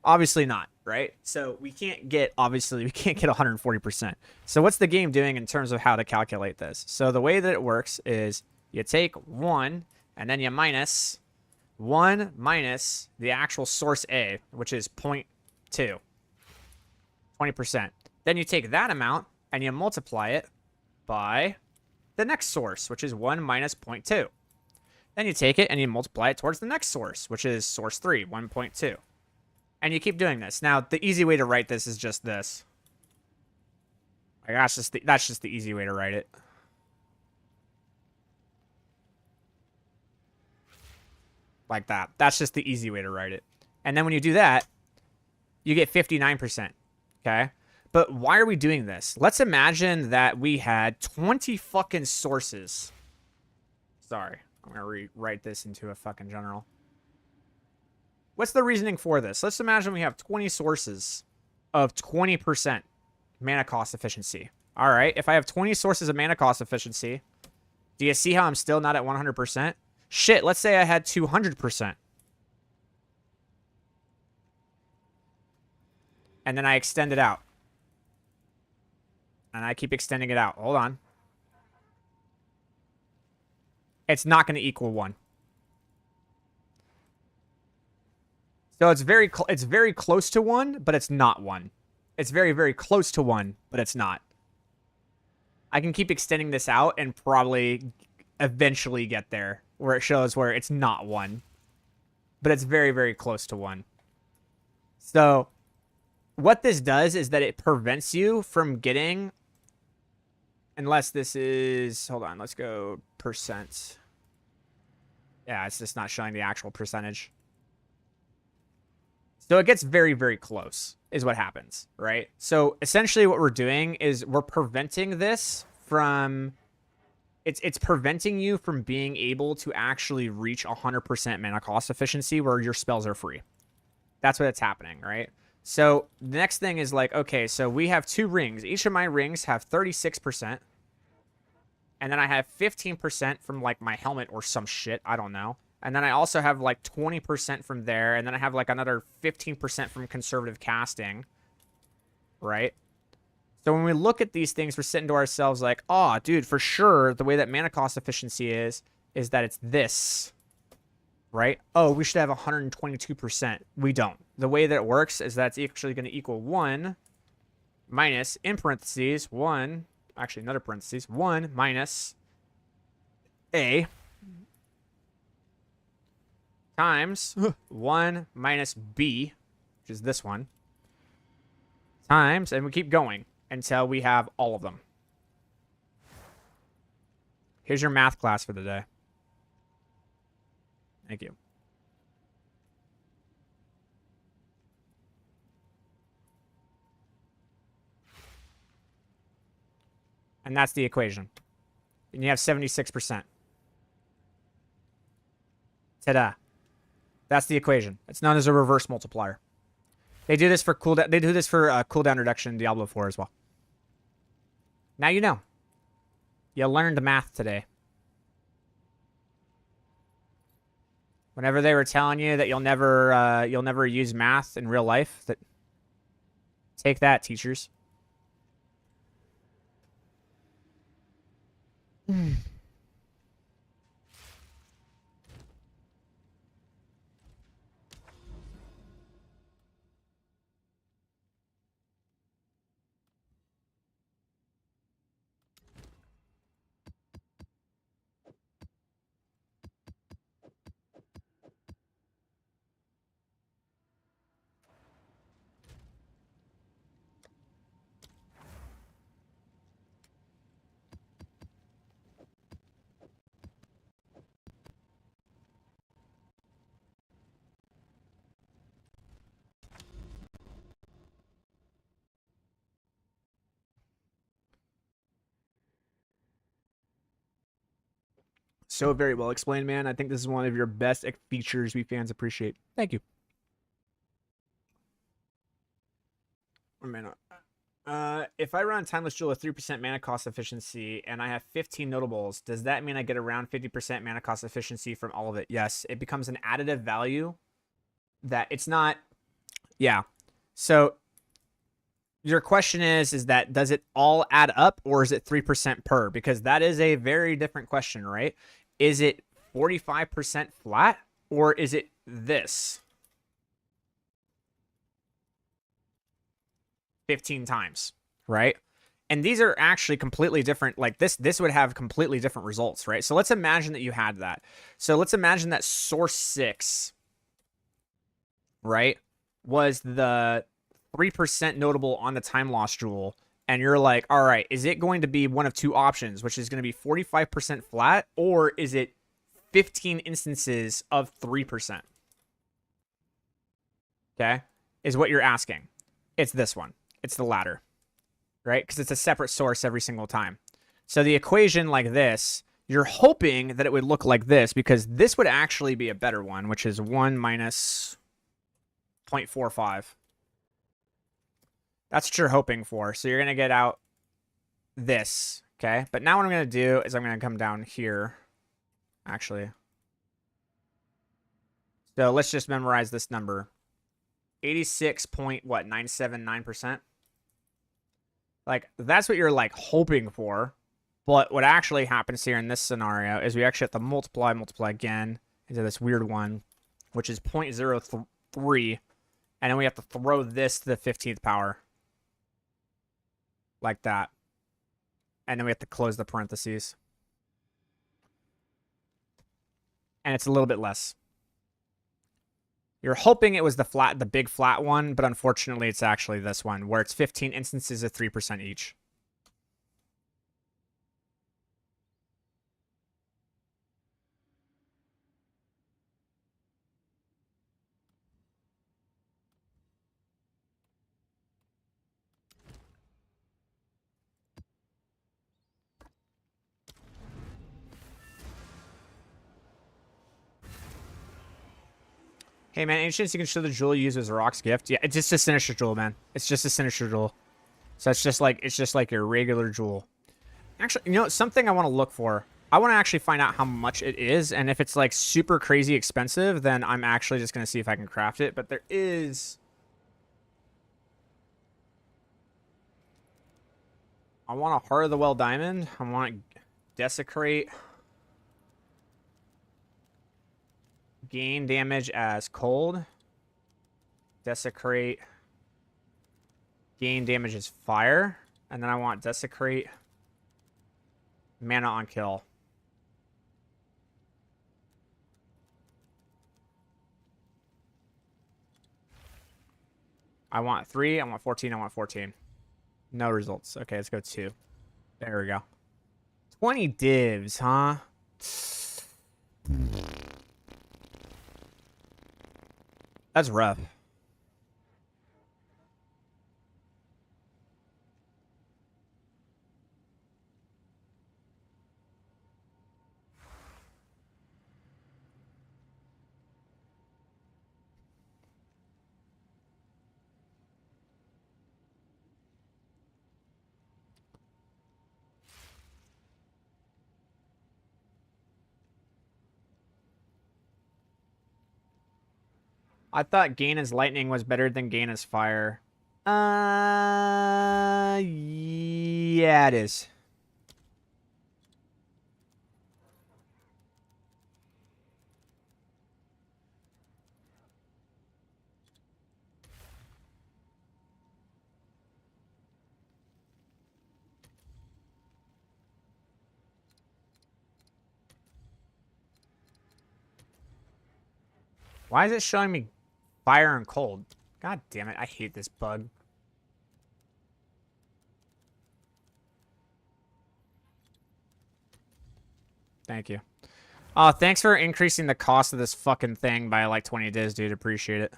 Obviously not, right? So we can't get 140%. So what's the game doing in terms of how to calculate this? So the way that it works is you take 1 and then you minus 1 minus the actual source A, which is 0.2. 20%. Then you take that amount and you multiply it by the next source, which is 1 minus 0.2. Then you take it and you multiply it towards the next source, which is source 3, 1.2. And you keep doing this. Now, the easy way to write this is just this. Like, that's just the easy way to write it. Like that. That's just the easy way to write it. And then when you do that, you get 59%. Okay? But why are we doing this? Let's imagine that we had 20 fucking sources. Sorry. I'm going to rewrite this into a fucking general. What's the reasoning for this? Let's imagine we have 20 sources of 20% mana cost efficiency. All right, if I have 20 sources of mana cost efficiency, do you see how I'm still not at 100%? Shit, let's say I had 200%. And then I extend it out. And I keep extending it out. Hold on. It's not going to equal 1. So it's very close to 1, but it's not 1. It's very, very close to 1, but it's not. I can keep extending this out and probably eventually get there where it shows where it's not 1. But it's very, very close to 1. So what this does is that it prevents you from getting, unless this is, hold on, let's go percent. Yeah, it's just not showing the actual percentage. So it gets very, very close is what happens, right? So essentially what we're doing is we're preventing this from... It's preventing you from being able to actually reach 100% mana cost efficiency where your spells are free. That's what's happening, right? So the next thing is like, okay, so we have 2 rings. Each of my rings have 36%. And then I have 15% from like my helmet or some shit. I don't know. And then I also have like 20% from there. And then I have like another 15% from conservative casting. Right? So when we look at these things, we're sitting to ourselves like, oh, dude, for sure, the way that mana cost efficiency is that it's this. Right? Oh, we should have 122%. We don't. The way that it works is that's actually going to equal 1 minus, in parentheses, 1, actually another parentheses, 1 minus A times 1 minus B, which is this one, times, and we keep going until we have all of them. Here's your math class for the day. Thank you. And that's the equation. And you have 76%. Ta-da. That's the equation. It's known as a reverse multiplier. They do this for cooldown. They do this for cooldown reduction in Diablo 4 as well. Now you know. You learned math today. Whenever they were telling you that you'll never use math in real life, that take that, teachers. So very well explained, man. I think this is one of your best features we fans appreciate. Thank you. If I run Timeless Jewel with 3% mana cost efficiency and I have 15 notables, does that mean I get around 50% mana cost efficiency from all of it? Yes. It becomes an additive value that it's not... Yeah. So your question is that does it all add up or is it 3% per? Because that is a very different question, right? Is it 45% flat or is it this 15 times, right? And these are actually completely different. Like this would have completely different results, right? So let's imagine that you had that. So let's imagine that source 6, right, was the 3% notable on the time loss jewel. And you're like, all right, is it going to be one of two options, which is going to be 45% flat, or is it 15 instances of 3%? Okay, is what you're asking. It's this one. It's the latter, right? Because it's a separate source every single time. So the equation like this, you're hoping that it would look like this, because this would actually be a better one, which is 1 minus 0.45. That's what you're hoping for. So you're going to get out this, okay? But now what I'm going to do is I'm going to come down here, actually. So let's just memorize this number. 86.979%. Like, that's what you're, like, hoping for. But what actually happens here in this scenario is we actually have to multiply again into this weird one, which is 0.03. And then we have to throw this to the 15th power. Like that. And then we have to close the parentheses. And it's a little bit less. You're hoping it was the big flat one, but unfortunately it's actually this one, where it's 15 instances of 3% each. Hey man, any chance you can show the jewel you use as a Rock's gift? Yeah, it's just a Sinister jewel, man. It's just a Sinister jewel. So it's just like your regular jewel. Actually, you know, something I want to look for. I want to actually find out how much it is, and if it's like super crazy expensive, then I'm actually just gonna see if I can craft it. But there is. I want a Heart of the Well diamond. I want to desecrate. Gain damage as cold. Desecrate. Gain damage as fire. And then I want desecrate. Mana on kill. I want 3. I want 14. I want 14. No results. Okay, let's go 2. There we go. 20 divs, huh? That's rough. I thought gain as lightning was better than gain as fire. Yeah, it is. Why is it showing me fire and cold? God damn it, I hate this bug. Thank you. Oh, thanks for increasing the cost of this fucking thing by like 20 diz, dude. Appreciate it.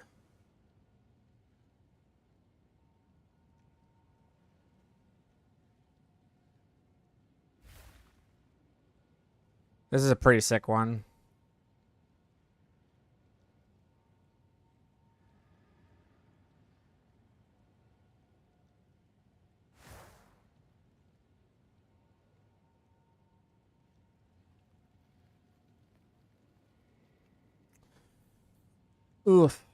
This is a pretty sick one. Oof.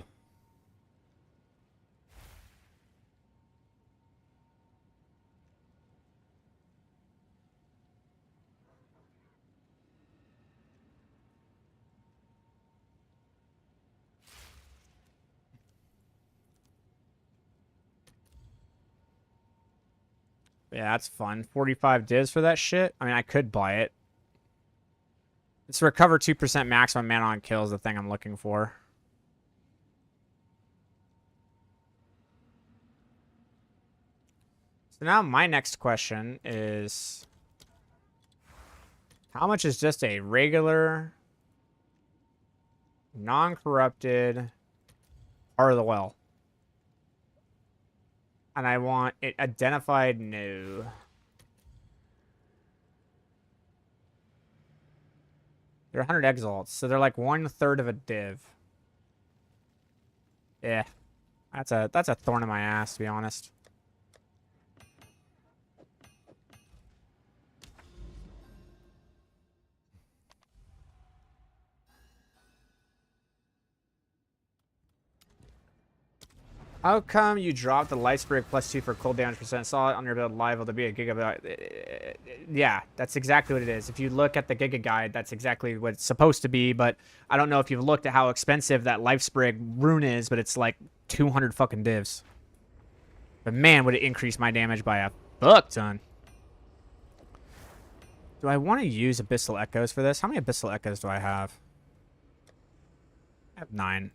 Yeah, that's fun. 45 diz for that shit. I mean, I could buy it. It's recover 2% maximum mana on kill is the thing I'm looking for. So now my next question is, how much is just a regular, non-corrupted Heart of the Well? And I want it identified no. They're 100 exalts, so they're like 1/3 of a div. Yeah. That's a thorn in my ass, to be honest. How come you dropped the light sprig +2 for cold damage percent? Saw it on your build live. It'll be a gigabyte. Yeah, that's exactly what it is. If you look at the giga guide, that's exactly what it's supposed to be. But I don't know if you've looked at how expensive that life sprig rune is, but it's like 200 fucking divs. But man, would it increase my damage by a fuck ton. Do I want to use Abyssal Echoes for this? How many Abyssal Echoes do I have? I have 9.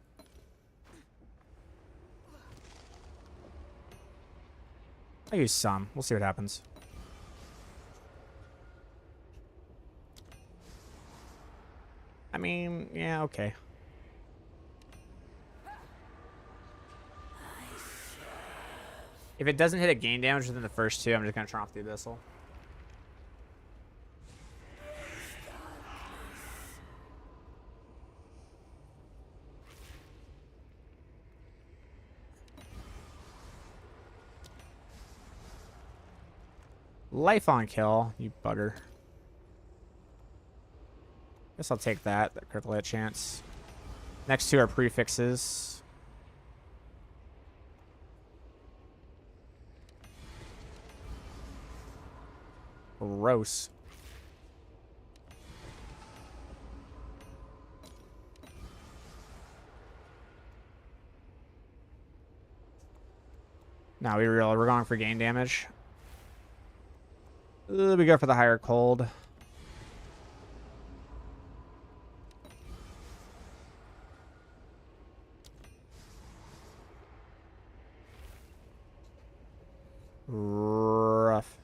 I'll use some. We'll see what happens. I mean, yeah, okay. If it doesn't hit a gain damage within the first 2, I'm just going to turn off the Abyssal. Life on kill, you bugger. Guess I'll take that critical hit chance. Next 2 are prefixes. Gross. Now we're going for gain damage. We go for the higher cold. Rough.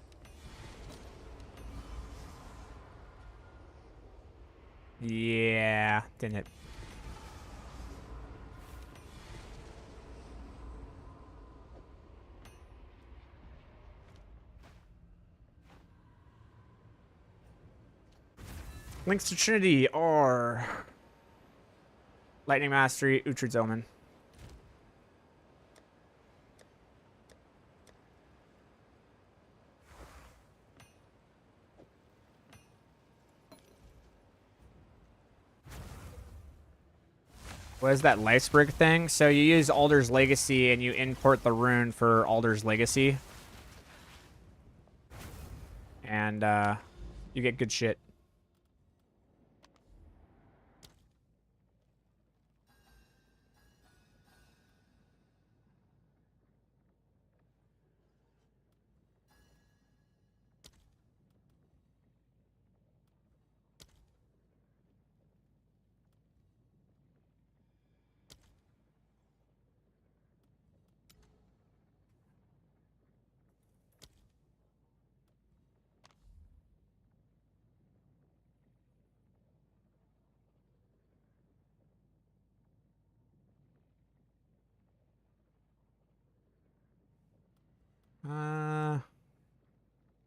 Yeah, didn't hit. Links to Trinity are Lightning Mastery, Uhtred's Omen. What is that Lifesprig thing? So you use Alder's Legacy and you import the rune for Alder's Legacy. And you get good shit.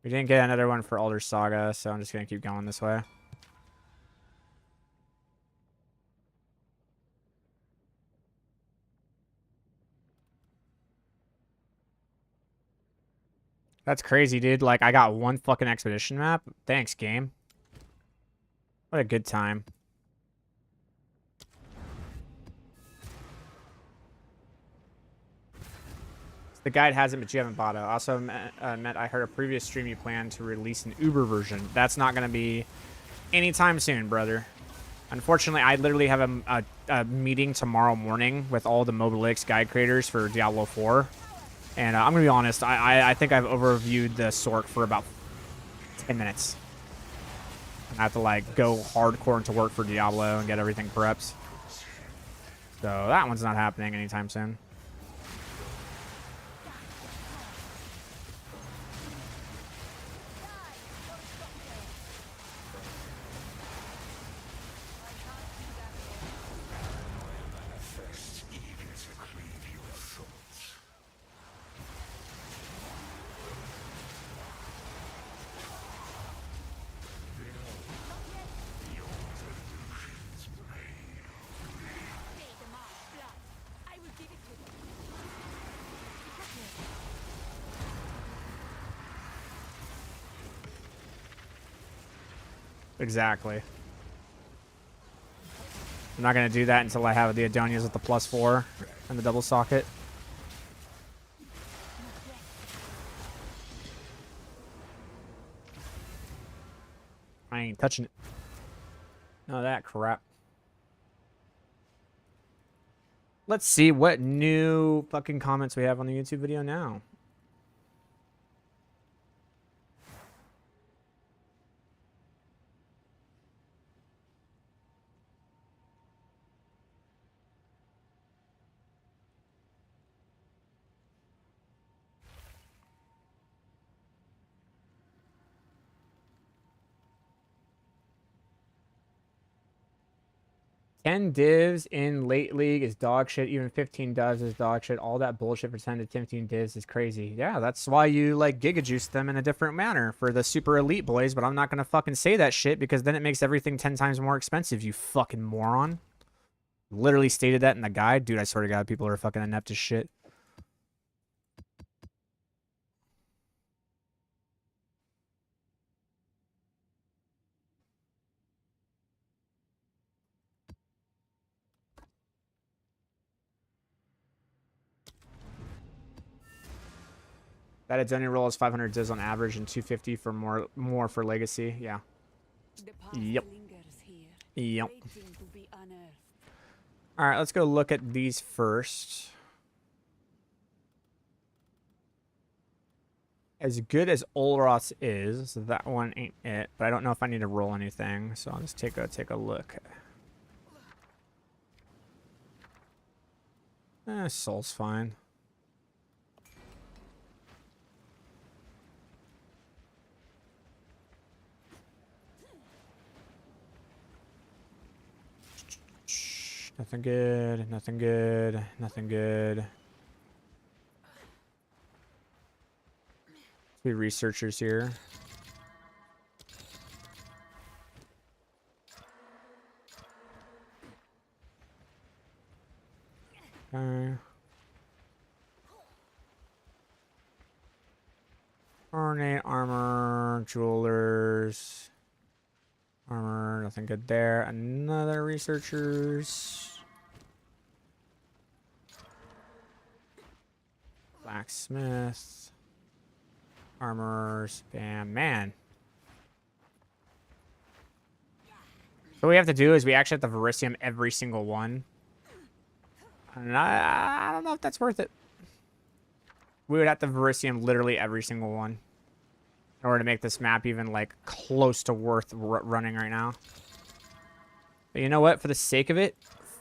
We didn't get another one for Alder Saga, so I'm just gonna keep going this way. That's crazy, dude. Like, I got one fucking expedition map. Thanks, game. What a good time. The guide hasn't, but you haven't bought it. Also, met I heard a previous stream you plan to release an Uber version. That's not going to be anytime soon, brother. Unfortunately, I literally have a meeting tomorrow morning with all the Mobile X guide creators for Diablo 4. And I'm going to be honest, I think I've overviewed the Sork for about 10 minutes. I have to, like, go hardcore into work for Diablo and get everything prepped. So that one's not happening anytime soon. Exactly. I'm not going to do that until I have the Adonias with the +4 and the double socket. I ain't touching it. None of that crap. Let's see what new fucking comments we have on the YouTube video now. Ten divs in late league is dog shit. Even 15 divs is dog shit. All that bullshit for 10 to 15 divs is crazy. Yeah, that's why you like giga juice them in a different manner for the super elite boys. But I'm not gonna fucking say that shit because then it makes everything 10 times more expensive. You fucking moron. Literally stated that in the guide, dude. I swear to God, people are fucking inept as shit. That Adonia roll is 500 divs on average and 250 for more for legacy. Yeah. Yep. Yep. All right, let's go look at these first. As good as Olroth's is, that one ain't it. But I don't know if I need to roll anything, so I'll just take a look. Soul's fine. Nothing good, nothing good, nothing good. Be researchers here. Okay. Ornate armor, jewelers. Armor, nothing good there. Another researchers. Blacksmith. Armorers. Bam. Man. What we have to do is we actually have to Verisium every single one. And I don't know if that's worth it. We would have to Verisium literally every single one in order to make this map even, like, close to worth running right now. But you know what? For the sake of it,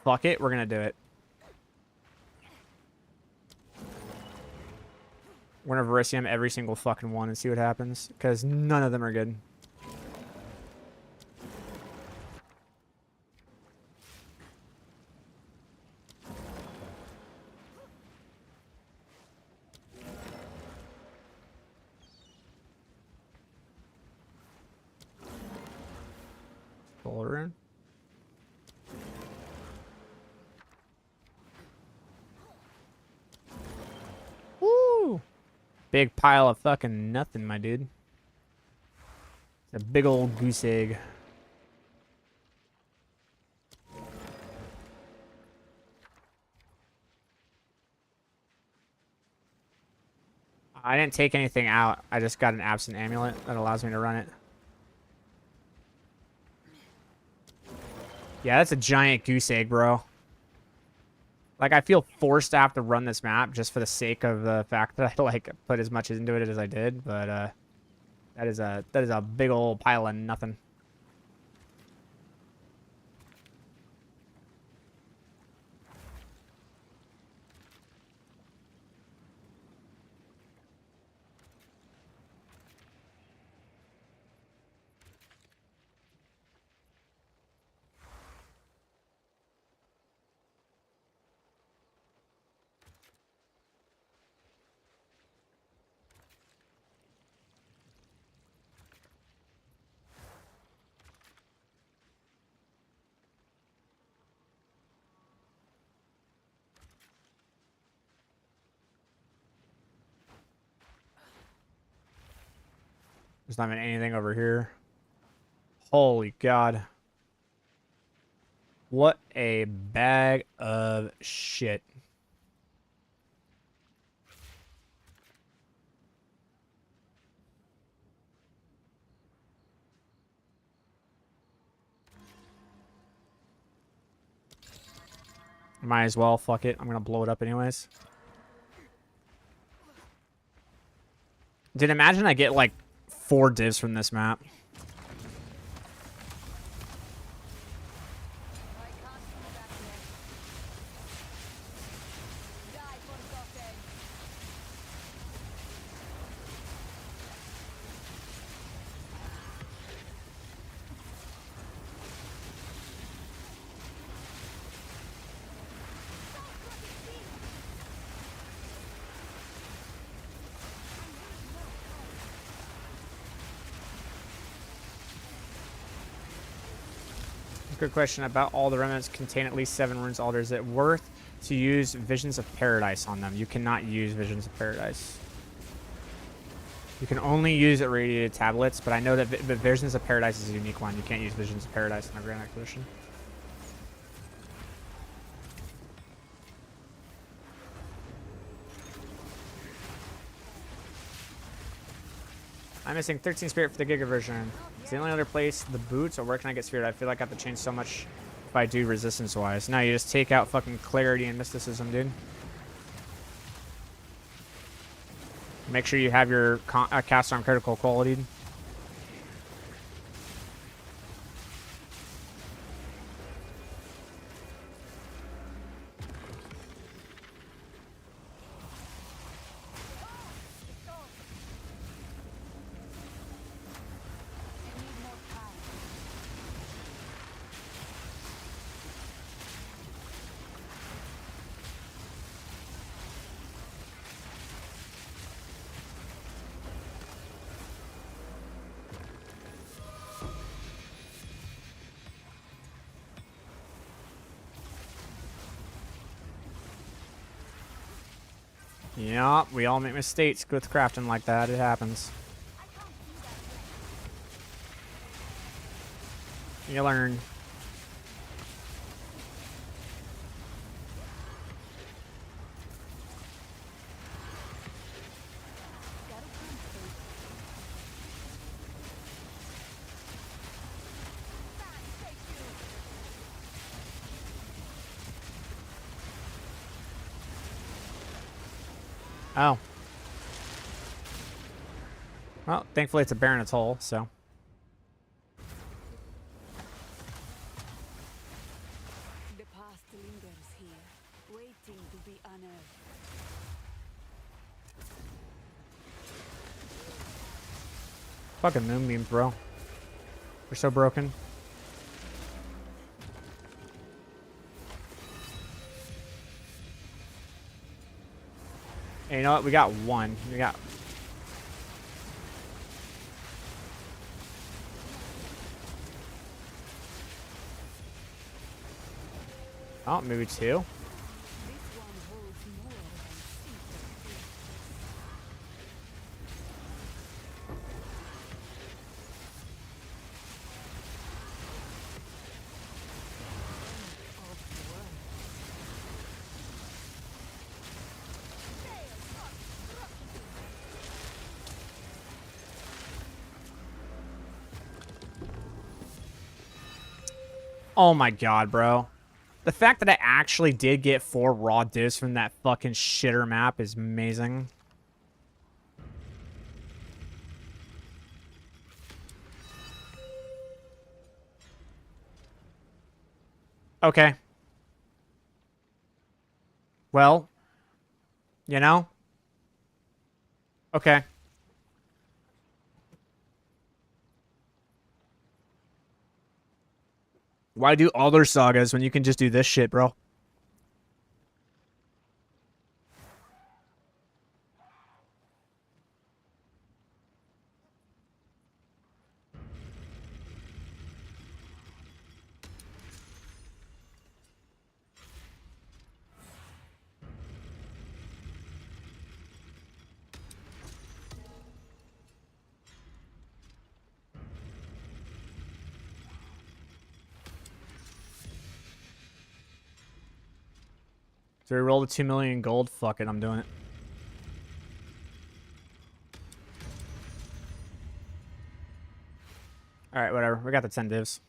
fuck it. We're going to do it. We're going to Verisium every single fucking one and see what happens. Because none of them are good. Bullrun. Woo! Big pile of fucking nothing, my dude. It's a big old goose egg. I didn't take anything out. I just got an absent amulet that allows me to run it. Yeah, that's a giant goose egg, bro. Like, I feel forced to have to run this map just for the sake of the fact that I, like, put as much into it as I did. But, that is a big old pile of nothing. There's not even anything over here. Holy God. What a bag of shit. Might as well. Fuck it. I'm going to blow it up anyways. Dude, imagine I get like 4 divs from this map. Good question. About all the remnants contain at least 7 runes altar. Is it worth to use Visions of Paradise on them? You cannot use Visions of Paradise. You can only use irradiated tablets, but I know that Visions of Paradise is a unique one. You can't use Visions of Paradise in a Grand Acquisition. I'm missing 13 spirit for the Giga version. It's the only other place, the boots, or where can I get spirit? I feel like I have to change so much if I do resistance-wise. No, you just take out fucking clarity and mysticism, dude. Make sure you have your cast on critical quality. Yeah, we all make mistakes with crafting like that. It happens. You learn. Oh. Well, thankfully it's a Baron Atoll, so. The past lingers here, waiting to be unearthed. Fucking moonbeams, bro. They're so broken. Hey, you know what? We got one. We got... Oh, maybe two. This one holds more than secret. Of the world. Oh my god, bro. The fact that I actually did get 4 raw divs from that fucking shitter map is amazing. Okay. Well, you know? Okay. Why do other sagas when you can just do this shit, bro? So we rolled a 2 million gold. Fuck it, I'm doing it. Alright, whatever. We got the 10 divs.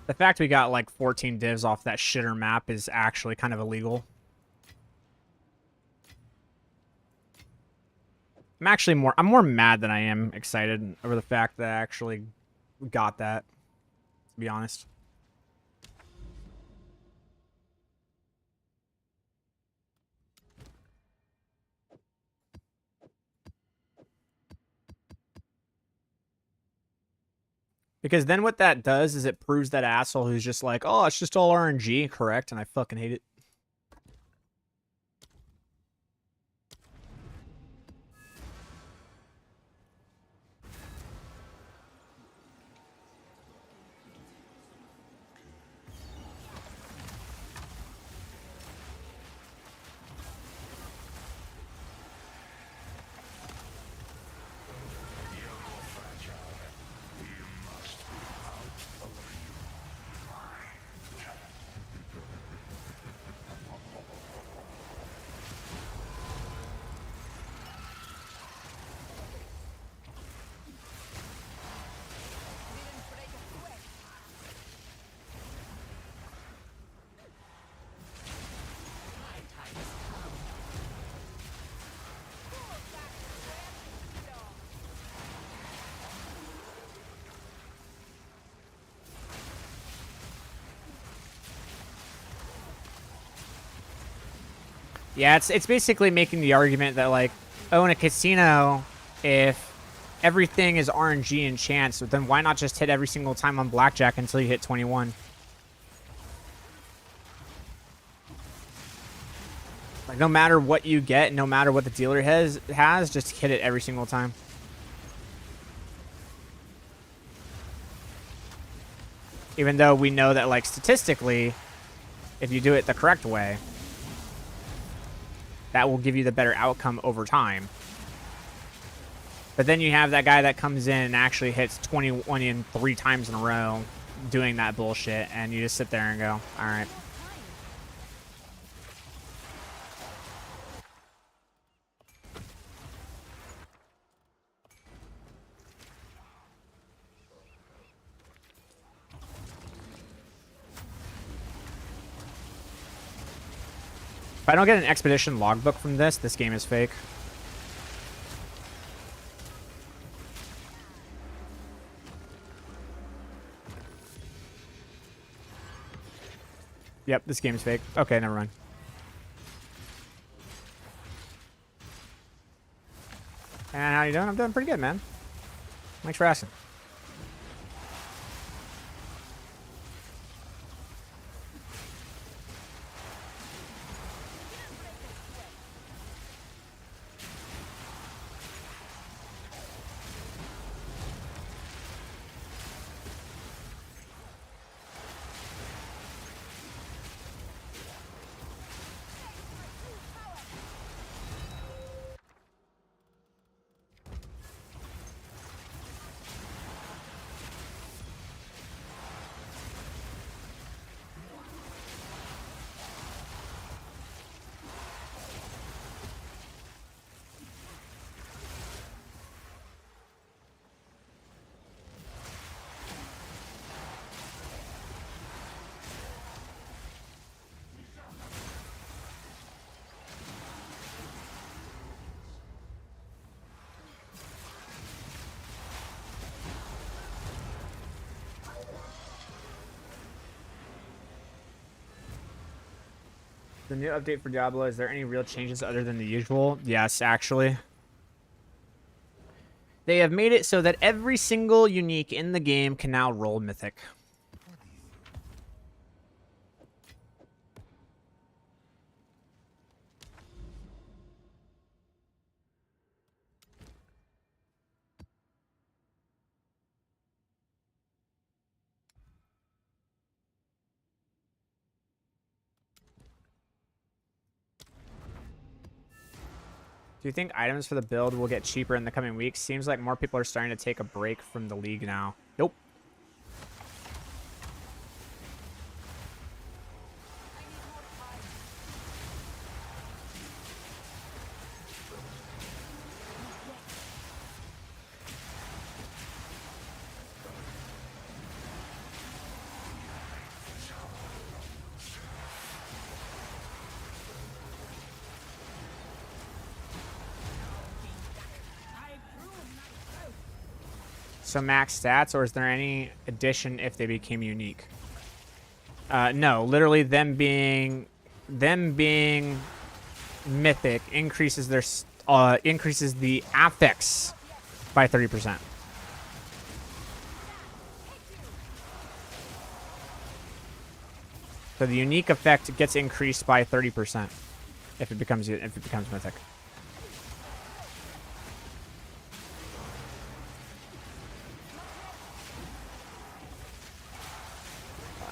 The fact we got like 14 divs off that shitter map is actually kind of illegal. I'm more mad than I am excited over the fact that I actually got that, to be honest. Because then what that does is it proves that asshole who's just like, oh, it's just all RNG, correct? And I fucking hate it. Yeah, it's basically making the argument that, like, oh, in a casino, if everything is RNG and chance, then why not just hit every single time on blackjack until you hit 21? Like, no matter what you get, no matter what the dealer has, just hit it every single time. Even though we know that, like, statistically, if you do it the correct way, that will give you the better outcome over time. But then you have that guy that comes in and actually hits 21 in 3 times in a row doing that bullshit, and you just sit there and go, all right. If I don't get an expedition logbook from this game is fake. Yep, this game is fake. Okay, never mind. And how you doing? I'm doing pretty good, man. Thanks for asking. The new update for Diablo, is there any real changes other than the usual? Yes, actually. They have made it so that every single unique in the game can now roll Mythic. Do you think items for the build will get cheaper in the coming weeks? Seems like more people are starting to take a break from the league now. Nope. So max stats, or is there any addition if they became unique? No, literally them being mythic increases their increases the affix by 30%. So the unique effect gets increased by 30% if it becomes mythic.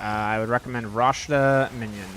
I would recommend Rashta Minion.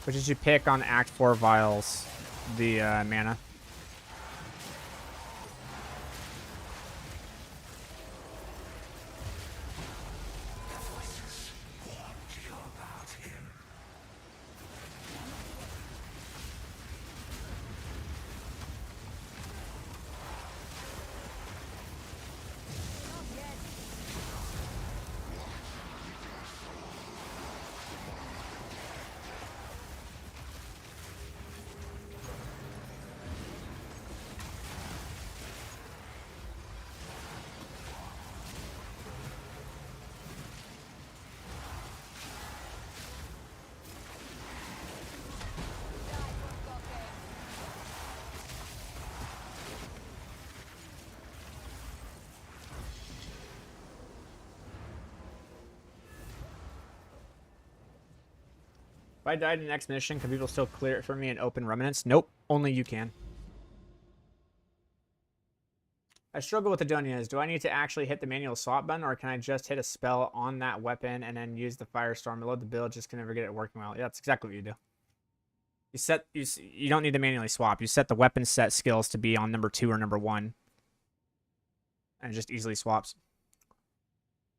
Which did you pick on Act 4 vials? The mana? If I died in an expedition, can people still clear it for me and open remnants? Nope. Only you can. I struggle with the Adonias. Do I need to actually hit the manual swap button, or can I just hit a spell on that weapon and then use the Firestorm? Load the build, just can never get it working well. Yeah, that's exactly what you do. You don't need to manually swap. You set the weapon set skills to be on number 2 or number 1. And it just easily swaps.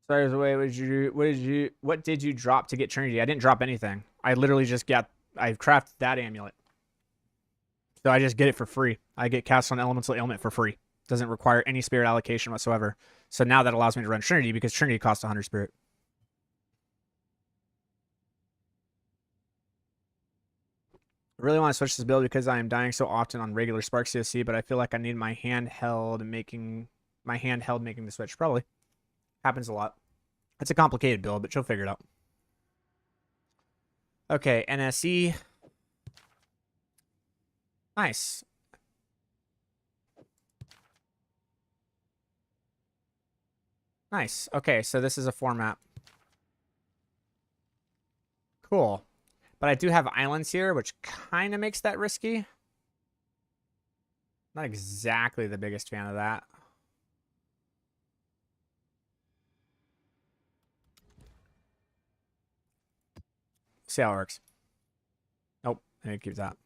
Sorry, what did you drop to get Trinity? I didn't drop anything. I literally just I crafted that amulet. So I just get it for free. I get cast on elemental ailment for free. Doesn't require any spirit allocation whatsoever. So now that allows me to run Trinity because Trinity costs 100 spirit. I really want to switch this build because I am dying so often on regular Spark COC, but I feel like I need my handheld making the switch. Probably. Happens a lot. It's a complicated build, but you'll figure it out. Okay, NSE. Nice. Nice. Okay, so this is a format. Cool. But I do have islands here, which kind of makes that risky. Not exactly the biggest fan of that. See how it works. Nope, I need to keep that.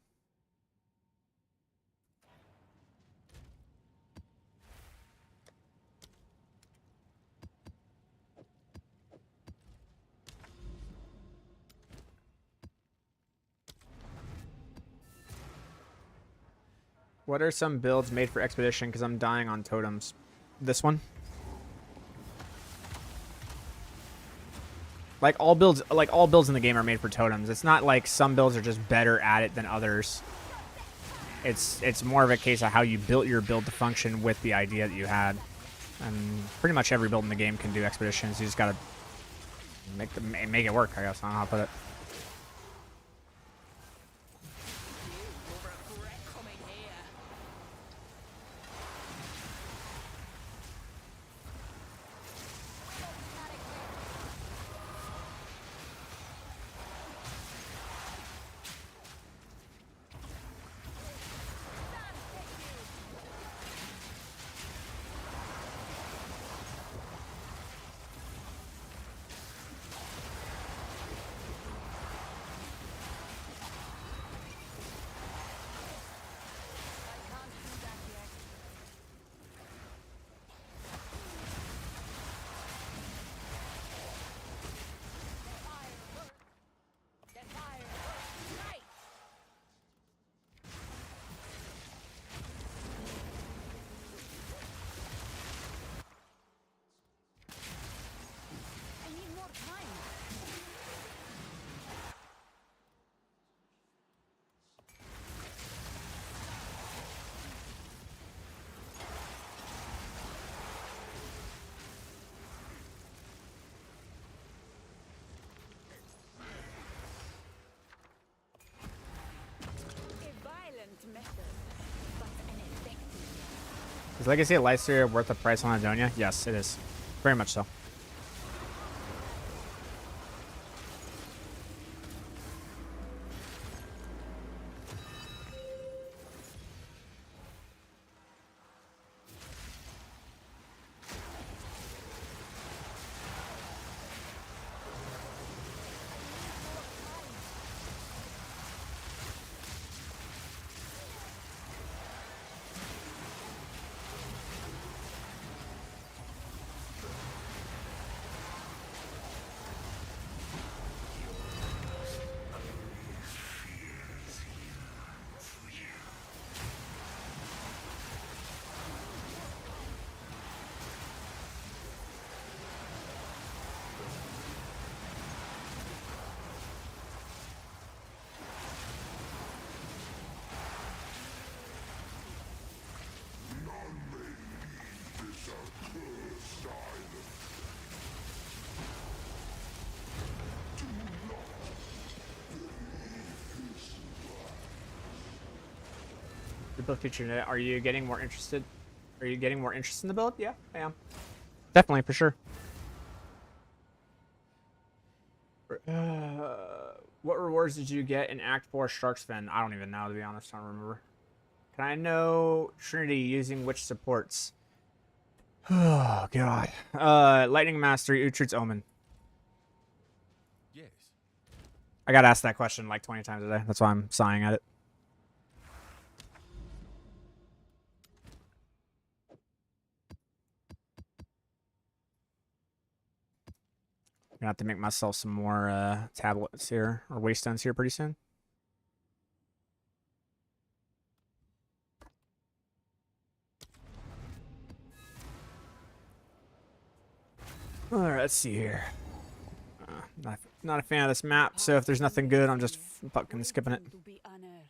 What are some builds made for Expedition? Because I'm dying on totems. This one. Like all builds in the game are made for totems. It's not like some builds are just better at it than others. It's more of a case of how you built your build to function with the idea that you had. And pretty much every build in the game can do expeditions. You just gotta make it work, I guess. I don't know how to put it. Is Legacy of Lysaria worth the price on Adonia? Yes, it is. Very much so. The build feature. Are you getting more interested? Are you getting more interest in the build? Yeah, I am. Definitely, for sure. What rewards ores did you get in Act 4 Shark's Fin? I don't even know, to be honest. I don't remember. Can I know Trinity using which supports? Oh, God. Lightning Mastery, Uhtred's Omen. Yes. I got asked that question like 20 times a day. That's why I'm sighing at it. I'm gonna have to make myself some more tablets here, or waystones here pretty soon. Alright, let's see here. Not a fan of this map, so if there's nothing good, I'm just fucking skipping it. To be unearthed.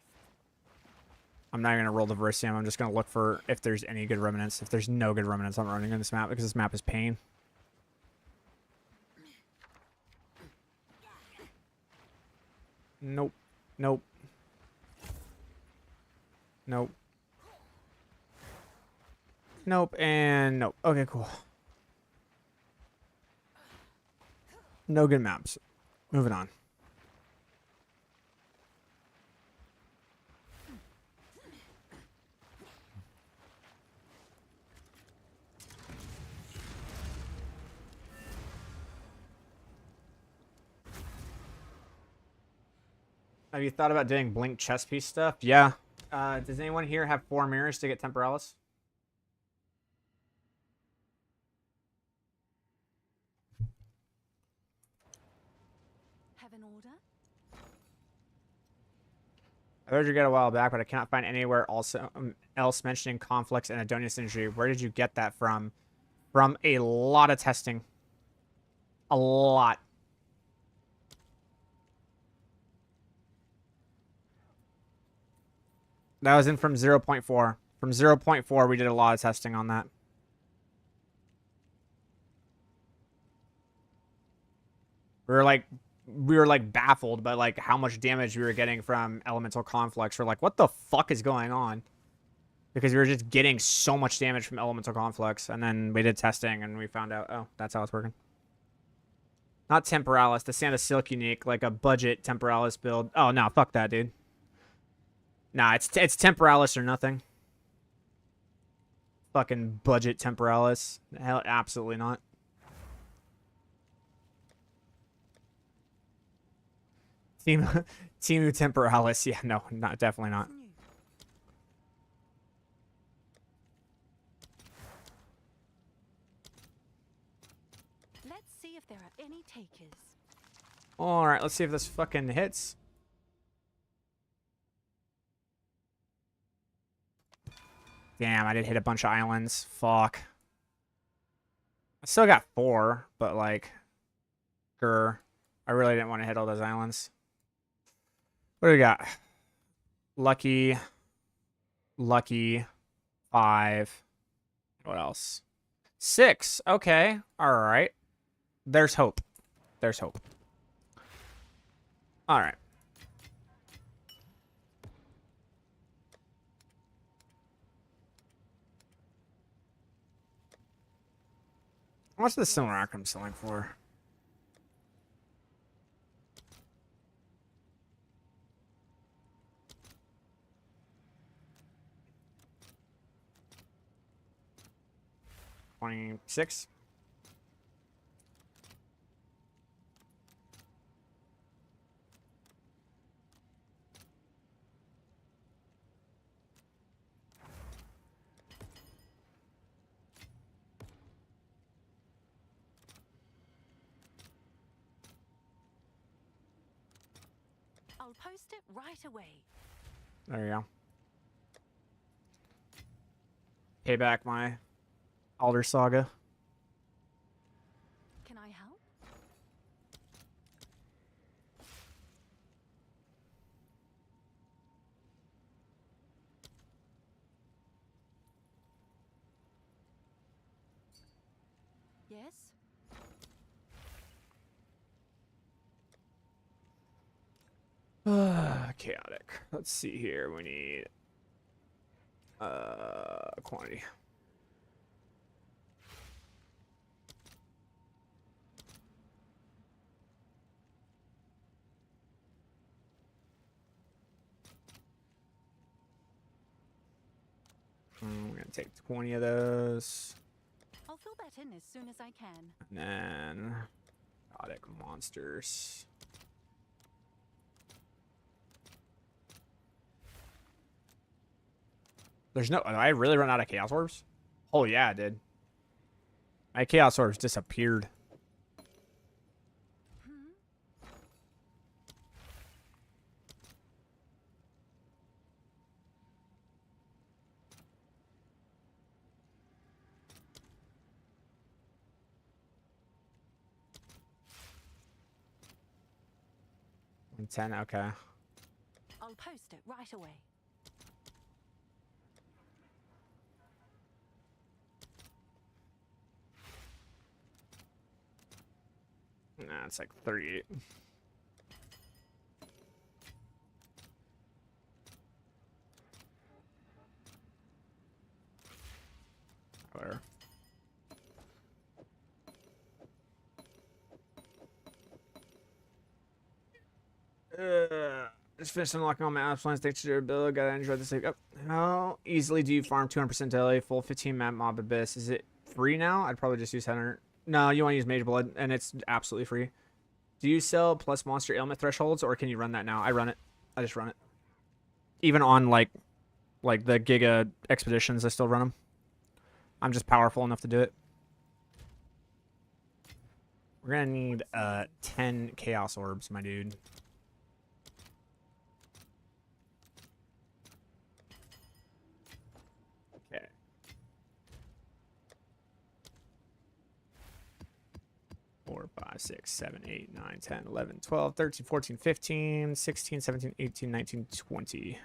I'm not gonna roll the Versium. I'm just gonna look for if there's any good remnants. If there's no good remnants, I'm running in this map because this map is pain. Nope. Nope. Nope. Nope, and nope. Okay, cool. No good maps. Moving on. Have you thought about doing blink chess piece stuff? Yeah. Does anyone here have 4 mirrors to get Temporalis? Have an order? I heard you get a while back, but I cannot find anywhere else mentioning conflicts and Adonis injury. Where did you get that from? From a lot of testing. A lot. That was in from 0.4. From 0.4, we did a lot of testing on that. We were like baffled by like how much damage we were getting from elemental conflicts. We're like, what the fuck is going on? Because we were just getting so much damage from elemental conflicts, and then we did testing and we found out, oh, that's how it's working. Not Temporalis, the Sand of Silk unique, like a budget Temporalis build. Oh no, fuck that, dude. Nah, it's Temporalis or nothing. Fucking budget Temporalis. Hell, absolutely not. Timu Temporalis. Yeah, no, not definitely not. Let's see if there are any takers. All right, let's see if this fucking hits. Damn, I did hit a bunch of islands. Fuck. I still got 4, but like, grr. I really didn't want to hit all those islands. What do we got? Lucky. Lucky. 5. What else? 6. Okay. All right. There's hope. There's hope. All right. How much is the Simulacrum I'm selling for? $26. I'll post it right away. There you go. Pay back my Alder Saga. Can I help? Yes? Chaotic. Let's see here. We need quantity. We're gonna take 20 of those. I'll fill that in as soon as I can. And then exotic monsters. There's no. I really run out of chaos orbs? Oh yeah, I did. My chaos orbs disappeared. And 10. Okay. I'll post it right away. Nah, it's like 38. Whatever. Just finished unlocking all my apps plans. Thanks to your ability. Gotta enjoy this. Oh, how easily do you farm 200% daily? Full 15 map mob abyss. Is it free now? I'd probably just use 100. No, you want to use Mage Blood, and it's absolutely free. Do you sell plus monster ailment thresholds, or can you run that now? I run it. I just run it. Even on like the Giga expeditions, I still run them. I'm just powerful enough to do it. We're gonna need 10 chaos orbs, my dude. Okay. 4, 5, 6, 7, 8, 9, 10, 11, 12, 13, 14, 15, 16, 17, 18, 19, 20.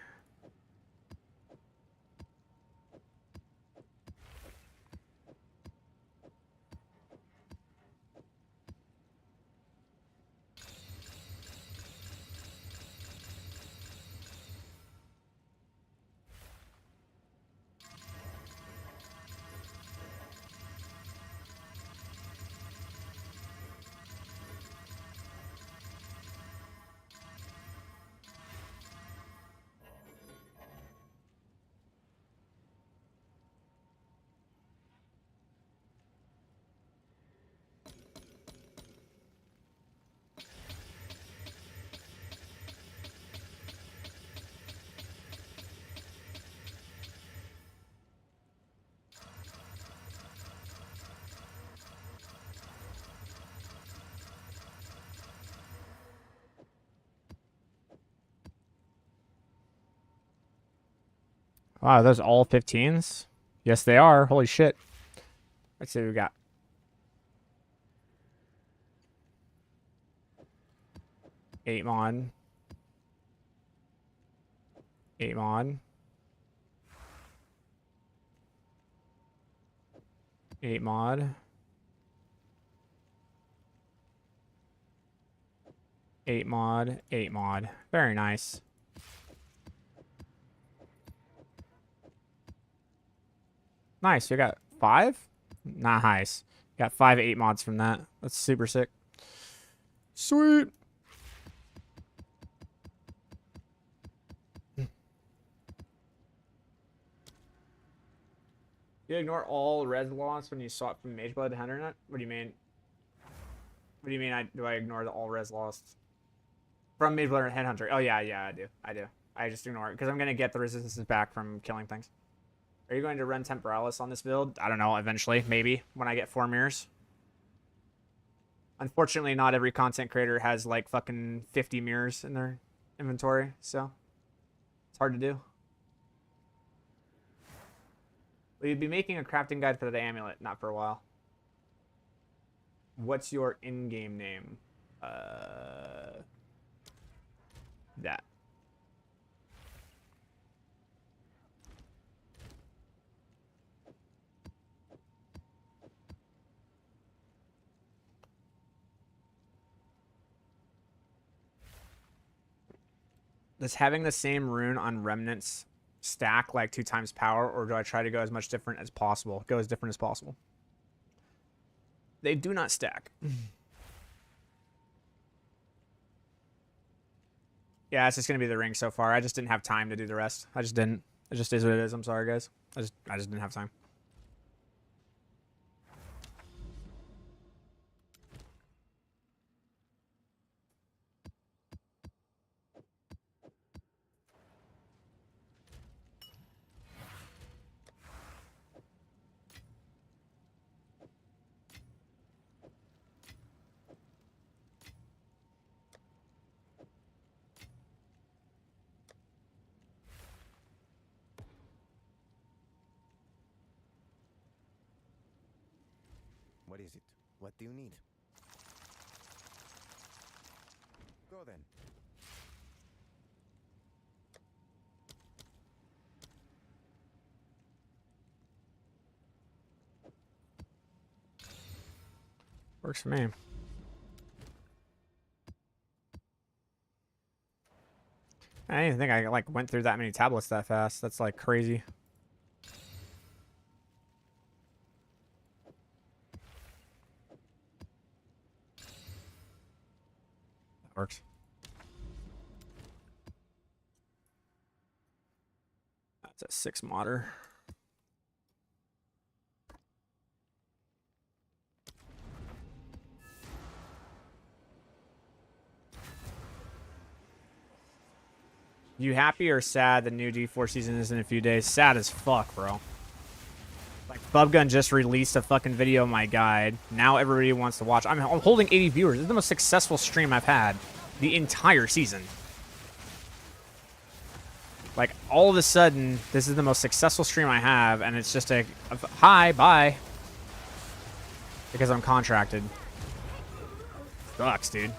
Wow, are those all 15s? Yes, they are. Holy shit. Let's see what we got. Eight mod. 8 mod. 8 mod. 8 mod. 8 mod. Very nice. Nice. We got 5? Nice. Got 5 8 mods from that. That's super sick. Sweet. You ignore all res loss when you swap from Mageblood to Hunter Nut? What do you mean? What do you mean? Do I ignore the all res lost from Mageblood or Headhunter? Oh yeah, I do. I just ignore it because I'm gonna get the resistances back from killing things. Are you going to run Temporalis on this build? I don't know. Eventually, maybe when I get 4 mirrors. Unfortunately, not every content creator has like fucking 50 mirrors in their inventory, so it's hard to do. Will you be making a crafting guide for the amulet? Not for a while. What's your in-game name? That. Does having the same rune on remnants stack like 2 times power, or do I try to go as much different as possible? Go as different as possible. They do not stack. Yeah, it's just going to be the ring so far. I just didn't have time to do the rest. I just didn't. It just is what it is. I'm sorry, guys. I just didn't have time. What is it? What do you need? Go then. Works for me. I didn't even think I like went through that many tablets that fast. That's like crazy. That works. That's a 6 modder. You happy or sad the new D4 season is in a few days? Sad as fuck, bro. Like, Bubgun just released a fucking video of my guide. Now everybody wants to watch. I'm holding 80 viewers. This is the most successful stream I've had the entire season. Like, all of a sudden, this is the most successful stream I have, and it's just a hi, bye. Because I'm contracted. Sucks, dude.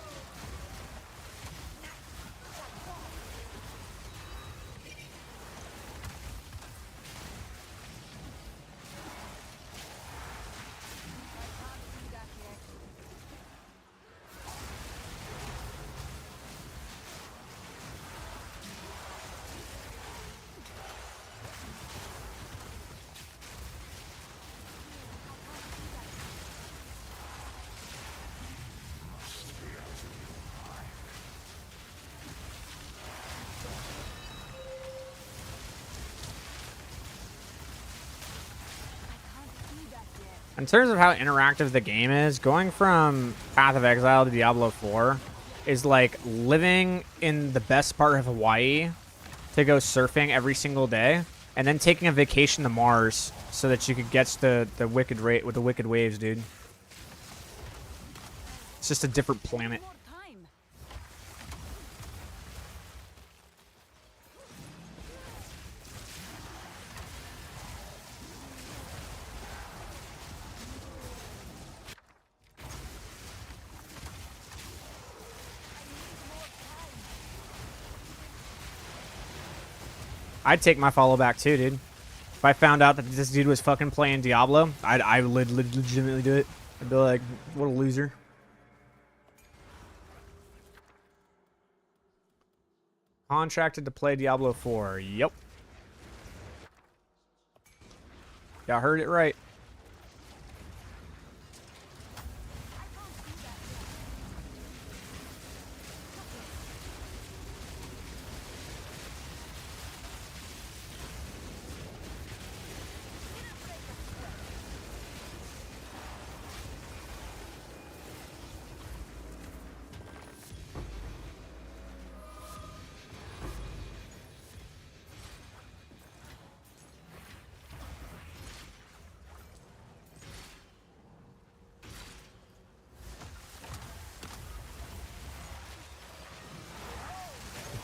In terms of how interactive the game is, going from Path of Exile to Diablo 4 is like living in the best part of Hawaii to go surfing every single day, and then taking a vacation to Mars so that you could get the wicked rate with the wicked waves, dude. It's just a different planet. More time. I'd take my follow back too, dude. If I found out that this dude was fucking playing Diablo, I would legitimately do it. I'd be like, what a loser. Contracted to play Diablo 4. Yep. Y'all heard it right.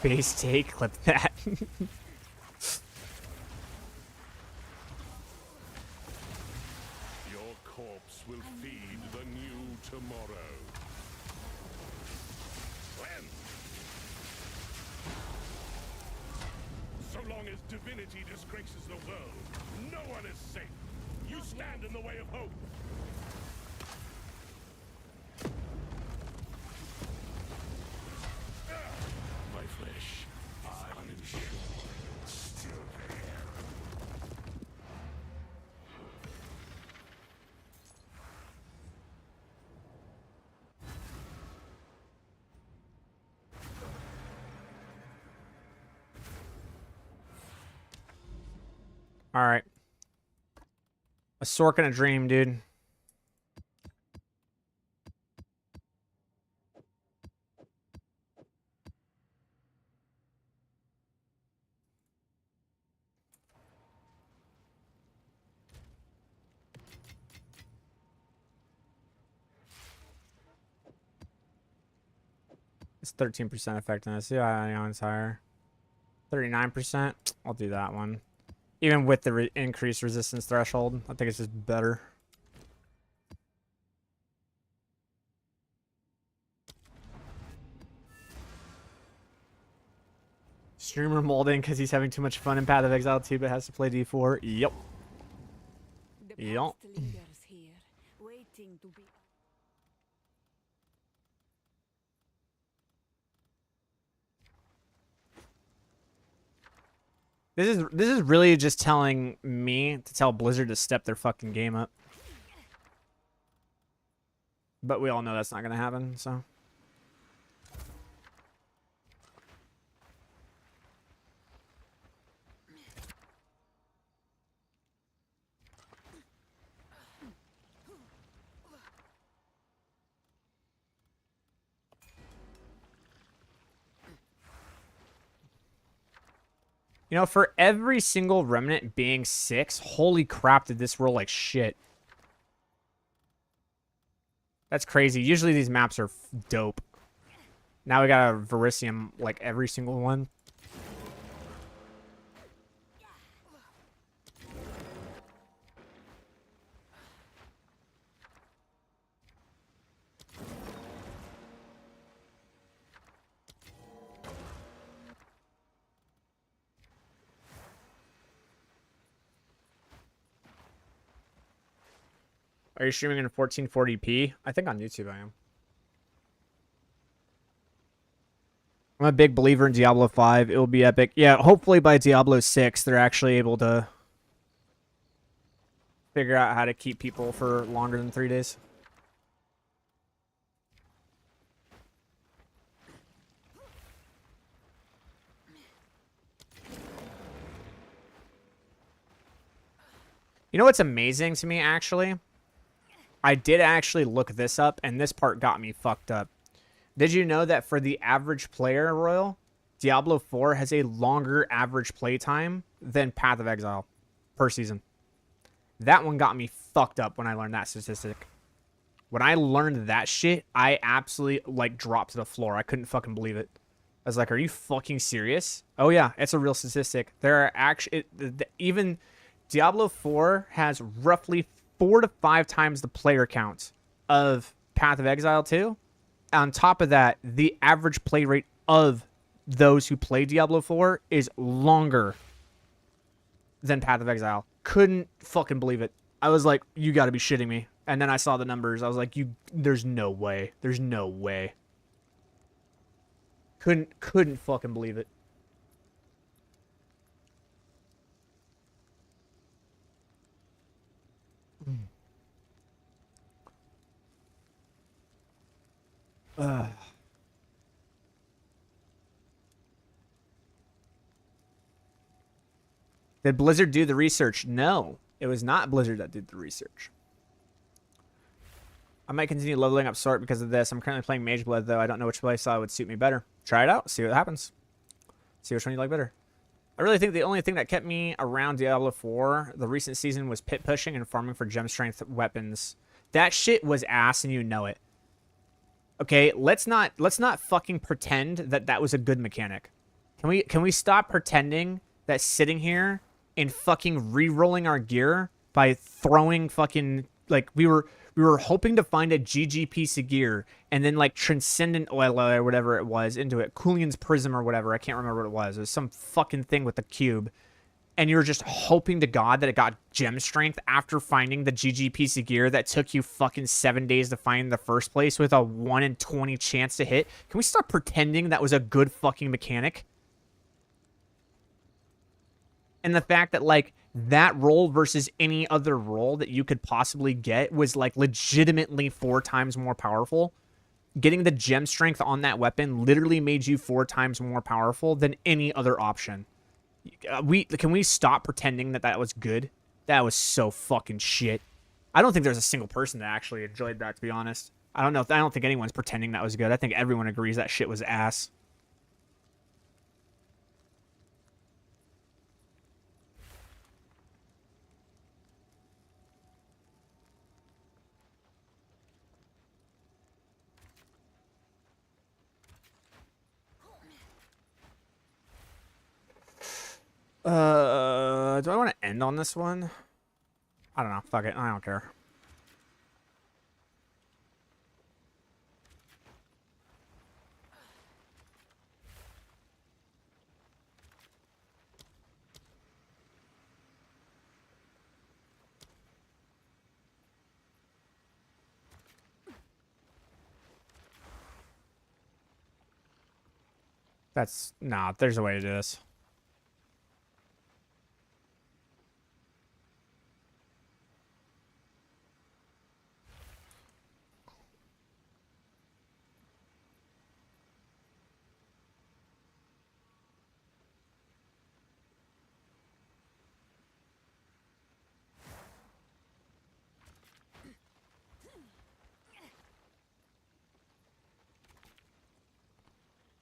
Base take, clip that. Your corpse will feed the new tomorrow. When? So long as divinity disgraces the world, no one is safe. You stand in the way of hope. My flesh is uninsured. Still there. All right. A Sork and a dream, dude. It's 13% effectiveness. Yeah, it's higher. 39%. I'll do that one. Even with the increased resistance threshold, I think it's just better. Streamer molding because he's having too much fun in Path of Exile 2, but has to play D4. Yep. The Yep. past lingers here, waiting to be. This is really just telling me to tell Blizzard to step their fucking game up. But we all know that's not gonna happen, so. You know, for every single remnant being 6, holy crap, did this roll like shit. That's crazy. Usually these maps are dope. Now we got a Verisium, like every single one. Are you streaming in 1440p? I think on YouTube I am. I'm a big believer in Diablo 5. It will be epic. Yeah, hopefully by Diablo 6 they're actually able to figure out how to keep people for longer than 3 days. You know what's amazing to me, actually? I did actually look this up, and this part got me fucked up. Did you know that for the average player, Royal, Diablo 4 has a longer average playtime than Path of Exile per season? That one got me fucked up when I learned that statistic. When I learned that shit, I absolutely, like, dropped to the floor. I couldn't fucking believe it. I was like, are you fucking serious? Oh, yeah, it's a real statistic. There are actually... Even Diablo 4 has roughly 4 to 5 times the player count of Path of Exile 2. On top of that, the average play rate of those who play Diablo 4 is longer than Path of Exile. Couldn't fucking believe it. I was like, you gotta be shitting me. And then I saw the numbers. I was like, there's no way. There's no way. Couldn't fucking believe it. Did Blizzard do the research? No, it was not Blizzard that did the research. I might continue leveling up Sword because of this. I'm currently playing Mage Blood, though. I don't know which playstyle would suit me better. Try it out. See what happens. See which one you like better. I really think the only thing that kept me around Diablo 4 the recent season was pit pushing and farming for gem strength weapons. That shit was ass, and you know it. Okay, let's not fucking pretend that that was a good mechanic. Can we stop pretending that sitting here and fucking re-rolling our gear by throwing fucking, like, we were hoping to find a GG piece of gear and then, like, Transcendent Oil or whatever it was into it. Coolian's Prism or whatever. I can't remember what it was. It was some fucking thing with the cube. And you were just hoping to God that it got gem strength after finding the GG piece of gear that took you fucking 7 days to find in the first place with a 1 in 20 chance to hit. Can we stop pretending that was a good fucking mechanic? And the fact that, like, that roll versus any other roll that you could possibly get was, like, legitimately 4 times more powerful. Getting the gem strength on that weapon literally made you 4 times more powerful than any other option. Can we stop pretending that that was good? That was so fucking shit. I don't think there's a single person that actually enjoyed that, to be honest. I don't know. I don't think anyone's pretending that was good. I think everyone agrees that shit was ass. Do I want to end on this one? I don't know. Fuck it. I don't care. That's... Nah, there's a way to do this.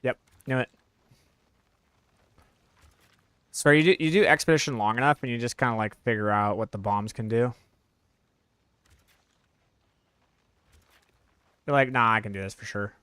Yep, knew it. So you do expedition long enough, and you just kind of like figure out what the bombs can do. You're like, nah, I can do this for sure.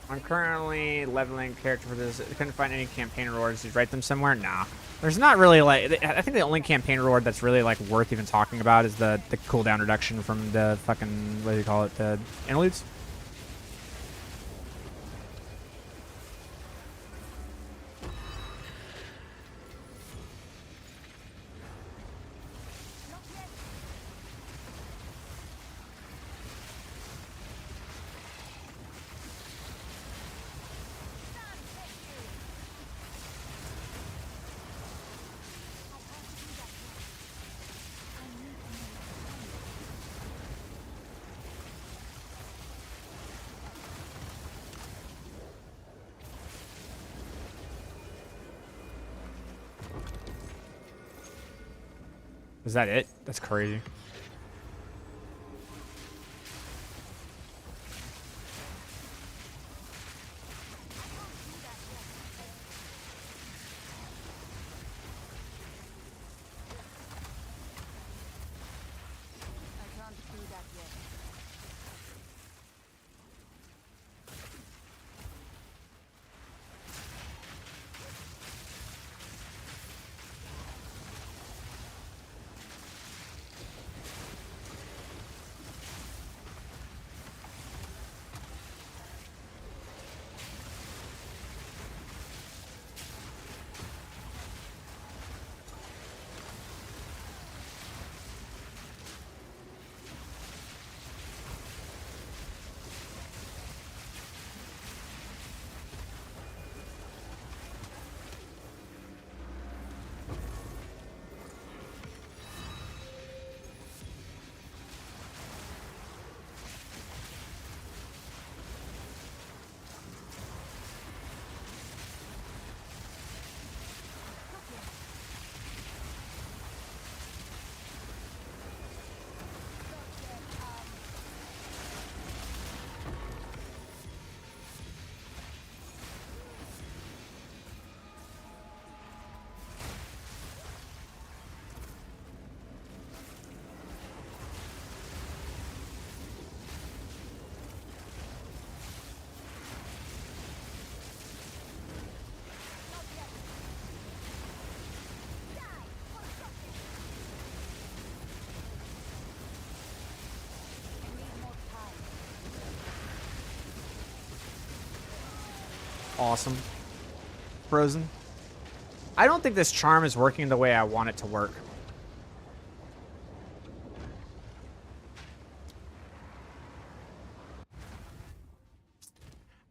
I'm currently leveling character for this. I couldn't find any campaign rewards. Did you write them somewhere? Nah. There's not really like... I think the only campaign reward that's really like worth even talking about is the cooldown reduction from the fucking... What do you call it? The interludes? Is that it? That's crazy. I can't do that yet. Awesome. Frozen. I don't think this charm is working the way I want it to work.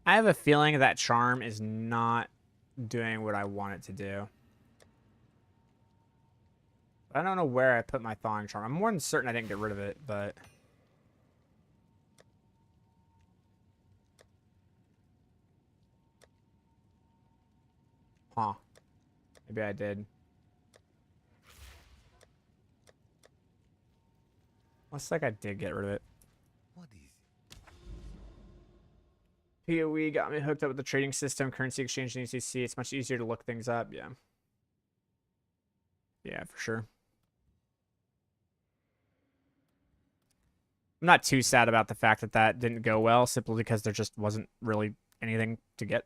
I have a feeling that charm is not doing what I want it to do. I don't know where I put my thawing charm. I'm more than certain I didn't get rid of it, but... Huh. Maybe I did. Looks like I did get rid of it. What is it? PoE got me hooked up with the trading system, currency exchange, and ECC. It's much easier to look things up. Yeah. Yeah, for sure. I'm not too sad about the fact that that didn't go well, simply because there just wasn't really anything to get.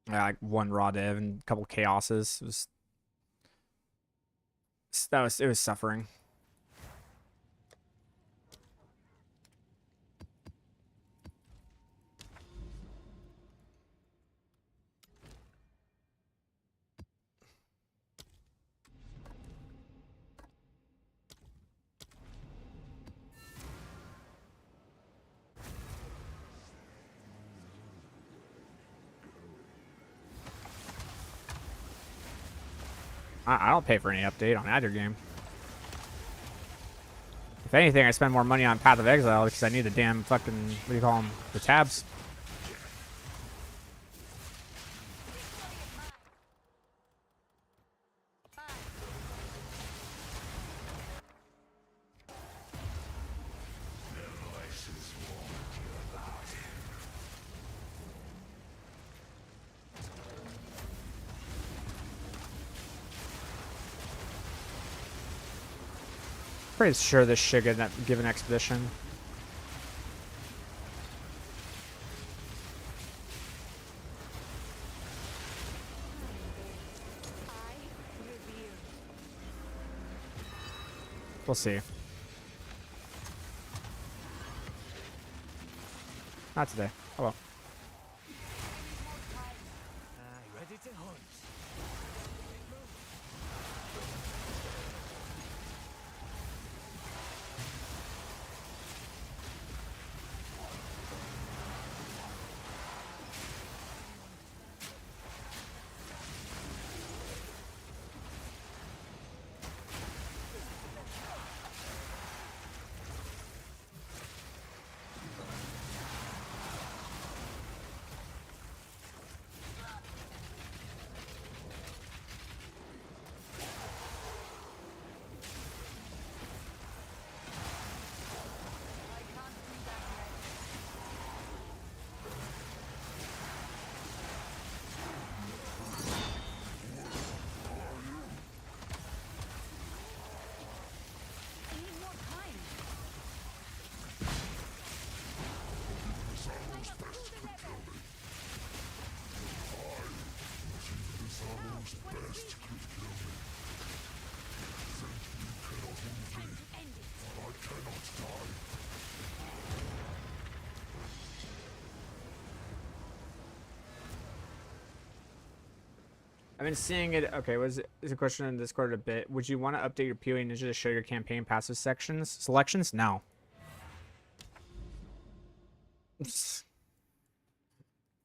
Yeah, like one raw div and a couple chaoses. It was suffering. I don't pay for any update on either game. If anything, I spend more money on Path of Exile because I need the damn fucking, what do you call them, the tabs. Pretty sure this should give an expedition. We'll see. Not today. Oh well. Ready to hunt. I've been seeing it. Okay, is a question in Discord a bit. Would you want to update your PoE Ninja to show your campaign passive selections? No.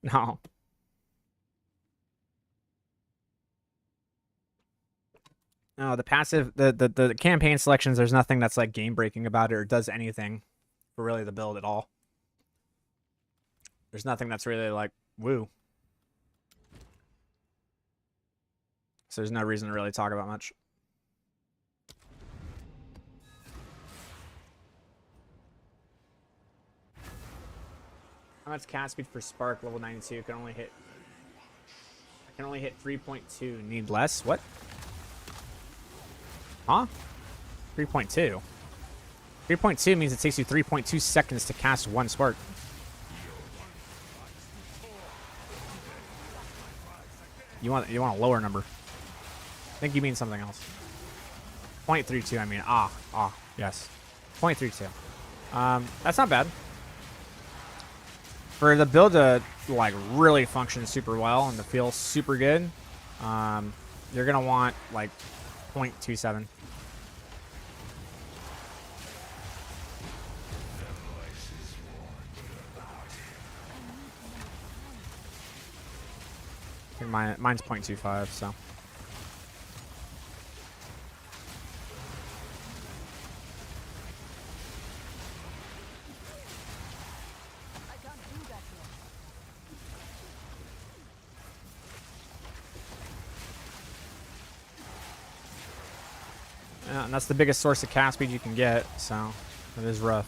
No. No, the passive, the campaign selections, there's nothing that's like game breaking about it or does anything for really the build at all. There's nothing that's really like, woo. So there's no reason to really talk about much. How much cast speed for Spark level 92? I can only hit 3.2. Need less? What? Huh? 3.2. 3.2 means it takes you 3.2 seconds to cast one Spark. You want a lower number. I think you mean something else. 0.32, I mean. Yes. 0.32. That's not bad. For the build to like really function super well and to feel super good, you're gonna want like 0.27. think mine's 0.25, so. Yeah, and that's the biggest source of cast speed you can get, so it is rough.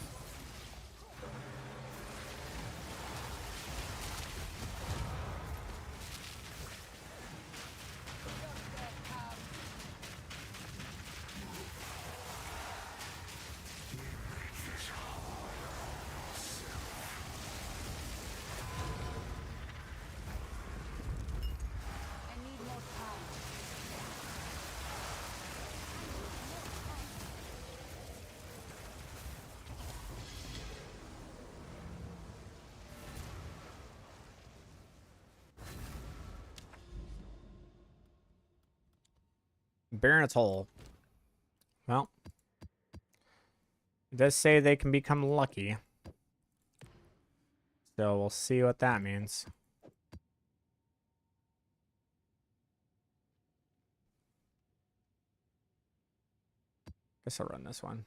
Baronet's Hole. Well, it does say they can become lucky. So we'll see what that means. Guess I'll run this one.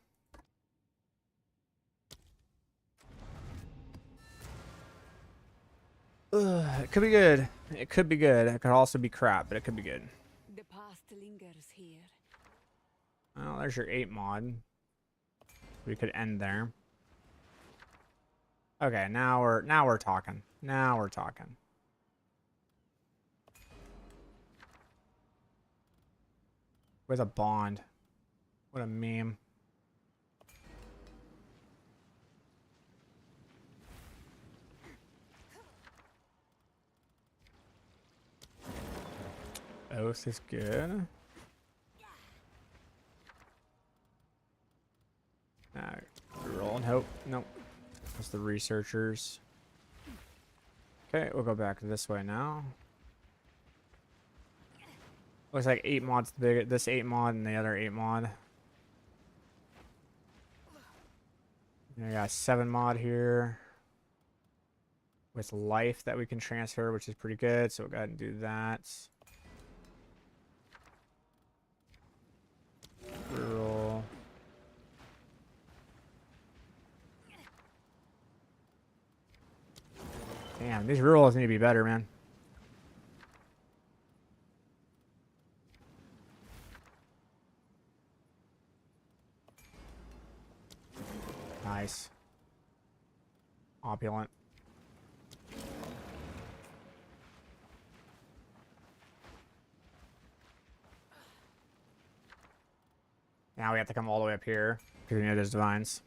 Ugh, it could be good. It could be good. It could also be crap, but it could be good. The past lingers here. Well, there's your 8 mod. We could end there. Okay, now we're talking. Now we're talking. With a bond. What a meme. Oath is good. Now, roll and hope. Nope. That's the researchers. Okay, we'll go back this way now. Looks like 8 mods big. This 8 mod and the other 8 mod. We got 7 mod here. With life that we can transfer, which is pretty good. So we'll go ahead and do that. Reroll. Damn, these rerolls need to be better, man. Nice. Opulent. Now we have to come all the way up here because we know there's divines.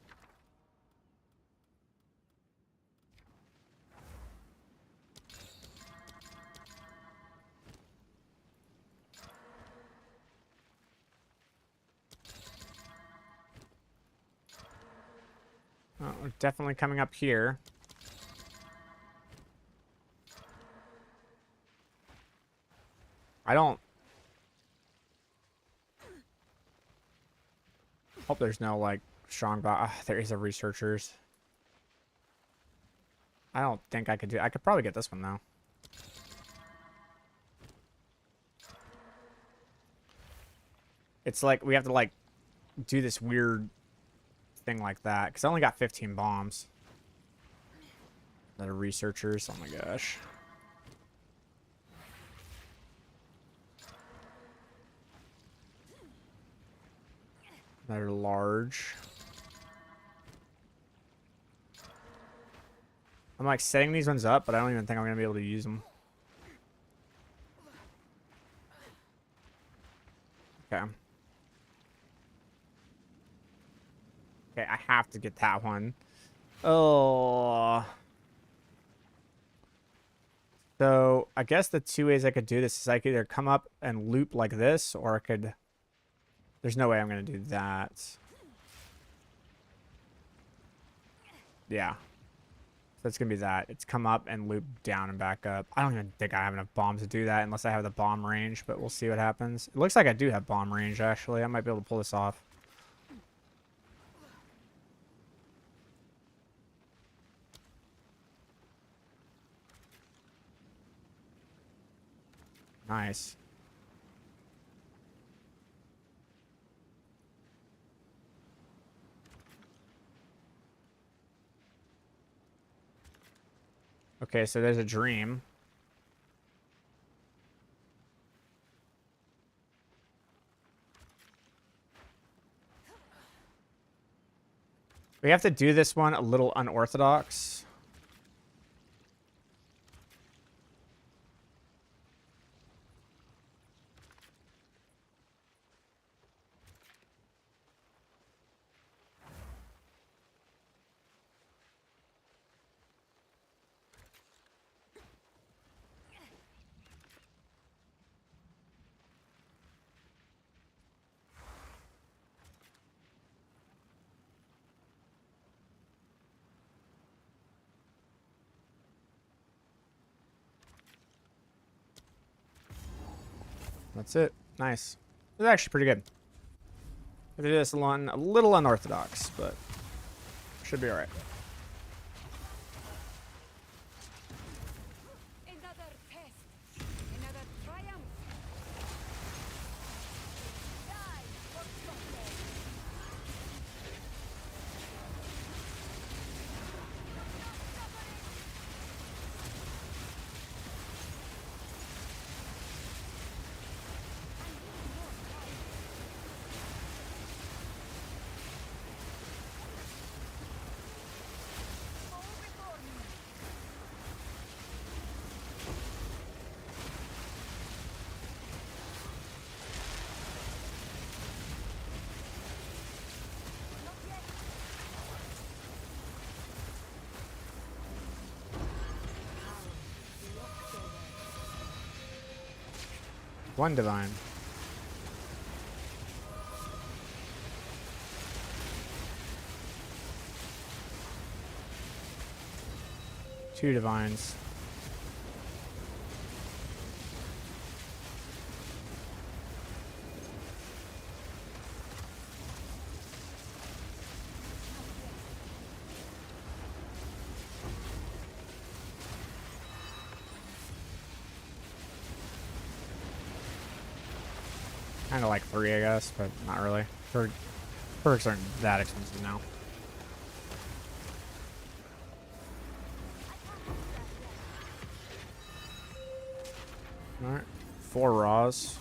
Oh, we're definitely coming up here. I don't hope there's no like strong there is a researchers. I don't think I could do. I could probably get this one though. It's like we have to like do this weird thing like that because I only got 15 bombs. That are researchers. Oh my gosh. They're large. I'm like setting these ones up, but I don't even think I'm gonna be able to use them. Okay. Okay, I have to get that one. Oh. So I guess the 2 ways I could do this is I could either come up and loop like this, or I could. There's no way I'm gonna do that. Yeah. So it's gonna be that. It's come up and loop down and back up. I don't even think I have enough bombs to do that unless I have the bomb range, but we'll see what happens. It looks like I do have bomb range, actually. I might be able to pull this off. Nice. Okay, so there's a dream. We have to do this one a little unorthodox. That's it. Nice. It's actually pretty good. We did this one a little unorthodox, but should be alright. Another test. Another triumph. Die for something. One divine. Two divines. Kind of like 3, I guess, but not really. Perks aren't that expensive now. Alright. 4 raws.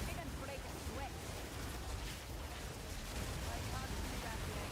Didn't break a sweat. I can't do that yet.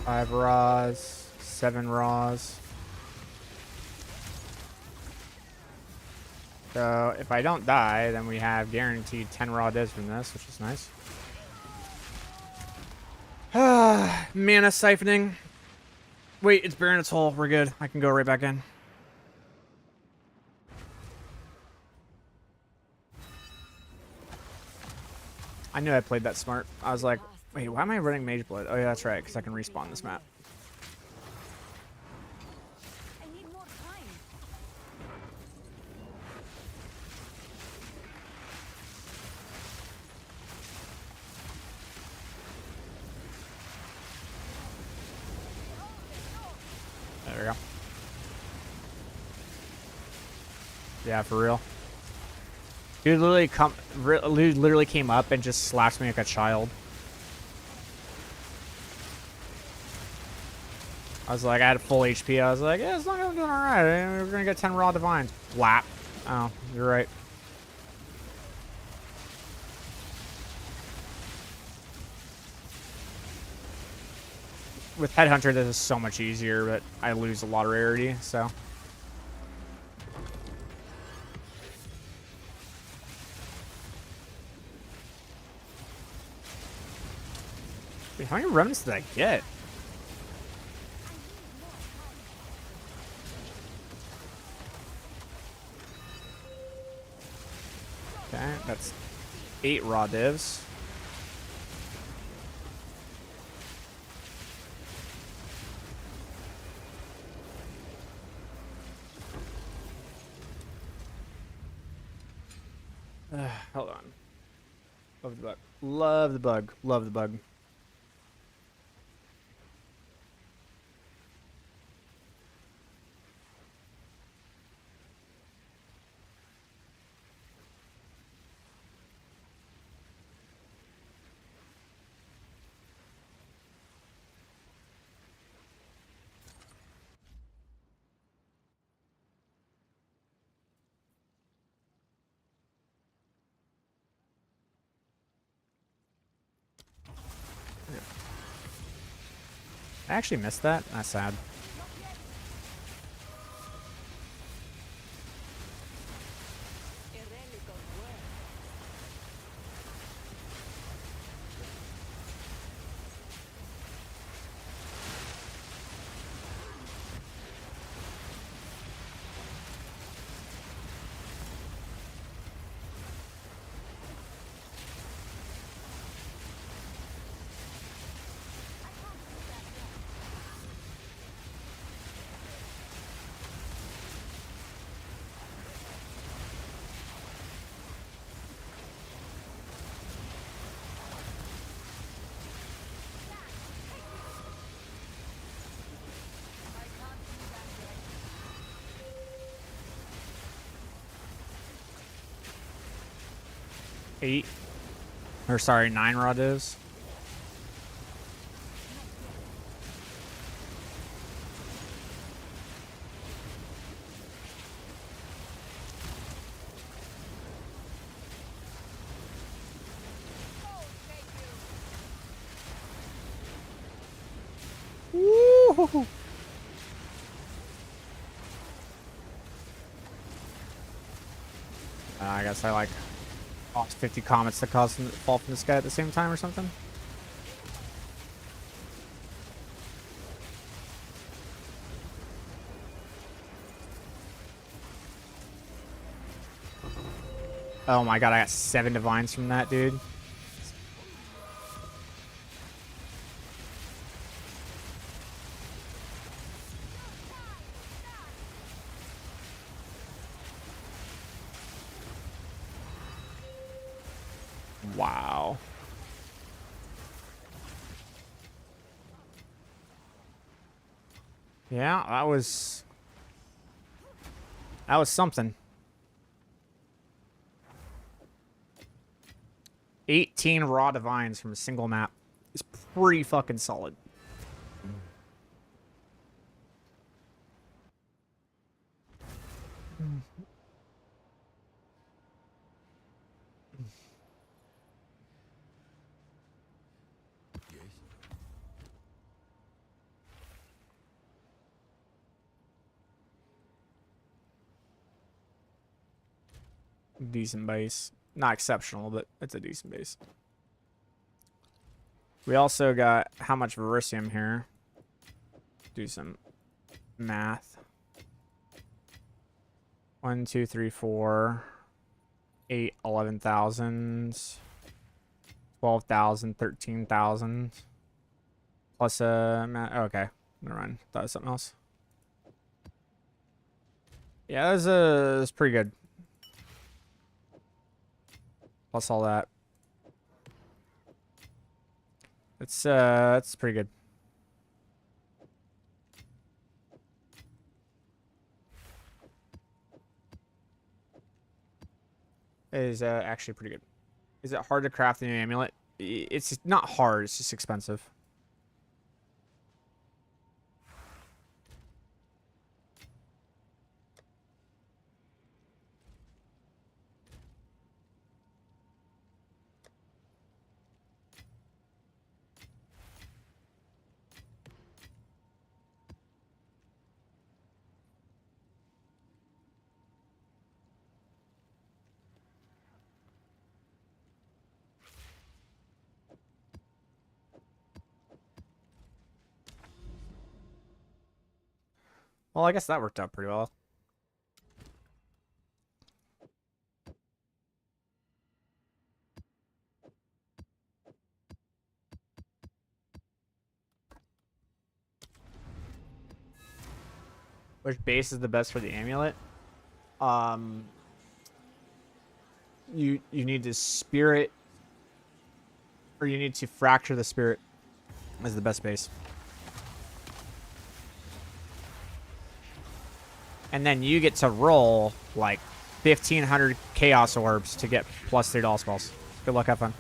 5 raws, 7 raws. So if I don't die, then we have guaranteed 10 raw divs from this, which is nice. Mana siphoning. Wait, it's bearing its hole. We're good. I can go right back in. I knew I played that smart. I was like, wait, why am I running Mage Blood? Oh yeah, that's right, because I can respawn this map. I need more time. There we go. Yeah, for real. Dude literally came up and just slapped me like a child. I was like, I had full HP. I was like, yeah, as long as I'm doing alright, we're gonna get 10 raw divines. Flap. Oh, you're right. With Headhunter, this is so much easier, but I lose a lot of rarity, so. Wait, how many remnants did I get? Okay, that's 8 raw divs. Hold on. Love the bug. Love the bug. Love the bug. I actually missed that. That's sad. A relic of worth. Eight. Or sorry, 9 raw divs. Woo! I guess I like lost 50 comets that caused them to fall from the sky at the same time or something. Oh my god, I got 7 divines from that, dude. Wow. Yeah, that was something. 18 raw divines from a single map is pretty fucking solid. decent base. Not exceptional, but it's a decent base. We also got how much Verisium here. Do some math. 1, 2, 3, 4, 8, 11,000, 12,000, 13,000. Plus okay, never mind. Thought it was something else. Yeah, that's pretty good. Plus all that. It's pretty good. It is actually pretty good. Is it hard to craft a new amulet? It's not hard, it's just expensive. Well, I guess that worked out pretty well. Which base is the best for the amulet? You need to spirit, or you need to fracture the spirit as the best base. And then you get to roll like 1,500 chaos orbs to get plus 3 doll spells. Good luck, have fun.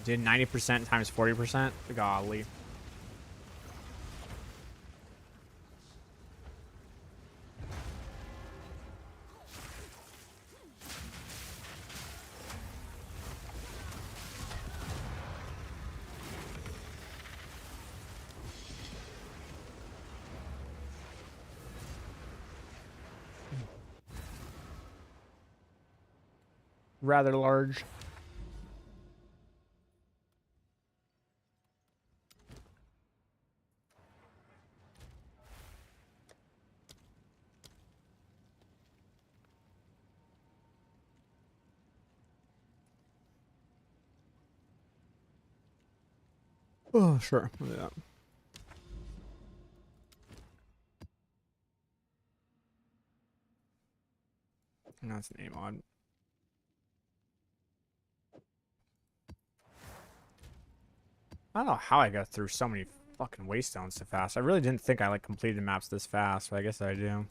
Did 90% times 40%? Golly. rather large. Oh, sure. We'll do that. No, that's an aim on. I don't know how I got through so many fucking waystones so fast. I really didn't think I like completed maps this fast, but I guess I do.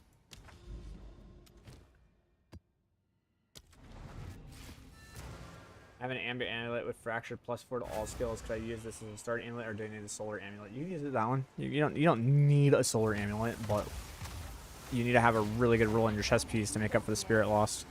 I have an ambient amulet with fracture +4 to all skills. Could I use this as a start amulet, or do I need a solar amulet? You can use that one. You don't need a solar amulet, but you need to have a really good roll in your chest piece to make up for the spirit lost.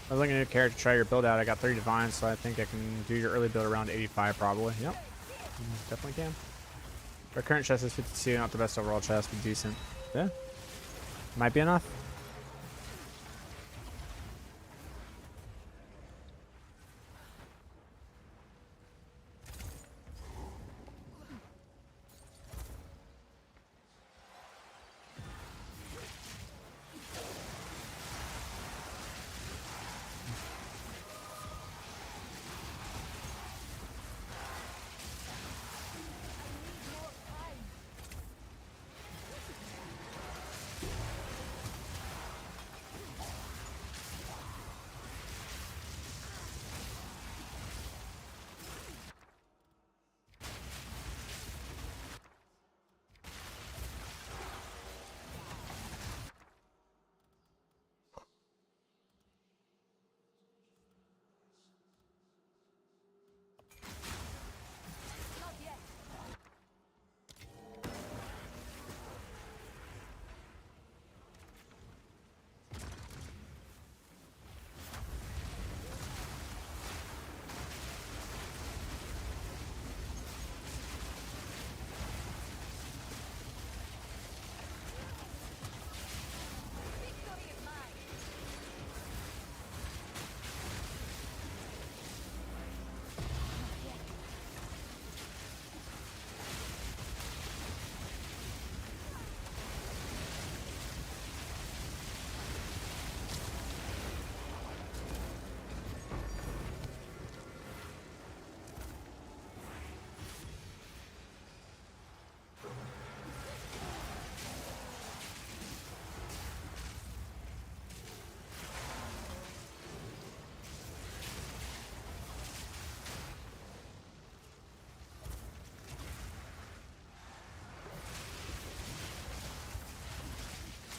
I was looking at a character to try your build out. I got 30 divines, so I think I can do your early build around 85 probably. Yep. Definitely can. Our current chest is 52, not the best overall chest, but decent. Yeah. Might be enough.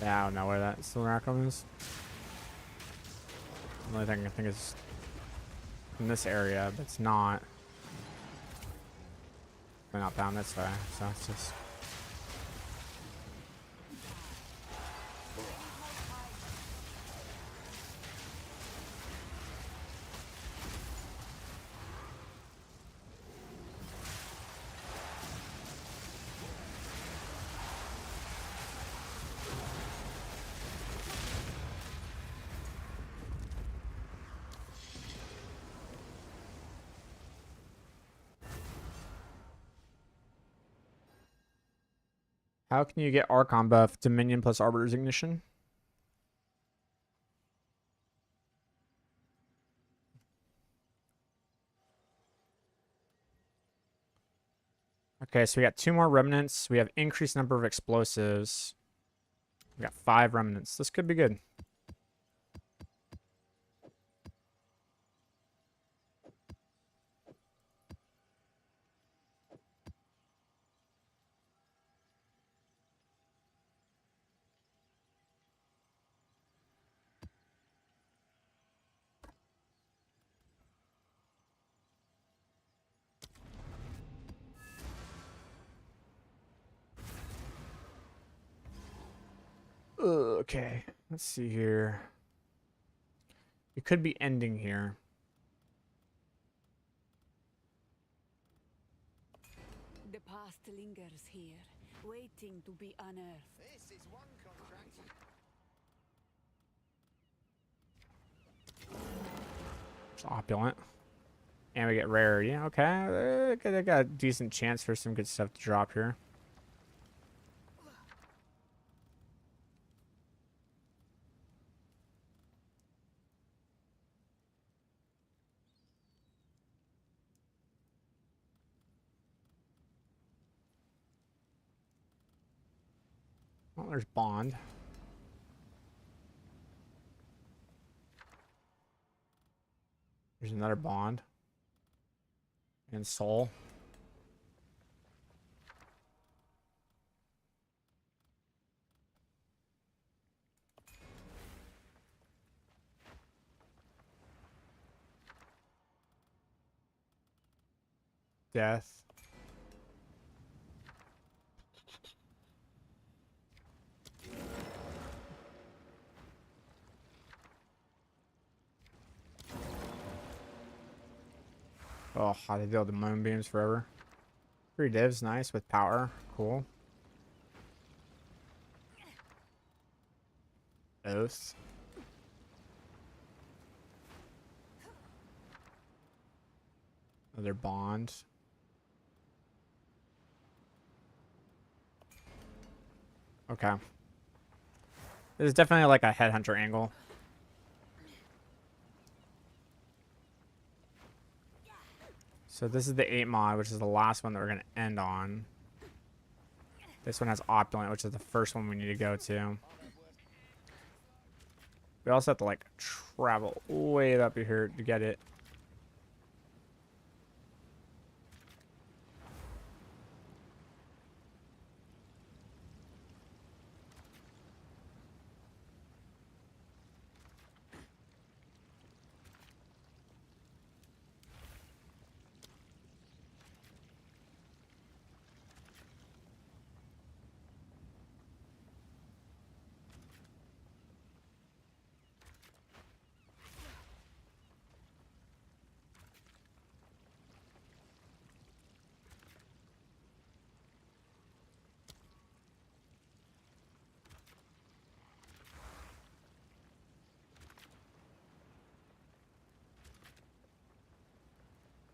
Yeah, I don't know where that Silveracum is. The only thing I think is in this area, but it's not. We're not bound this way, so it's just. How can you get Archon buff? Dominion plus Arbiter's Ignition? Okay, so we got 2 more remnants. We have increased number of explosives. We got 5 remnants. This could be good. Okay, let's see here. It could be ending here. The past lingers here, waiting to be unearthed. This is one contract. It's opulent. And we get rarity. Okay, I got a decent chance for some good stuff to drop here. Well, there's Bond. There's another Bond. And Soul. Death. Oh, how they deal with the moonbeams forever. 3 divs, nice, with power. Cool. Oath. Another Bond. Okay. This is definitely like a headhunter angle. So this is the 8 mod, which is the last one that we're going to end on. This one has opulent, which is the first one we need to go to. We also have to like travel way up here to get it.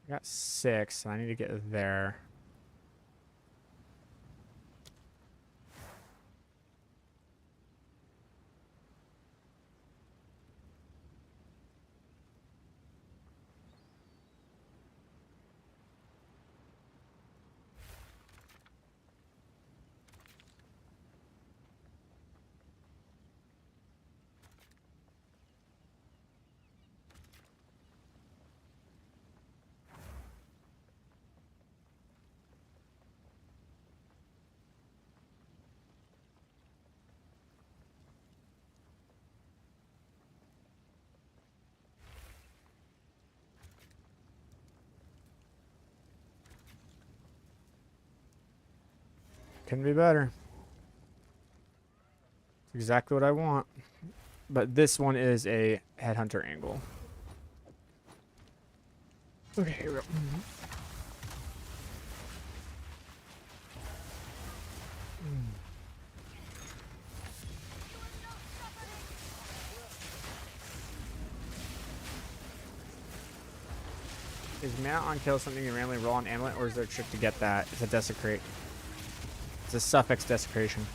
I got 6, and I need to get there. Couldn't be better. It's exactly what I want. But this one is a headhunter angle. Okay, here we go. Is mana on kill something you randomly roll on amulet, or is there a trick to get that? It's a desecrate. It's a suffix desecration.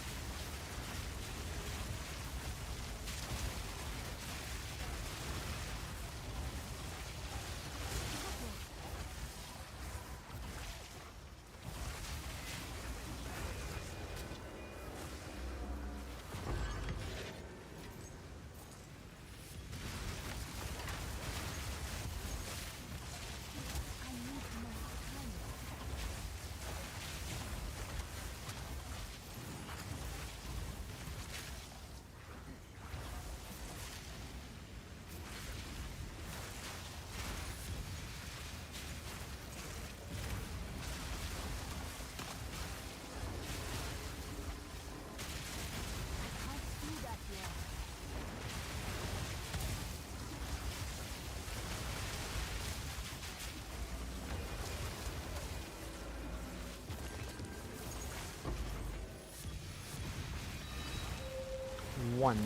1.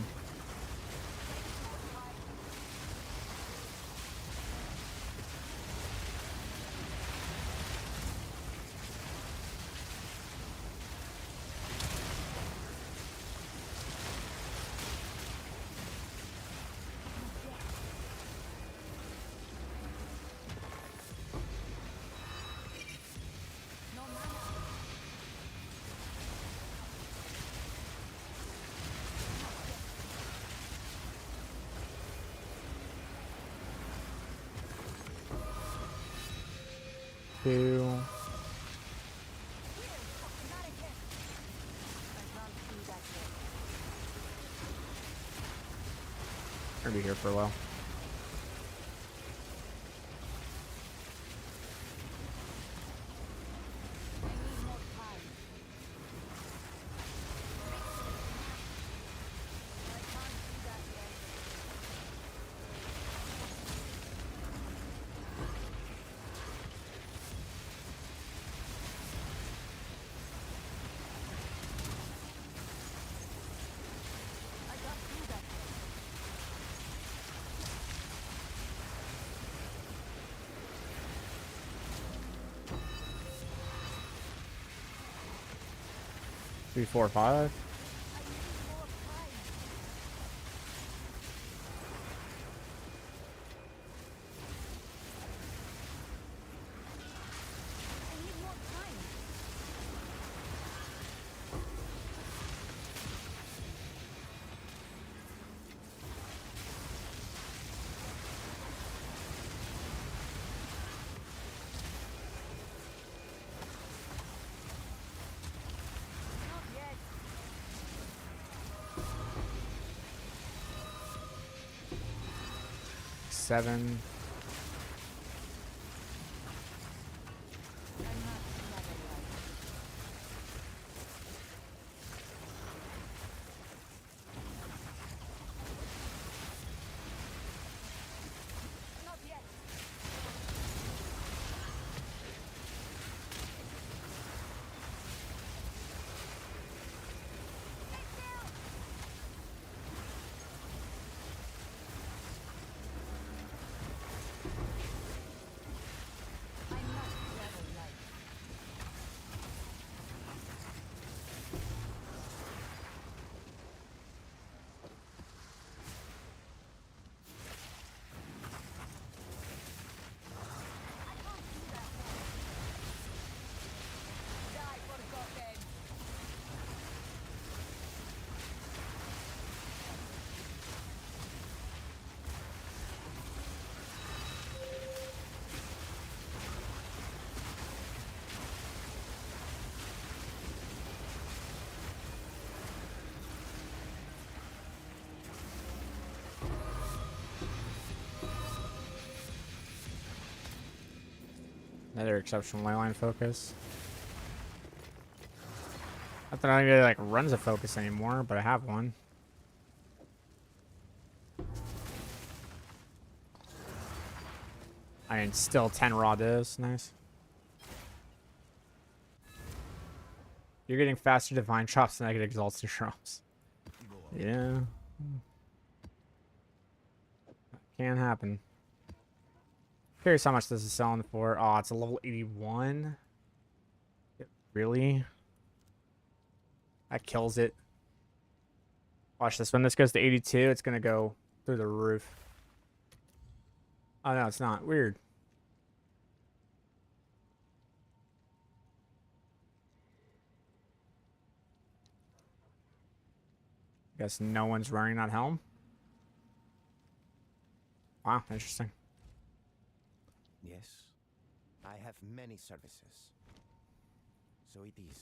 Two. Gonna be here for a while. Three, four, five. Seven. Another exceptional leyline focus. Not that I really like runs a focus anymore, but I have one. I mean, still 10 raw divs. Nice. You're getting faster divine chops than I get exalted shrubs. Yeah. Can happen. Curious how much this is selling for. Oh, it's a level 81. Really? That kills it. Watch this. When this goes to 82, it's going to go through the roof. Oh, no, it's not. Weird. Guess no one's wearing that helm. Wow, interesting. Yes, I have many services. So it is.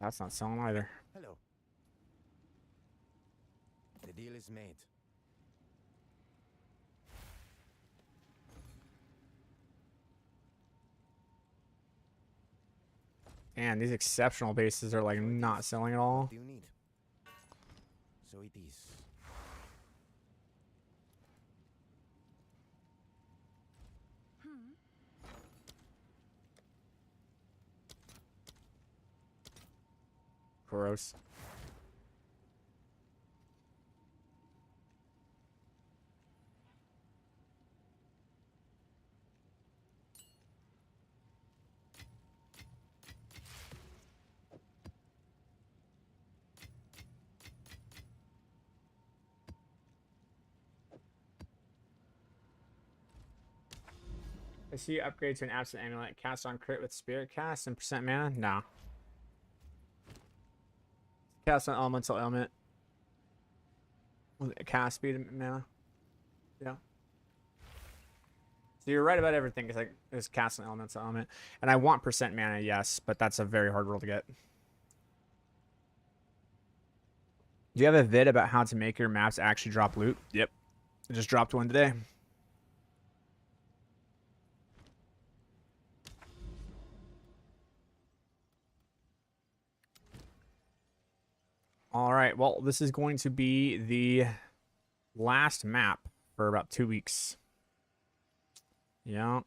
That's not selling either. Hello. The deal is made. Man, these exceptional bases are like not selling at all. What do you need? So it is. Gross. I see you upgrade to an absent amulet. Cast on crit with spirit cast and percent mana? No. Cast on elemental element. With cast speed and mana. Yeah. So you're right about everything because it's cast on elemental element. And I want percent mana, yes, but that's a very hard roll to get. Do you have a vid about how to make your maps actually drop loot? Yep. I just dropped one today. All right, well, this is going to be the last map for about 2 weeks. Yeah.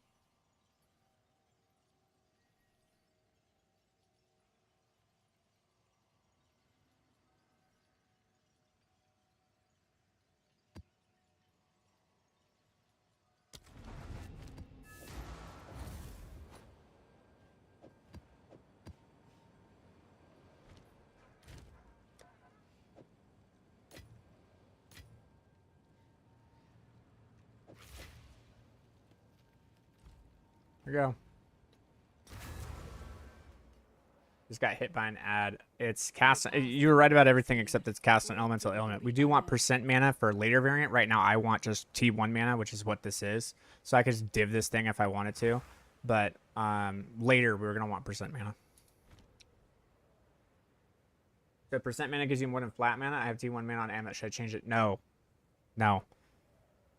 Here we go. Just got hit by an ad. It's cast. You were right about everything except it's cast on elemental element. We do want percent mana for later variant. Right now, I want just T1 mana, which is what this is. So I could just div this thing if I wanted to. But later, we were going to want percent mana. So percent mana gives you more than flat mana. I have T1 mana on amulet. Should I change it? No. No.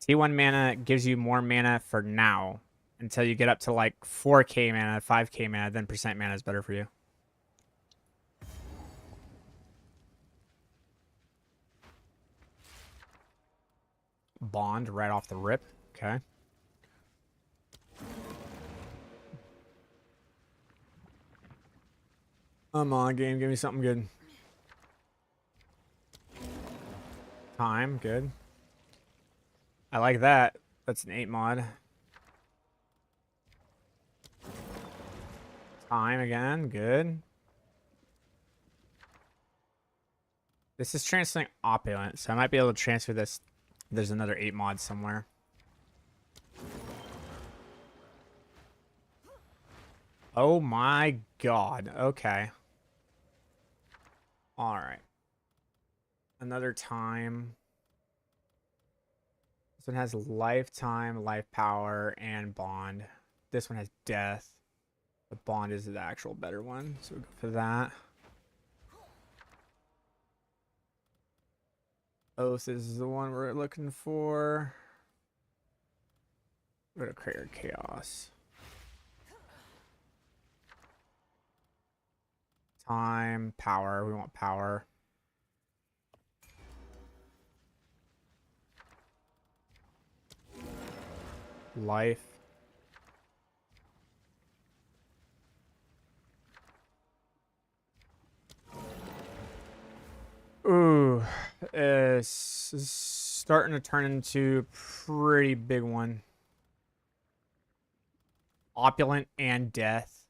T1 mana gives you more mana for now. Until you get up to like 4k mana, 5k mana, then percent mana is better for you. Bond right off the rip. Okay. Come on, game. Give me something good. Time. Good. I like that. That's an 8 mod. Time again. Good. This is transferring opulent, so I might be able to transfer this. There's another 8 mod somewhere. Oh my god. Okay. Alright. Another time. This one has lifetime, life power, and bond. This one has death. The bond is the actual better one, so we'll go for that. Oath is the one we're looking for. Go to Crater Chaos. Time, power. We want power. Life. Ooh, it's starting to turn into a pretty big one. Opulent and death.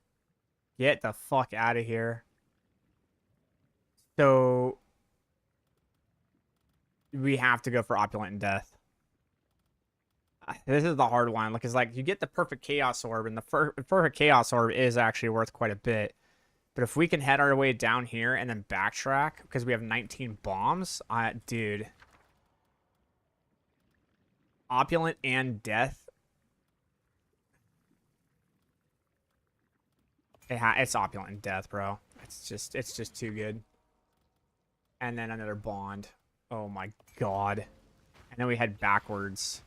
Get the fuck out of here. So we have to go for opulent and death. This is the hard one because like you get the perfect chaos orb, and the perfect chaos orb is actually worth quite a bit. But if we can head our way down here and then backtrack because we have 19 bombs, dude. Opulent and death. It's opulent and death, bro. It's just too good. And then another bond. Oh my god. And then we head backwards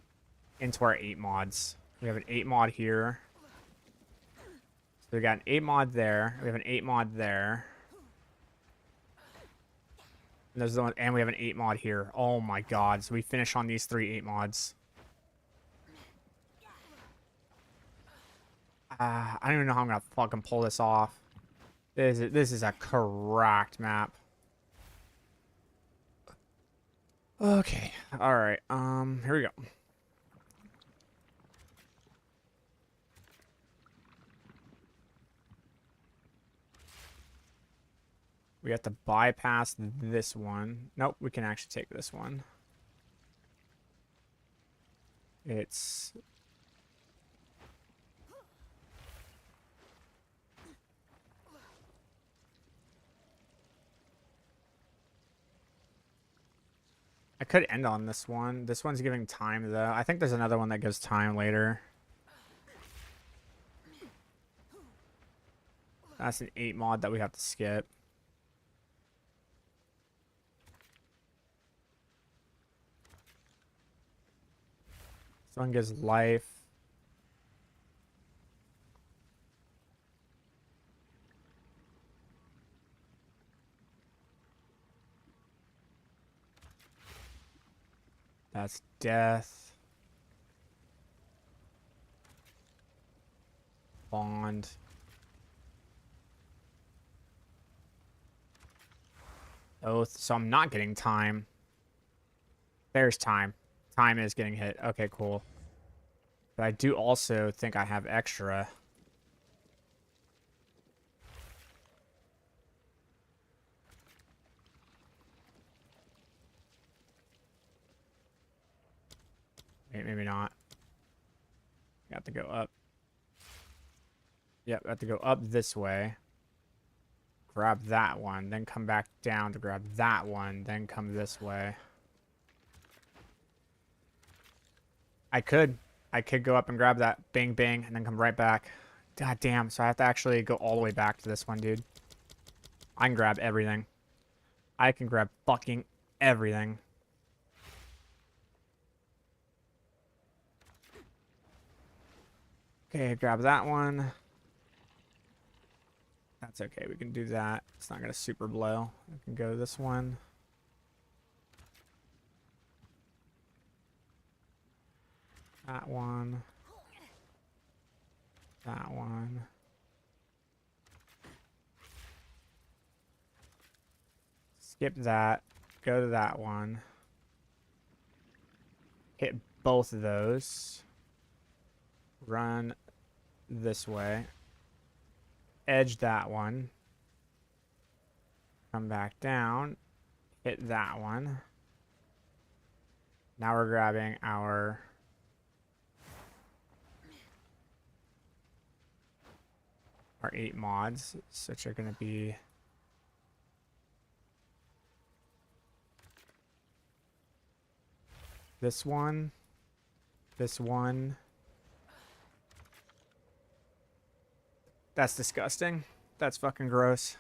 into our 8 mods. We have an 8 mod here. So we got an 8 mod there. We have an 8 mod there. And there's the one, and we have an 8 mod here. Oh my god. So we finish on these 3 8 mods. I don't even know how I'm gonna fucking pull this off. This is a correct map. Okay. All right. Here we go. We have to bypass this one. Nope, we can actually take this one. It's... I could end on this one. This one's giving time, though. I think there's another one that gives time later. That's an 8 mod that we have to skip. This one gives life. That's death. Bond. Oath. So I'm not getting time. There's time. Time is getting hit. Okay, cool. But I do also think I have extra. Maybe not. I have to go up. Yep, I have to go up this way. Grab that one, then come back down to grab that one, then come this way. I could go up and grab that bang bang and then come right back. God damn, so I have to actually go all the way back to this one, dude. I can grab everything. I can grab fucking everything. Okay, grab that one. That's okay, we can do that. It's not gonna super blow. We can go this one. That one. That one. Skip that. Go to that one. Hit both of those. Run this way. Edge that one. Come back down. Hit that one. Now we're grabbing our... our 8 mods, which are going to be... this one. This one. That's disgusting. That's fucking gross.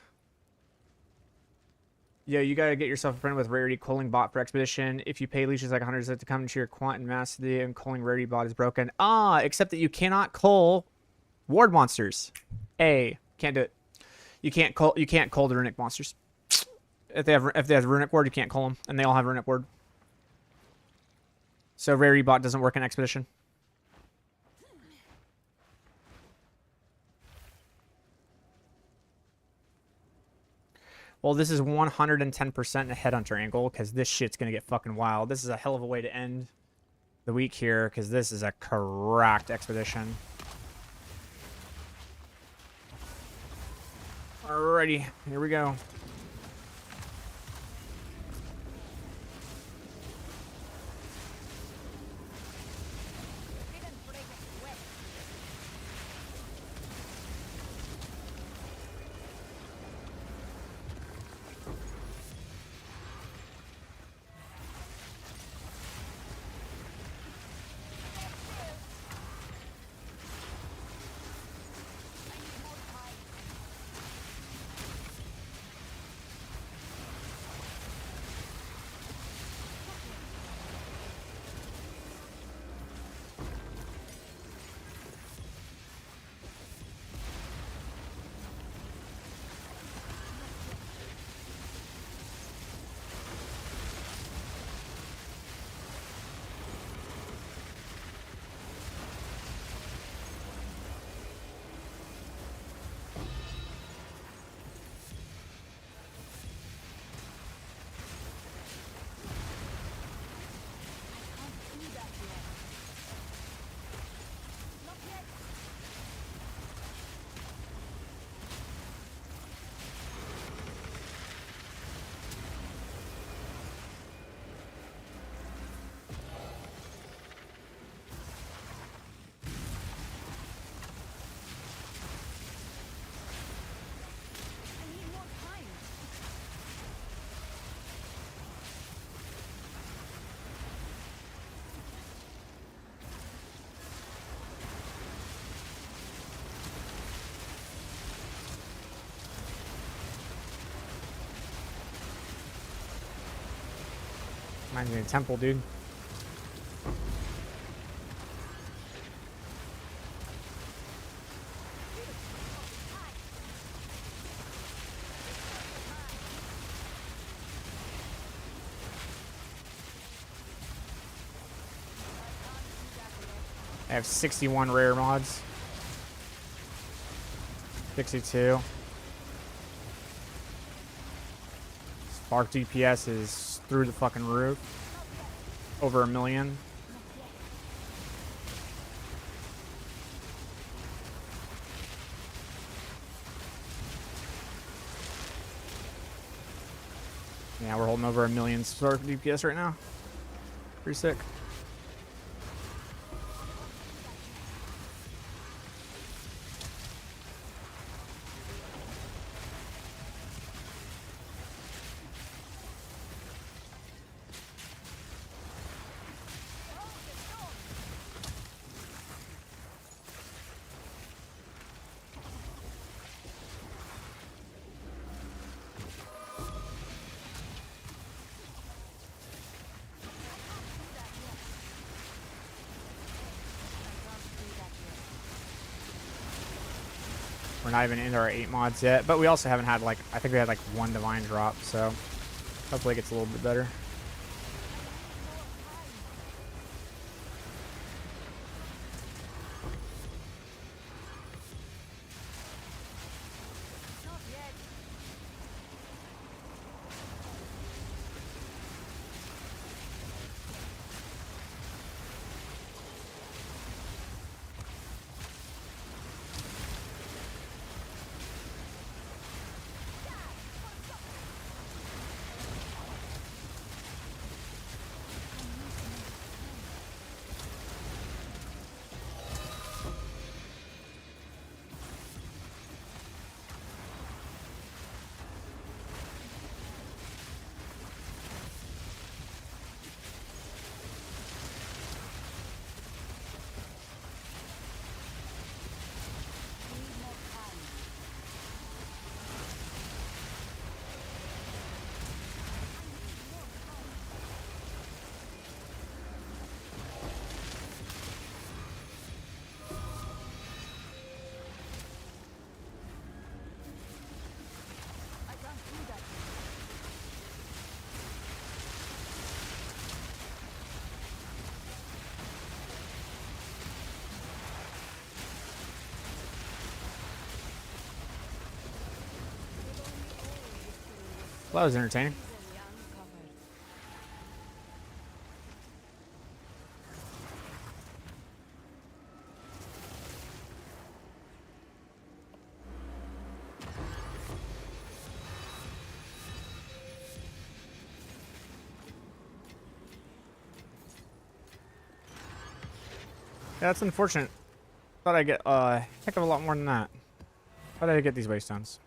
Yo, you gotta get yourself a friend with Rarity Culling Bot for Expedition. If you pay leeches like 100 to come into your quant and mastery and Culling Rarity Bot is broken. Ah, except that you cannot cull ward monsters. Can't do it. You can't cull the runic monsters. If they have runic ward, you can't cull them, and they all have runic ward. So Rarity Bot doesn't work in Expedition. Well, this is 110% a headhunter angle because this shit's going to get fucking wild. This is a hell of a way to end the week here because this is a correct expedition. Alrighty, here we go. Reminds me of Temple, dude. I have 61 rare mods. 62. Spark DPS is through the fucking roof. Over 1 million. Yeah, we're holding over 1 million Spark DPS right now. Pretty sick. We're not even into our 8 mods yet, but we also haven't had like, I think we had like 1 divine drop, so hopefully it gets a little bit better. Well, that was entertaining. Yeah, that's unfortunate. Thought I'd get a heck of a lot more than that. How did I get these waystones?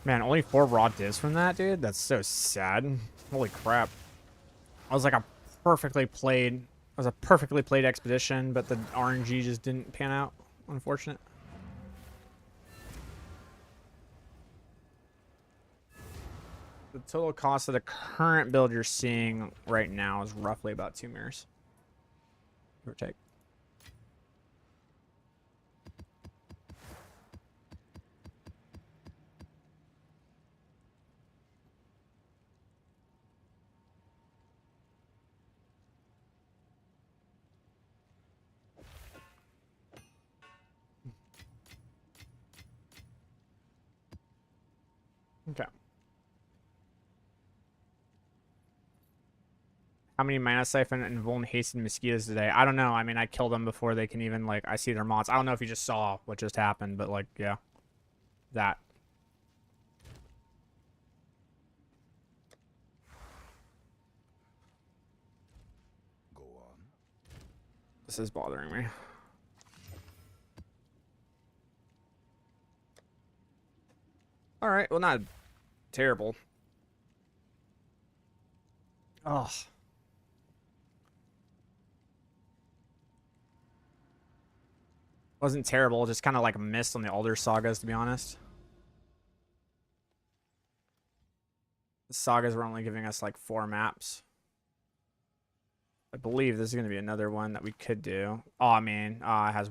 Man, only 4 raw divs from that, dude? That's so sad. Holy crap. I was like a perfectly played... It was a perfectly played expedition, but the RNG just didn't pan out. Unfortunate. The total cost of the current build you're seeing right now is roughly about 2 mirrors. Give or take. Okay. How many Mana Siphon and Vuln Hastened Mosquitoes today? I don't know. I mean, I killed them before they can even, like, I see their mods. I don't know if you just saw what just happened, but, like, yeah. That. Go on. This is bothering me. All right. Well, not terrible. Oh. Wasn't terrible, just kind of like a miss on the older sagas, to be honest. The sagas were only giving us like 4 maps. I believe this is going to be another one that we could do. Oh, I mean, has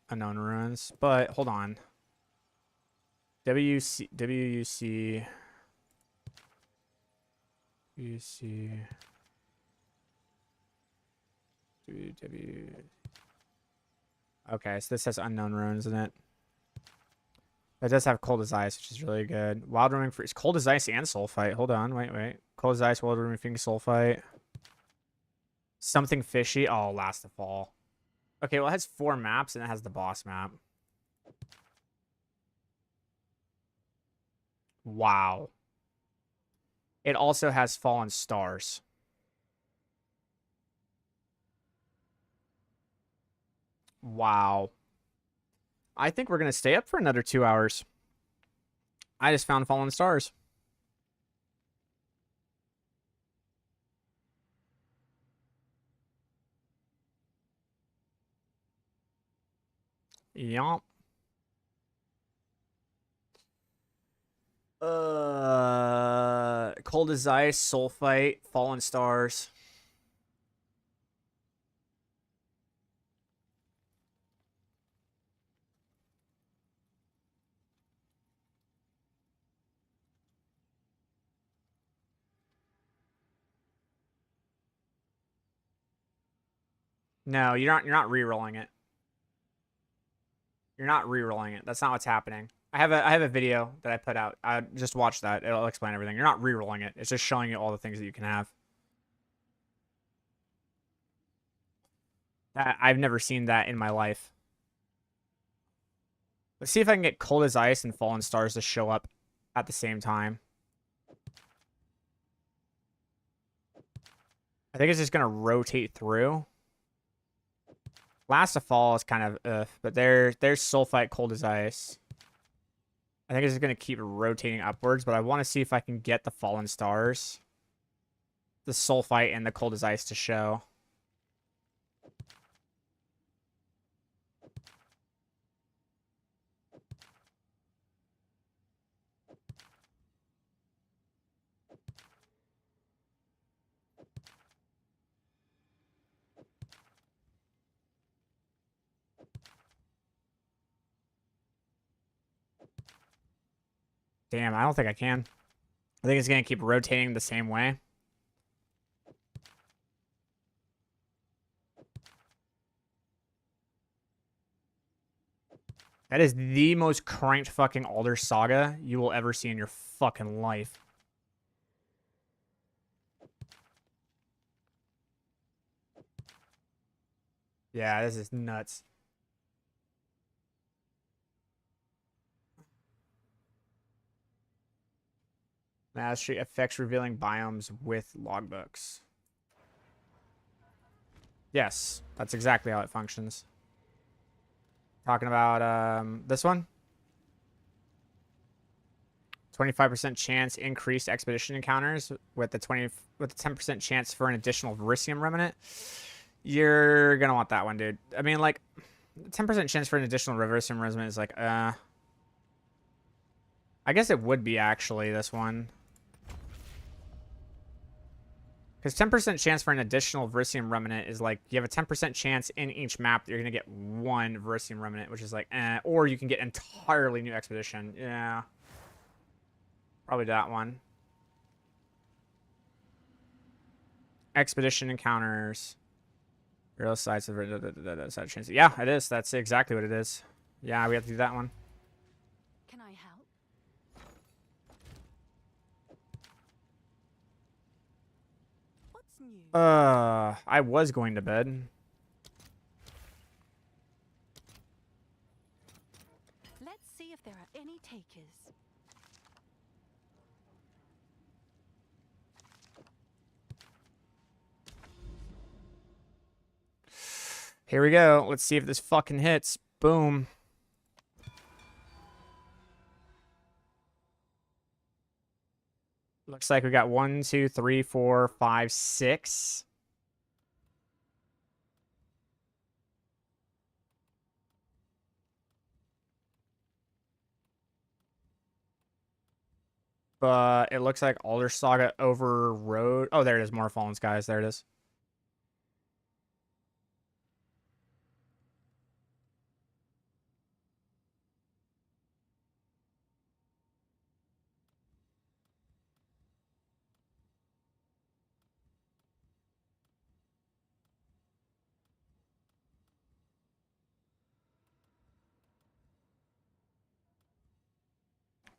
unknown ruins. But hold on. WUC. Okay, so this has unknown ruins in it. It does have cold as ice, which is really good. Wild rooming freeze. Cold as ice and soul fight. Hold on, wait. Cold as ice, wild rooming freeze, soul fight. Something fishy. Oh, last of fall. Okay, well, it has 4 maps and it has the boss map. Wow. It also has fallen stars. Wow. I think we're going to stay up for another 2 hours. I just found fallen stars. Yomp. Cold as ice, soul fight, fallen stars. No, you're not re-rolling it. You're not re-rolling it. That's not what's happening. I have a video that I put out. Just watch that. It'll explain everything. You're not re-rolling it. It's just showing you all the things that you can have. I've never seen that in my life. Let's see if I can get cold as ice and fallen stars to show up at the same time. I think it's just gonna rotate through. Last of Fall is kind of but there's Sulfite Cold as Ice. I think it's just going to keep rotating upwards, but I want to see if I can get the Fallen Stars, the Sulfite, and the Cold as Ice to show. Damn, I don't think I can. I think it's going to keep rotating the same way. That is the most cranked fucking Alder Saga you will ever see in your fucking life. Yeah, this is nuts. Mastery effects revealing biomes with logbooks. Yes, that's exactly how it functions. Talking about this one. 25% chance increased expedition encounters with the 10% chance for an additional Verisium remnant. You're gonna want that one, dude. I mean, like, 10% chance for an additional Verisium remnant is like, I guess it would be actually this one. Because 10% chance for an additional Verisium Remnant is like, you have a 10% chance in each map that you're going to get 1 Verisium Remnant, which is like, or you can get entirely new Expedition. Yeah. Probably that one. Expedition encounters. Real sides of side chance. Yeah, it is. That's exactly what it is. Yeah, we have to do that one. Can I help? I was going to bed. Let's see if there are any takers. Here we go. Let's see if this fucking hits. Boom. Looks like we got 1, 2, 3, 4, 5, 6. But it looks like Alder Saga overrode. Oh, there it is. More Fallen Skies. There it is.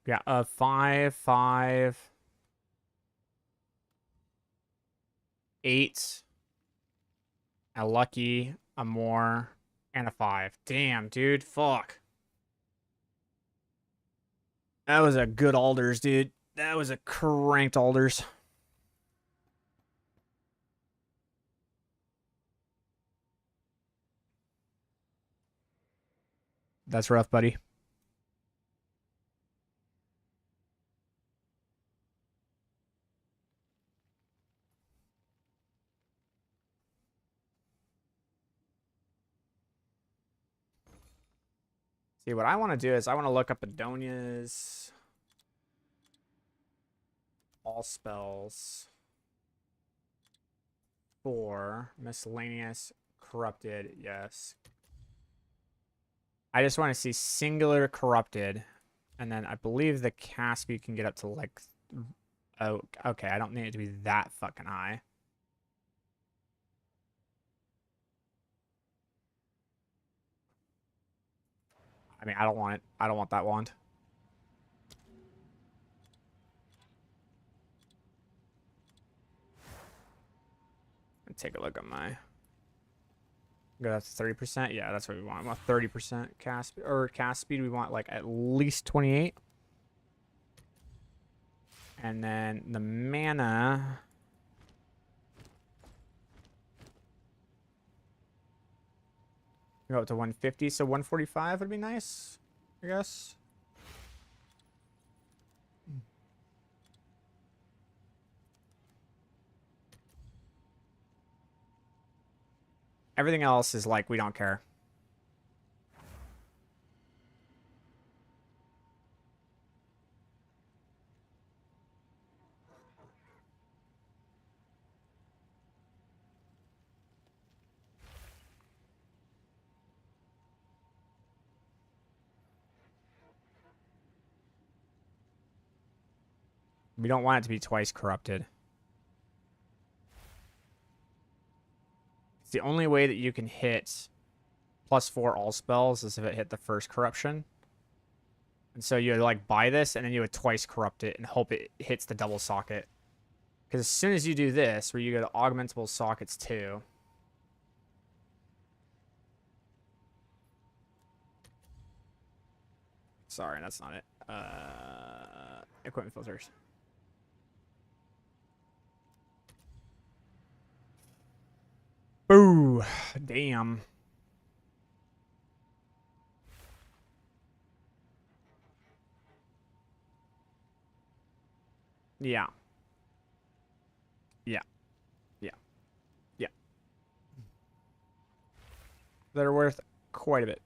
Yeah, 5, 5, 8, a lucky, a more, and a 5. Damn, dude. Fuck. That was a good Alders, dude. That was a cranked Alders. That's rough, buddy. See, what I want to do is I want to look up Adonia's all spells for miscellaneous corrupted. Yes. I just want to see singular corrupted. And then I believe the cast speed can get up to like... Oh, okay. I don't need it to be that fucking high. I mean, I don't want it. I don't want that wand. Take a look at my... Go up to 30%. Yeah, that's what we want. We want 30% cast speed. We want like at least 28. And then the mana... Go up to 150, so 145 would be nice, I guess. Everything else is like, we don't care. We don't want it to be twice corrupted. It's the only way that you can hit +4 all spells is if it hit the first corruption. And so you would like buy this and then you would twice corrupt it and hope it hits the double socket. Because as soon as you do this, where you go to augmentable sockets 2. Sorry, that's not it. Equipment filters. Ooh, damn. Yeah. Yeah. Yeah. Yeah. They're worth quite a bit.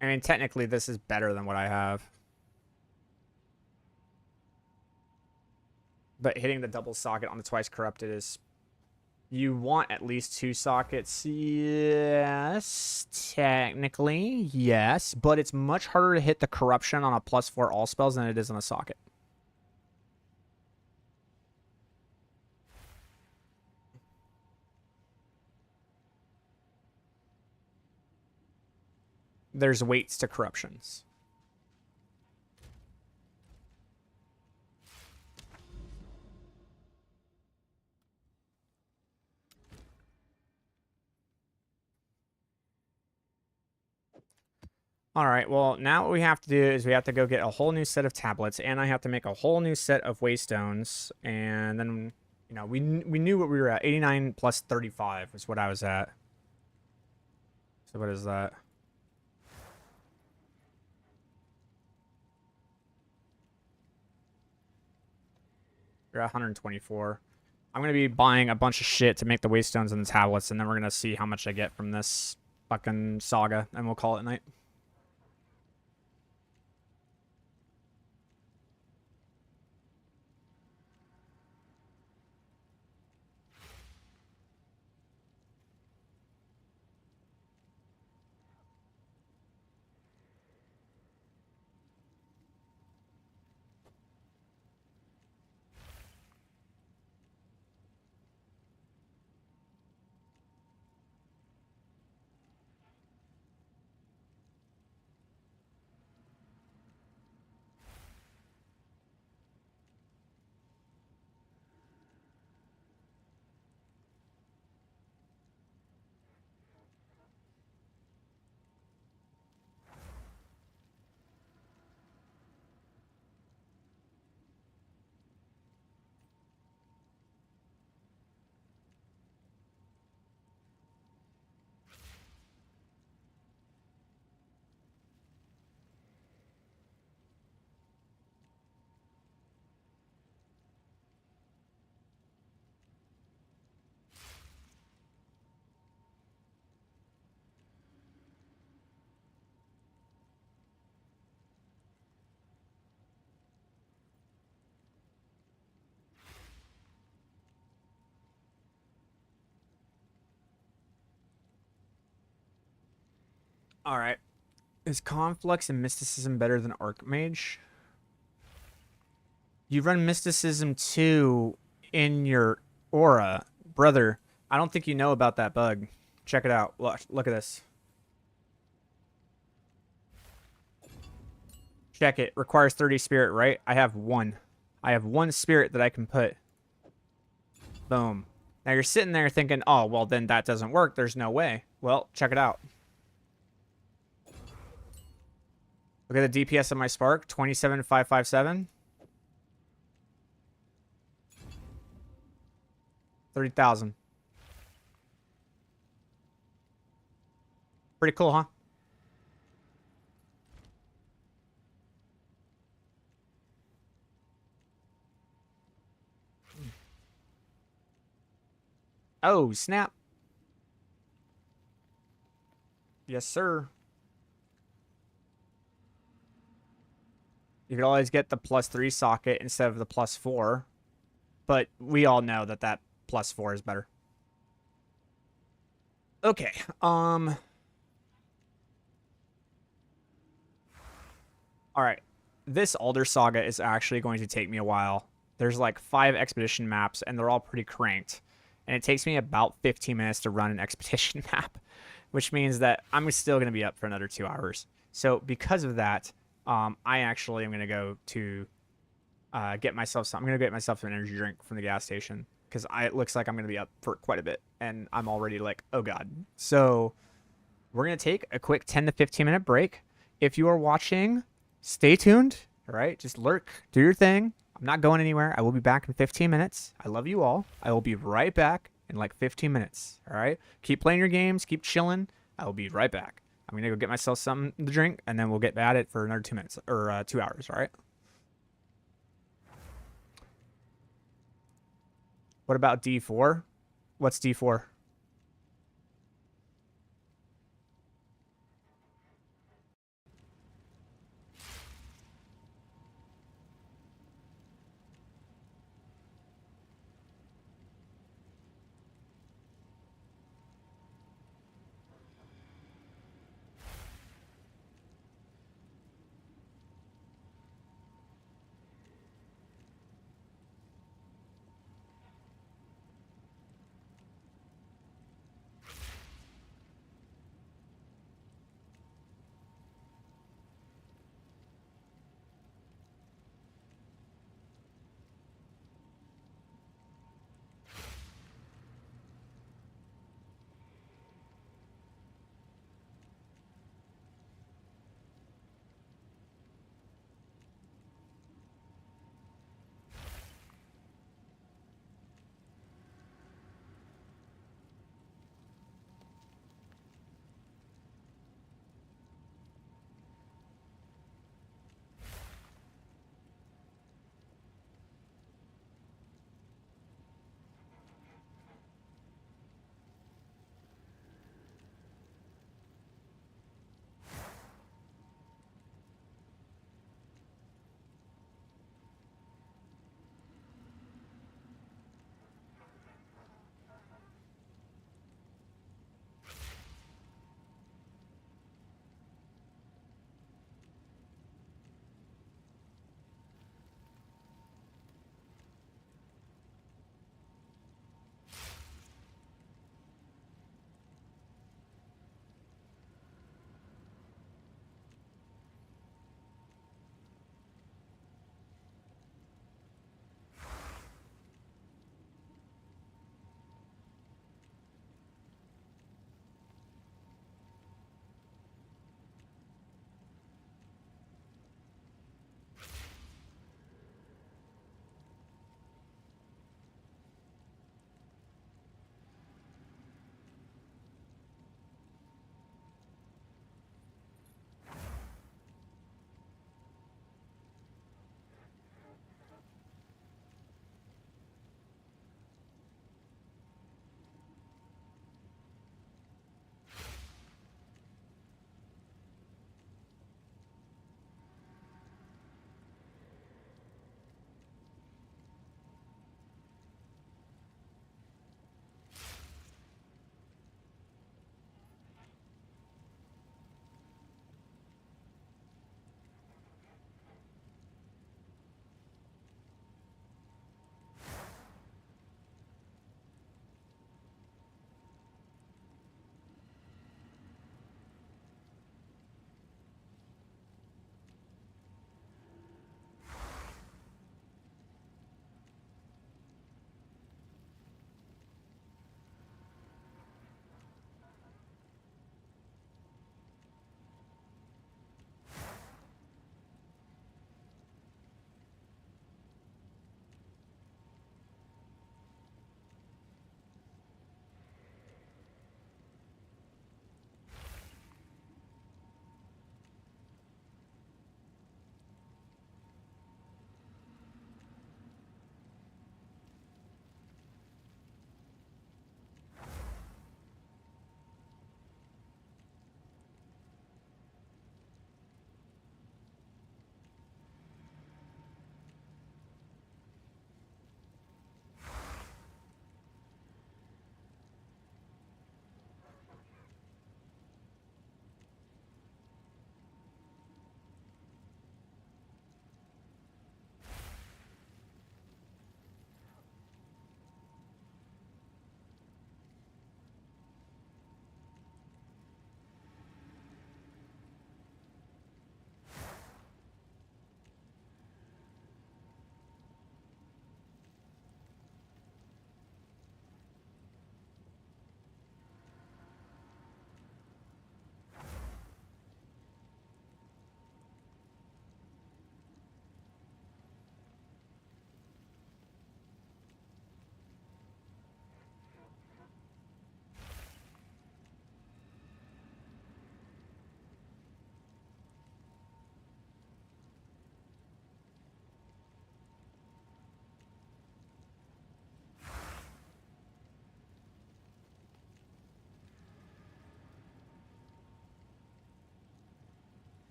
I mean, technically, this is better than what I have. But hitting the double socket on the twice corrupted is... You want at least 2 sockets. Yes, technically, yes. But it's much harder to hit the corruption on a +4 all spells than it is on a socket. There's weights to corruptions. All right, well, now what we have to do is we have to go get a whole new set of tablets, and I have to make a whole new set of waystones, and then, You know, we knew what we were at. 89 plus 35 is what I was at. So what is that? We're at 124. I'm going to be buying a bunch of shit to make the waystones and the tablets, and then we're going to see how much I get from this fucking saga, and we'll call it a night. All right. Is Conflux and Mysticism better than Archmage? You run Mysticism 2 in your aura. Brother, I don't think you know about that bug. Check it out. Look at this. Check it. Requires 30 spirit, right? I have one. I have one spirit that I can put. Boom. Now you're sitting there thinking, oh, well, then that doesn't work. There's no way. Well, check it out. Look at the DPS of my Spark. 27,557. 30,000. Pretty cool, huh? Oh, snap. Yes, sir. You could always get the +3 socket instead of the +4. But we all know that that +4 is better. Okay. All right. This Alder Saga is actually going to take me a while. There's like 5 expedition maps, and they're all pretty cranked. And it takes me about 15 minutes to run an expedition map, which means that I'm still going to be up for another 2 hours. So because of that, I actually am going to go to get myself some. I'm going to get myself an energy drink from the gas station because it looks like I'm going to be up for quite a bit, and I'm already like, oh god. So we're going to take a quick 10 to 15 minute break. If you are watching, stay tuned. All right, just lurk, do your thing. I'm not going anywhere. I will be back in 15 minutes. I love you all. I will be right back in like 15 minutes. All right, keep playing your games, keep chilling. I will be right back. I'm gonna go get myself something to drink, and then we'll get at it for another 2 minutes or 2 hours. All right. What about D4? What's D4?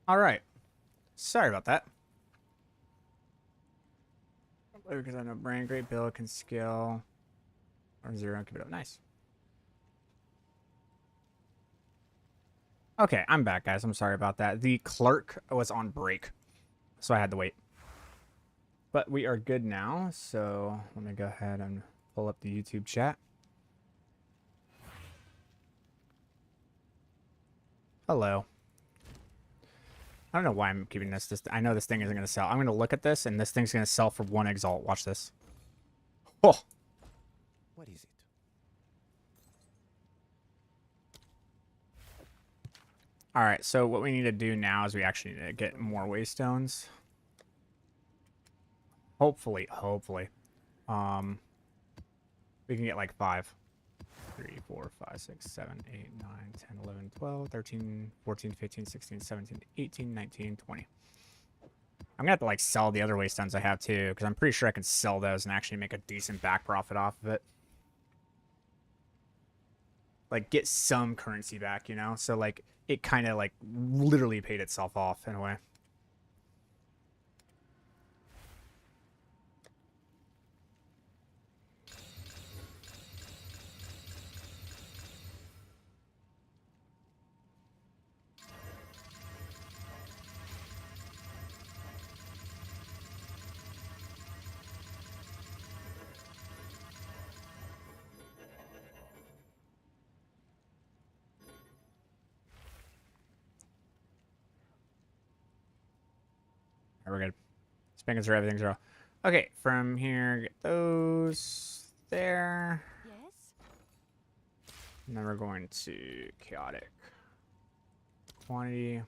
All right. Sorry about that. Because I know brain, great build, can scale. Or 0, keep it up. Nice. Okay, I'm back, guys. I'm sorry about that. The clerk was on break, so I had to wait. But we are good now, so let me go ahead and pull up the YouTube chat. Hello. I don't know why I'm keeping this. I know this thing isn't going to sell. I'm going to look at this, and this thing's going to sell for 1 exalt. Watch this. Oh! What is it? Alright, so what we need to do now is we actually need to get more waystones. Hopefully. We can get like 5. 3, 4, 5, 6, 7, 8, 9, 10, 11, 12, 13, 14, 15, 16, 17, 18, 19, 20. I'm gonna have to like sell the other waystones I have too, because I'm pretty sure I can sell those and actually make a decent back profit off of it. Like get some currency back, you know? So like it kind of like literally paid itself off in a way. Alright, we're good. Spankings are everything's raw. Okay, from here, get those there. Yes? And then we're going to chaotic quantity.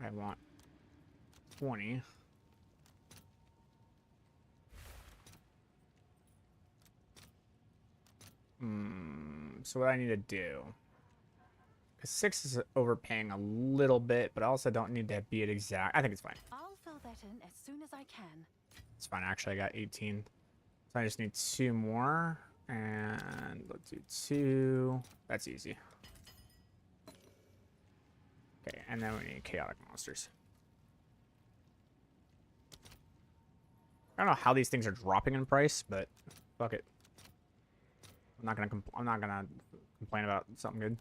I want 20. So what I need to do, because 6 is overpaying a little bit, but I also don't need to be at exact. I think it's fine. I'll fill that in as soon as I can. It's fine. Actually, I got 18. So I just need 2 more. And let's do 2. That's easy. Okay, and then we need chaotic monsters. I don't know how these things are dropping in price, but fuck it. I'm not gonna complain about something good.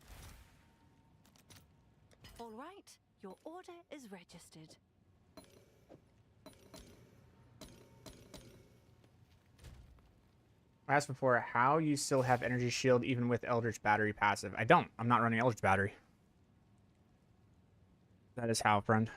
All right, your order is registered. I asked before how you still have energy shield even with Eldritch Battery passive. I don't. I'm not running Eldritch Battery. That is how, friend.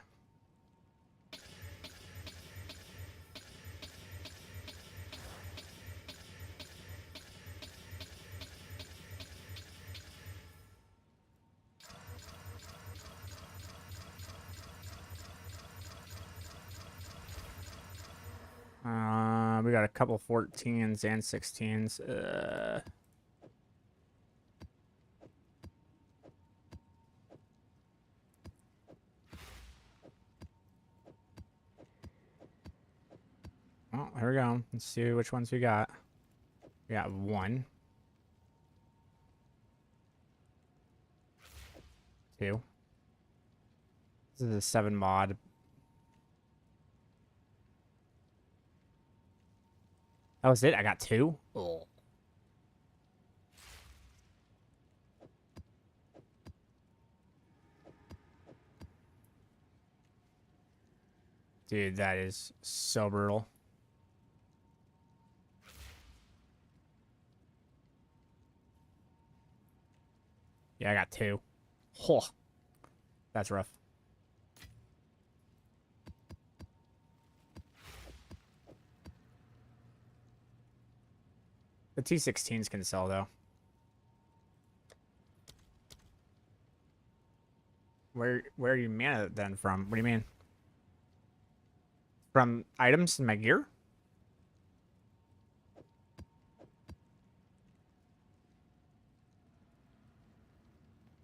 We got a couple 14s and 16s. Well, here we go. Let's see which ones we got. We got 1. 2. This is a 7 mod. That was it? I got 2? Oh. Dude, that is so brutal. Yeah, I got 2. Oh, that's rough. The T16s can sell, though. Where are you mana then from? What do you mean? From items in my gear?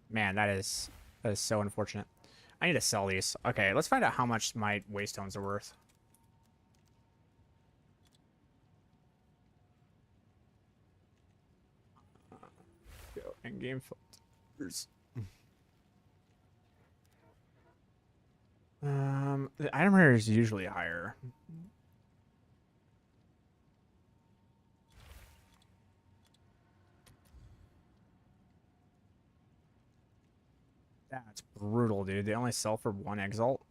Man, that is so unfortunate. I need to sell these. Okay, let's find out how much my waystones are worth. Go in game filters. The item rare is usually higher. That's brutal, dude. They only sell for 1 exalt.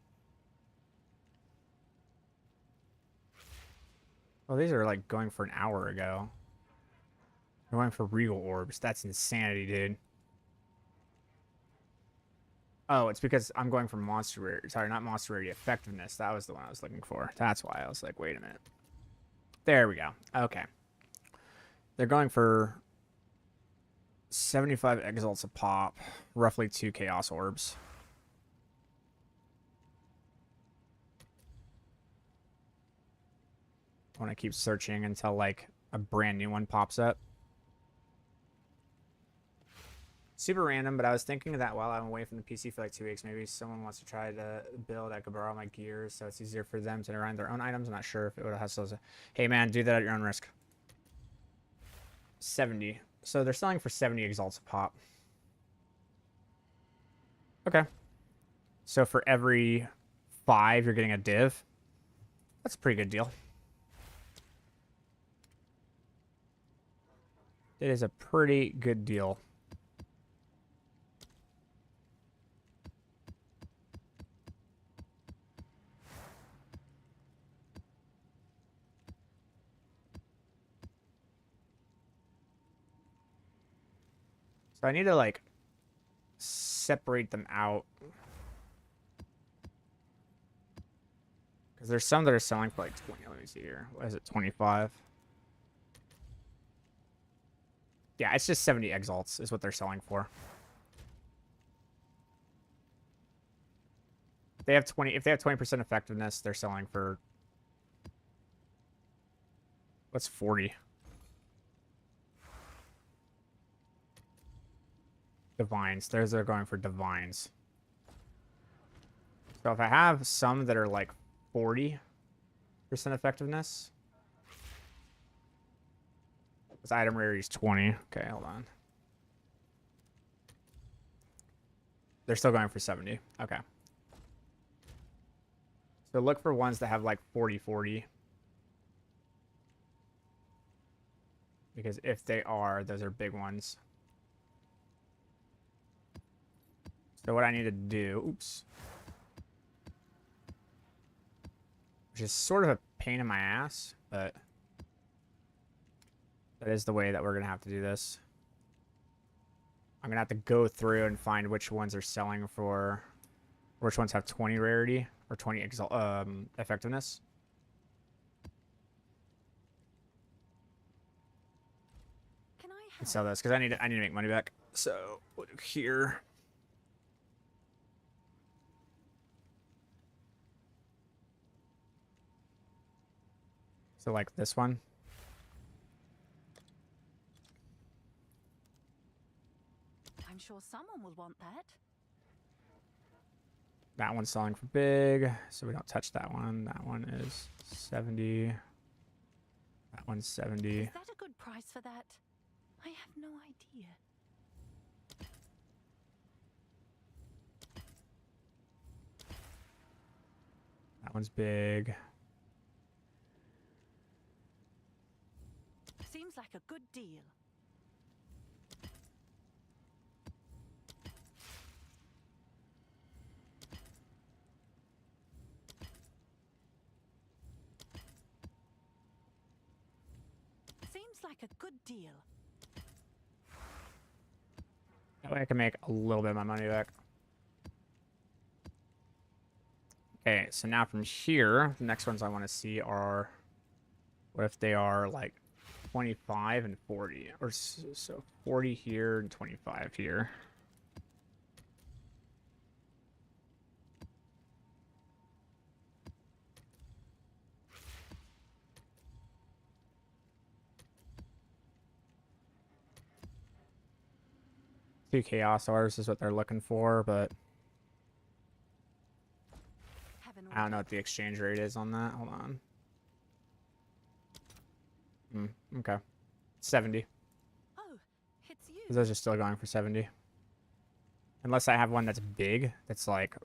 Oh, these are like going for an hour ago. They're going for regal orbs. That's insanity, dude. Oh, it's because I'm going for monster rarity. Sorry, not monster rarity. Effectiveness. That was the one I was looking for. That's why I was like, wait a minute. There we go. Okay. They're going for 75 exalts a pop. Roughly 2 chaos orbs. I want to keep searching until like a brand new one pops up. Super random, but I was thinking of that while I'm away from the PC for like 2 weeks. Maybe someone wants to try to build. I could borrow my gears, so it's easier for them to run their own items. I'm not sure if it would have those. Hey man, do that at your own risk. 70. So they're selling for 70 exalts a pop. Okay. So for every 5, you're getting a div. That's a pretty good deal. It is a pretty good deal. So I need to like separate them out. Because there's some that are selling for like 20. Let me see here. What is it? 25. Yeah, it's just 70 exalts is what they're selling for. They have 20. If they have 20% effectiveness, they're selling for what's 40? Divines. Those are going for divines. So if I have some that are like 40% effectiveness, this item rarity is 20. Okay, hold on. They're still going for 70. Okay. So look for ones that have like 40-40. Because if they are, those are big ones. So what I need to do, oops, which is sort of a pain in my ass, but that is the way that we're going to have to do this. I'm going to have to go through and find which ones are selling for, which ones have 20 rarity or 20 effectiveness. Can I And sell this because I need to make money back. So we'll do here. So like this one. I'm sure someone will want that. That one's selling for big, so we don't touch that one. That one is 70. That one's 70. Is that a good price for that? I have no idea. That one's big. Seems like a good deal. Seems like a good deal. That way I can make a little bit of my money back. Okay, so now from here, the next ones I want to see are, what if they are like 25 and 40? Or so 40 here and 25 here. Two chaos orbs is what they're looking for, but I don't know what the exchange rate is on that. Hold on. Okay. 70. Oh, it's you. Those are still going for 70. Unless I have one that's big, that's like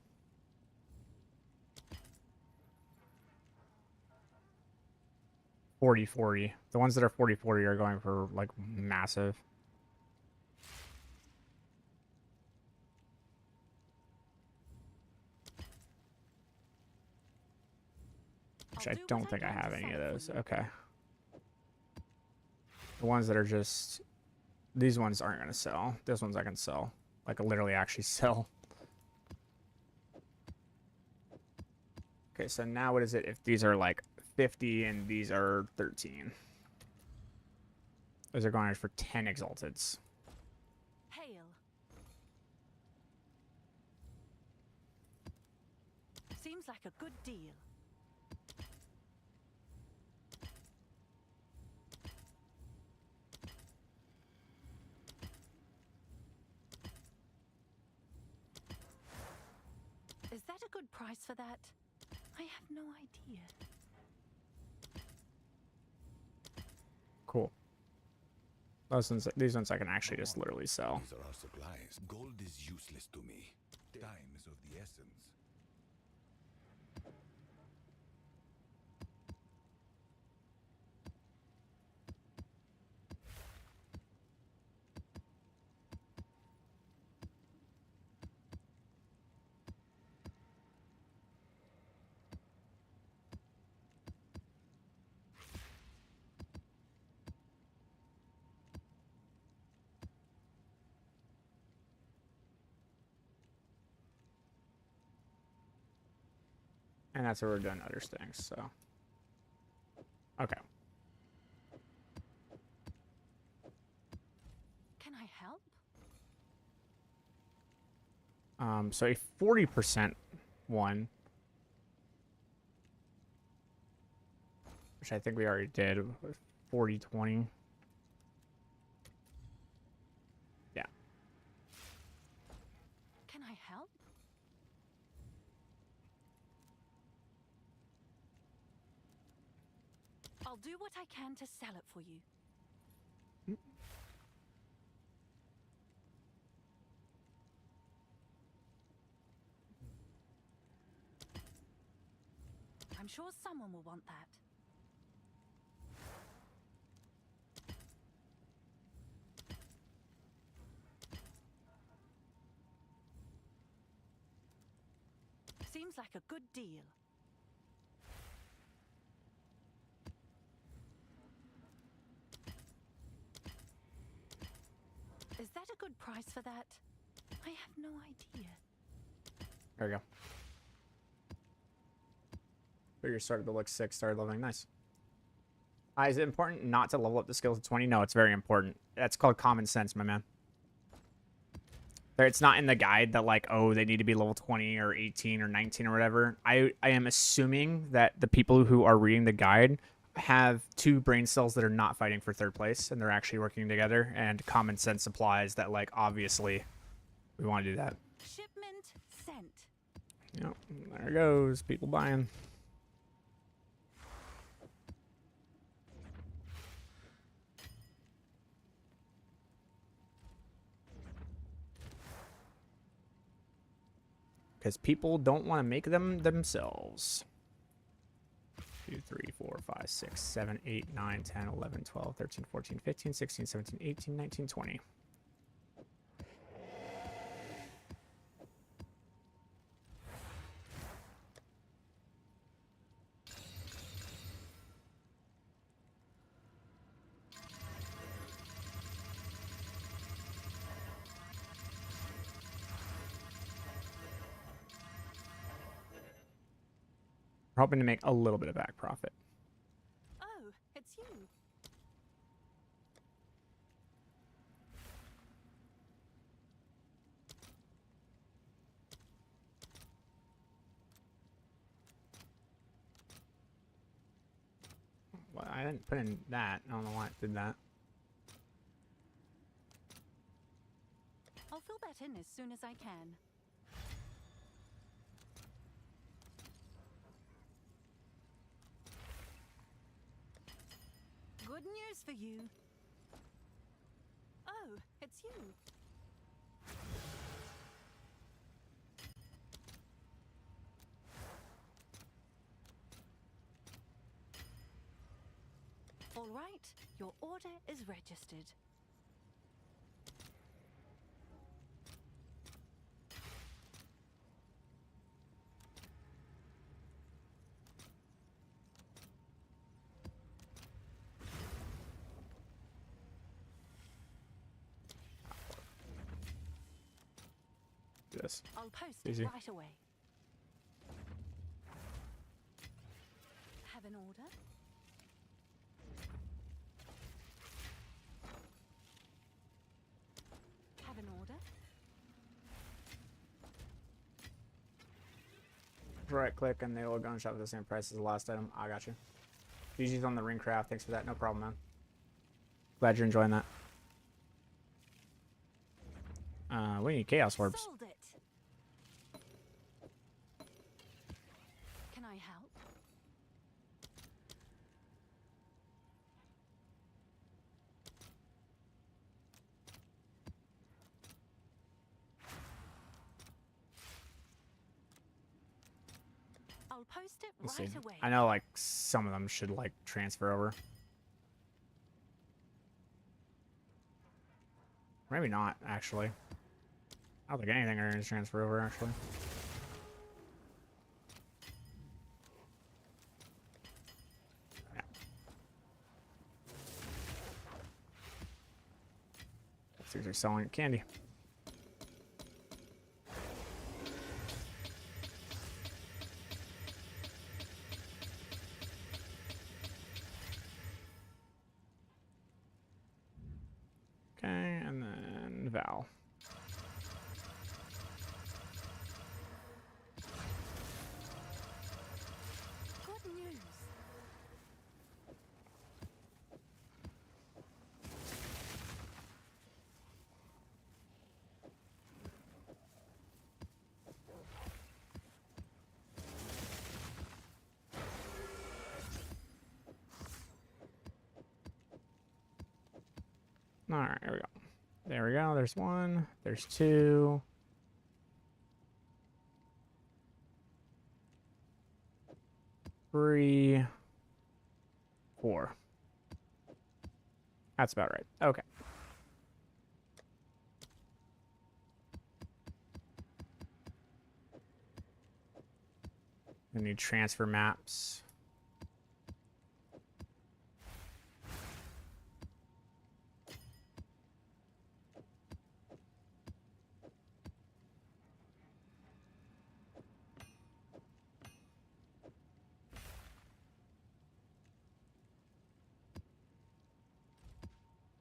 40-40. The ones that are 40-40 are going for like massive. Which I don't think I have any of those. Okay. The ones that are just... These ones aren't going to sell. Those ones I can sell. Like, literally actually sell. Okay, so now what is it if these are like 50 and these are 13? Those are going for 10 exalteds. Hail. Seems like a good deal. Is that a good price for that? I have no idea. Cool. These ones I can actually just literally sell. These are our supplies. Gold is useless to me. Time is of the essence. And that's where we're doing other things, so. Okay. Can I help? So a 40% one, which I think we already did, 40-20. Yeah. Can I help? I'll do what I can to sell it for you. I'm sure someone will want that. Seems like a good deal. Is that a good price for that? I have no idea. There we go. Figure started to look sick, started leveling. Nice. Is it important not to level up the skills to 20? No, it's very important. That's called common sense, my man. It's not in the guide that like, oh, they need to be level 20 or 18 or 19 or whatever. I am assuming that the people who are reading the guide have 2 brain cells that are not fighting for 3rd place and they're actually working together, and common sense applies that like obviously we want to do that. Shipment sent. Yep, there it goes. People buying. Because people don't want to make them themselves. 2, 3, 4, 5, 6, 7, 8, 9, 10, 11, 12, 13, 14, 15, 16, 17, 18, 19, 20. We're hoping to make a little bit of back profit. Oh, it's you. Well, I didn't put in that. I don't know why it did that. I'll fill that in as soon as I can. Good news for you. Oh, it's you. right. Your order is registered. Do this. I'll post Easy. it right away. Have an order? Have an order? Right click and they will gunshot for the same price as the last item. I got you. GG's on the ring craft. Thanks for that. No problem, man. Glad you're enjoying that. We need chaos orbs. Sold it. Can I help? I'll post it Let's right see. away. I know like some of them should like transfer over. Maybe not, actually. I don't think anything are going to transfer over, actually. Yeah. These are selling candy. Okay, and then Val. Good news. All right, here we go. There we go. There's one. There's two. Three. Four. That's about right. Okay. We need transfer maps.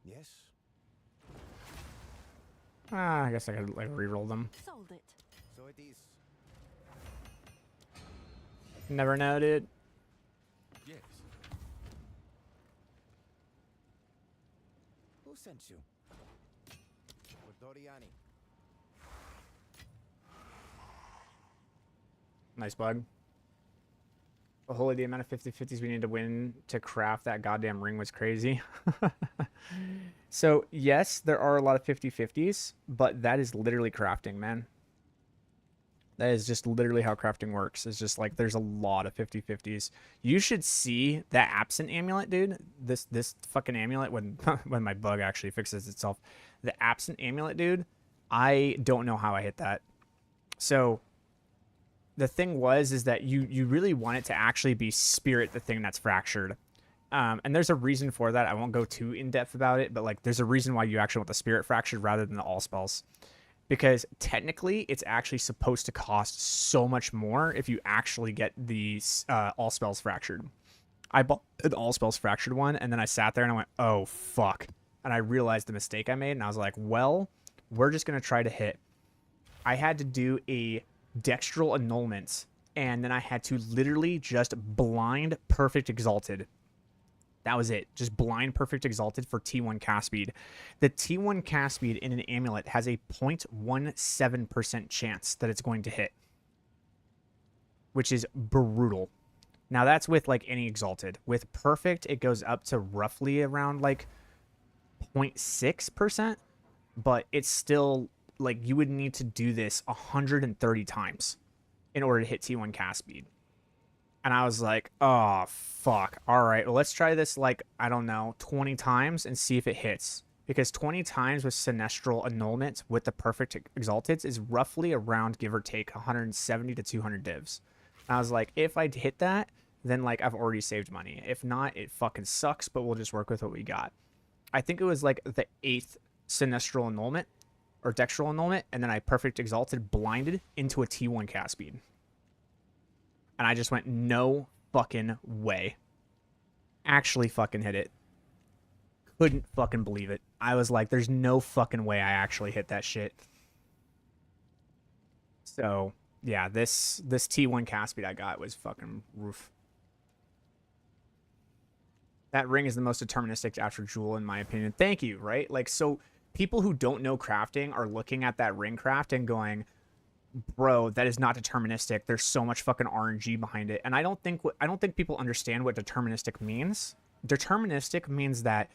Yes? I guess I could like re-roll them. Sold it. So it is. Never noted. Yes. Who sent you? Doriani. Nice bug. But holy, the amount of 50-50s we need to win to craft that goddamn ring was crazy. So, yes, there are a lot of 50-50s, but that is literally crafting, man. That is just literally how crafting works. It's just like there's a lot of 50-50s. You should see that absent amulet, dude. This fucking amulet when when my bug actually fixes itself. The absent amulet, dude. I don't know how I hit that. So the thing is that you really want it to actually be spirit, the thing that's fractured. And there's a reason for that. I won't go too in depth about it, but like there's a reason why you actually want the spirit fractured rather than the all spells. Because technically it's actually supposed to cost so much more if you actually get the all spells fractured. I bought an all spells fractured one and then I sat there and I went, oh fuck. And I realized the mistake I made and I was like, well, we're just going to try to hit. I had to do a dextral annulment and then I had to literally just blind perfect exalted. That was it. Just blind perfect exalted for T1 cast speed. The T1 cast speed in an amulet has a 0.17% chance that it's going to hit, which is brutal. Now that's with like any exalted. With perfect, it goes up to roughly around like 0.6%, but it's still like you would need to do this 130 times in order to hit T1 cast speed. And I was like, oh, fuck. All right, well, let's try this, like, I don't know, 20 times and see if it hits. Because 20 times with Sinestral Annulment with the perfect Exalteds is roughly around, give or take, 170 to 200 divs. And I was like, if I hit that, then, like, I've already saved money. If not, it fucking sucks, but we'll just work with what we got. I think it was, like, the 8th Sinestral Annulment, or Dextral Annulment, and then I perfect Exalted blinded into a T1 cast speed. And I just went, no fucking way. Actually fucking hit it. Couldn't fucking believe it. I was like, there's no fucking way I actually hit that shit. So, yeah, this T1 cast speed I got was fucking roof. That ring is the most deterministic after Jewel, in my opinion. Thank you, right? Like, so people who don't know crafting are looking at that ring craft and going, bro, that is not deterministic. There's so much fucking RNG behind it. And I don't think people understand what deterministic means. Deterministic means that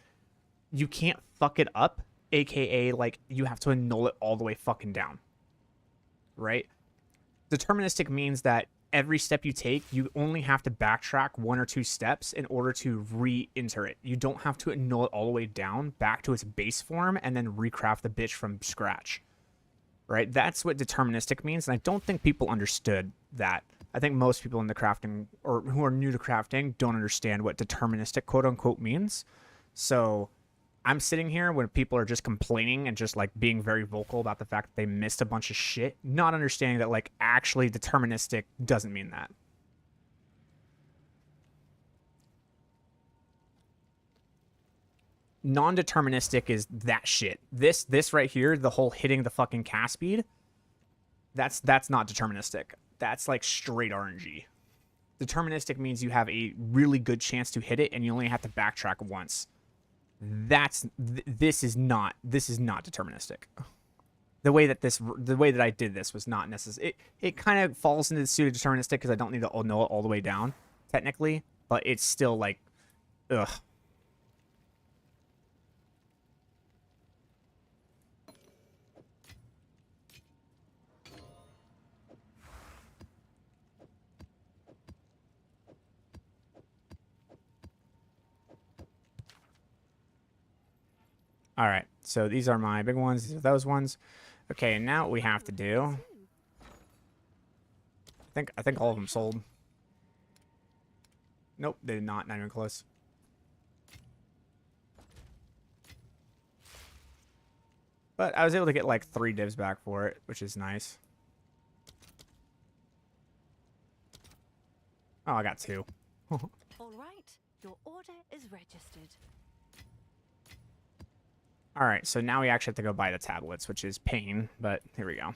you can't fuck it up, aka like you have to annul it all the way fucking down. Right? Deterministic means that every step you take, you only have to backtrack 1 or 2 steps in order to re-enter it. You don't have to annul it all the way down back to its base form and then recraft the bitch from scratch. Right? That's what deterministic means, and I don't think people understood that. I think most people in the crafting, or who are new to crafting, don't understand what deterministic quote-unquote means. So I'm sitting here when people are just complaining and just, like, being very vocal about the fact that they missed a bunch of shit, not understanding that, like, actually deterministic doesn't mean that. Non-deterministic is that shit. This right here, the whole hitting the fucking cast speed, that's not deterministic. That's like straight RNG. Deterministic means you have a really good chance to hit it and you only have to backtrack once. This is not deterministic. The way that I did this was not necessary. It kind of falls into the pseudo deterministic because I don't need to annul it all the way down technically, but it's still like, ugh. All right, so these are my big ones. These are those ones. Okay, and now what we have to do. I think all of them sold. Nope, they did not. Not even close. But I was able to get like 3 divs back for it, which is nice. Oh, I got 2. All right, your order is registered. All right, so now we actually have to go buy the tablets, which is pain, but here we go.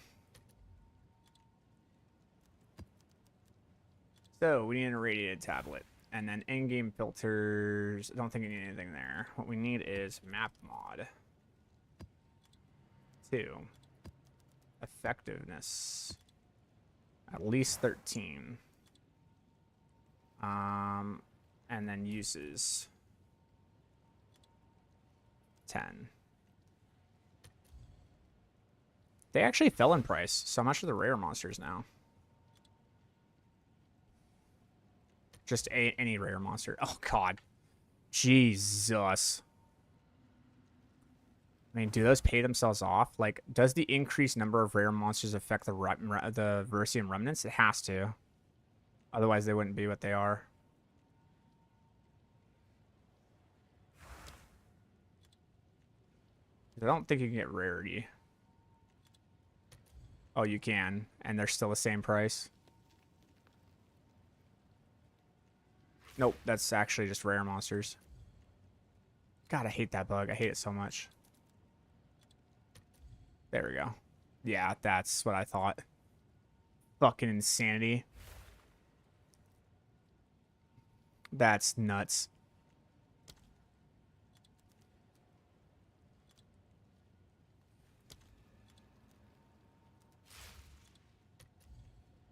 So we need an irradiated tablet, and then in-game filters. I don't think we need anything there. What we need is map mod 2, effectiveness at least 13, and then uses 10. They actually fell in price. So much for the rare monsters now. Just any rare monster. Oh, God. Jesus. I mean, do those pay themselves off? Like, does the increased number of rare monsters affect the Verisium Remnants? It has to. Otherwise, they wouldn't be what they are. I don't think you can get rarity. Oh, you can, and they're still the same price. Nope, that's actually just rare monsters. God, I hate that bug. I hate it so much. There we go. Yeah, that's what I thought. Fucking insanity. That's nuts.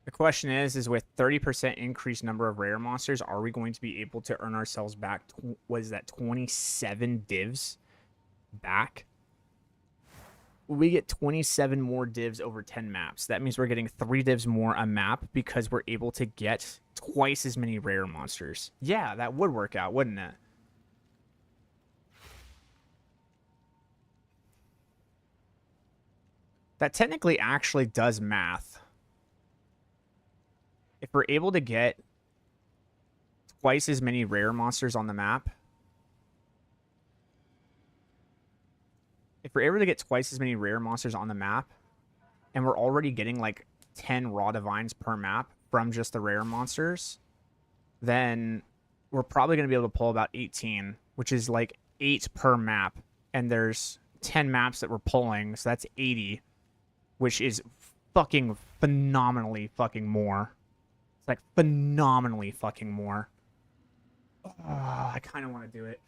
The question is with 30% increased number of rare monsters, are we going to be able to earn ourselves back, what is that, 27 divs back? we get 27 more divs over 10 maps. That means we're getting 3 divs more a map because we're able to get twice as many rare monsters. Yeah, that would work out, wouldn't it? That technically actually does math. If we're able to get twice as many rare monsters on the map, if we're able to get twice as many rare monsters on the map, and we're already getting like 10 raw divines per map from just the rare monsters, then we're probably going to be able to pull about 18, which is like 8 per map. And there's 10 maps that we're pulling, so that's 80, which is fucking phenomenally fucking more. It's like phenomenally fucking more. I kind of want to do it.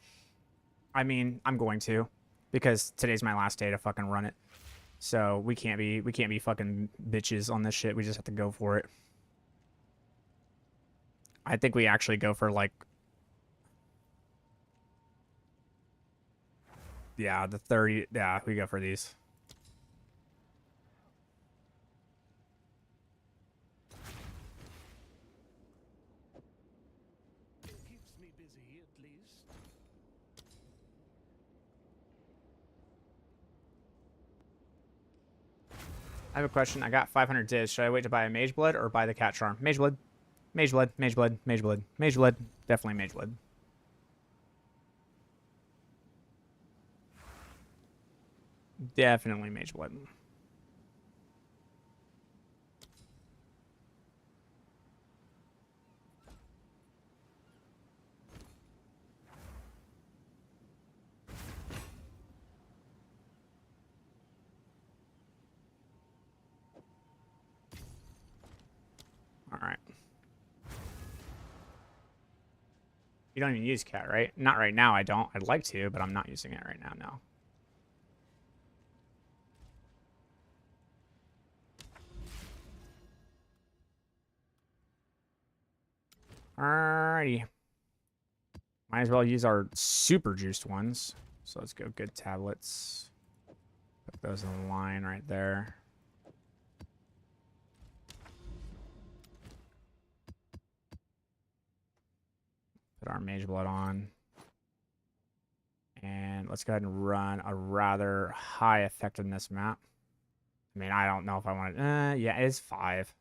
I mean, I'm going to, because today's my last day to fucking run it. So we can't be fucking bitches on this shit. We just have to go for it. I think we actually go for like, yeah, the 30. Yeah, we go for these. It keeps me busy, at least. I have a question. I got 500 divs. Should I wait to buy a Mage Blood or buy the Cat Charm? Mage Blood. Mage Blood. Mage Blood. Mage Blood. Mage Blood. Definitely Mage Blood. Definitely Mage Blood. All right. You don't even use Cat, right? Not right now, I don't. I'd like to, but I'm not using it right now, no. Alrighty. Might as well use our super juiced ones. So let's go good tablets. Put those in line right there. Put our Mage Blood on. And let's go ahead and run a rather high effectiveness map. I mean, I don't know if I want to... yeah, it is 5.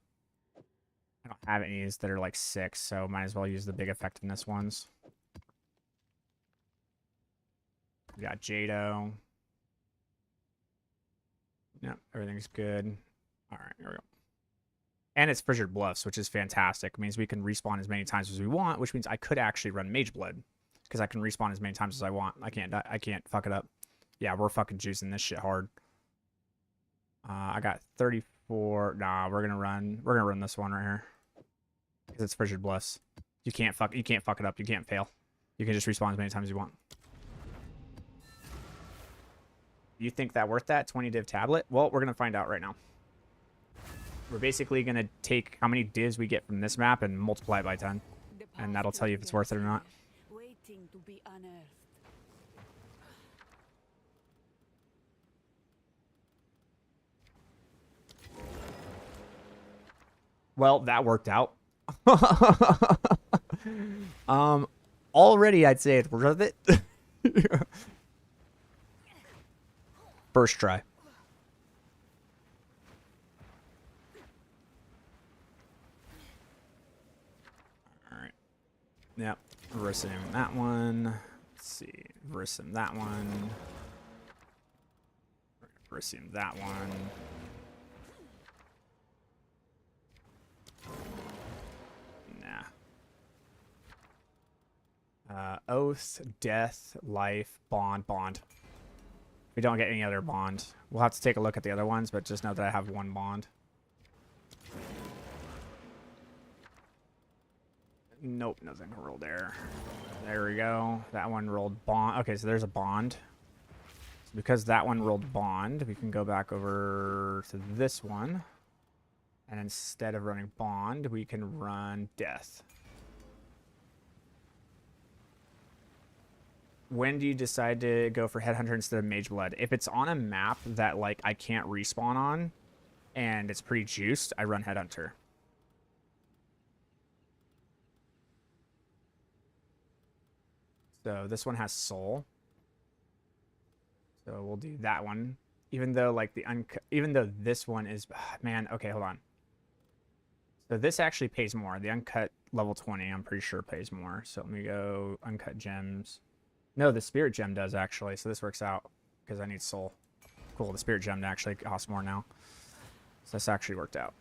I don't have any that are like 6, so might as well use the big effectiveness ones. We got Jado. Yep, everything's good. All right, here we go. And it's Fissured Bluffs, which is fantastic. It means we can respawn as many times as we want, which means I could actually run Mage Blood, because I can respawn as many times as I want. I can't fuck it up. Yeah, we're fucking juicing this shit hard. I got 34. Nah, we're gonna run this one right here, because it's Fissured Bluffs. You can't fuck it up. You can't fail. You can just respawn as many times as you want. You think that worth that 20 div tablet? Well, we're gonna find out right now. We're basically gonna take how many divs we get from this map and multiply it by 10, and that'll tell you if it's worth it or not. Waiting to be unearthed. Well, that worked out. Already I'd say it's worth it. First try. All right. Yep. Reverse him that one. Let's see. Reverse him that one. Reverse him that one. Nah. Oath, death, life, bond, bond. We don't get any other bond. We'll have to take a look at the other ones, but just know that I have 1 bond. Nope, nothing rolled there. There we go. That one rolled bond. Okay, so there's a bond. So because that one rolled bond, we can go back over to this one. And instead of running bond, we can run death. when do you decide to go for Headhunter instead of Mage Blood? If it's on a map that like I can't respawn on and it's pretty juiced, I run Headhunter. So this one has Soul. So we'll do that one. Even though like even though this one is man, okay, hold on. So this actually pays more. The uncut level 20, I'm pretty sure pays more. So let me go uncut gems. No, the spirit gem does actually. So this works out because I need soul. Cool. The spirit gem actually costs more now. So this actually worked out.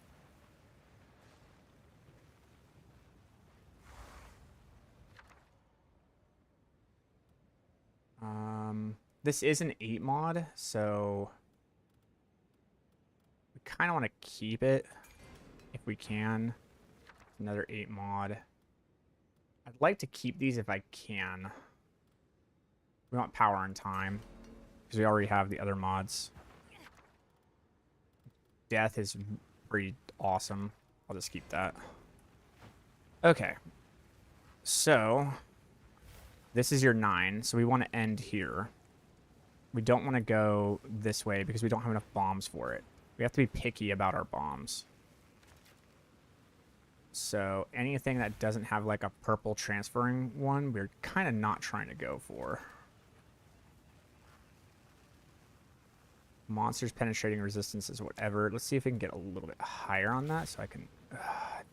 This is an 8 mod, so we kind of want to keep it if we can. Another 8 mod. I'd like to keep these if I can. We want power and time because we already have the other mods. Death is pretty awesome. I'll just keep that. Okay. So this is your 9, so we want to end here. We don't want to go this way because we don't have enough bombs for it. We have to be picky about our bombs. So anything that doesn't have like a purple transferring one, we're kind of not trying to go for. Monsters penetrating resistance is whatever. Let's see if we can get a little bit higher on that so I can...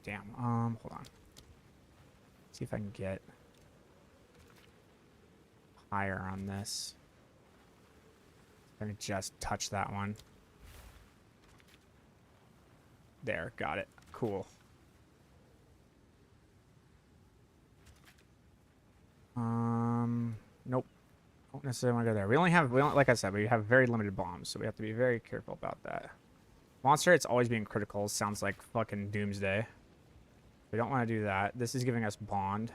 damn. Hold on. See if I can get higher on this. Let me just touch that one. There, got it. Cool. Nope. Don't necessarily want to go there. We only, like I said, we have very limited bombs, so we have to be very careful about that. Monster, it's always being critical. Sounds like fucking Doomsday. We don't want to do that. This is giving us bond.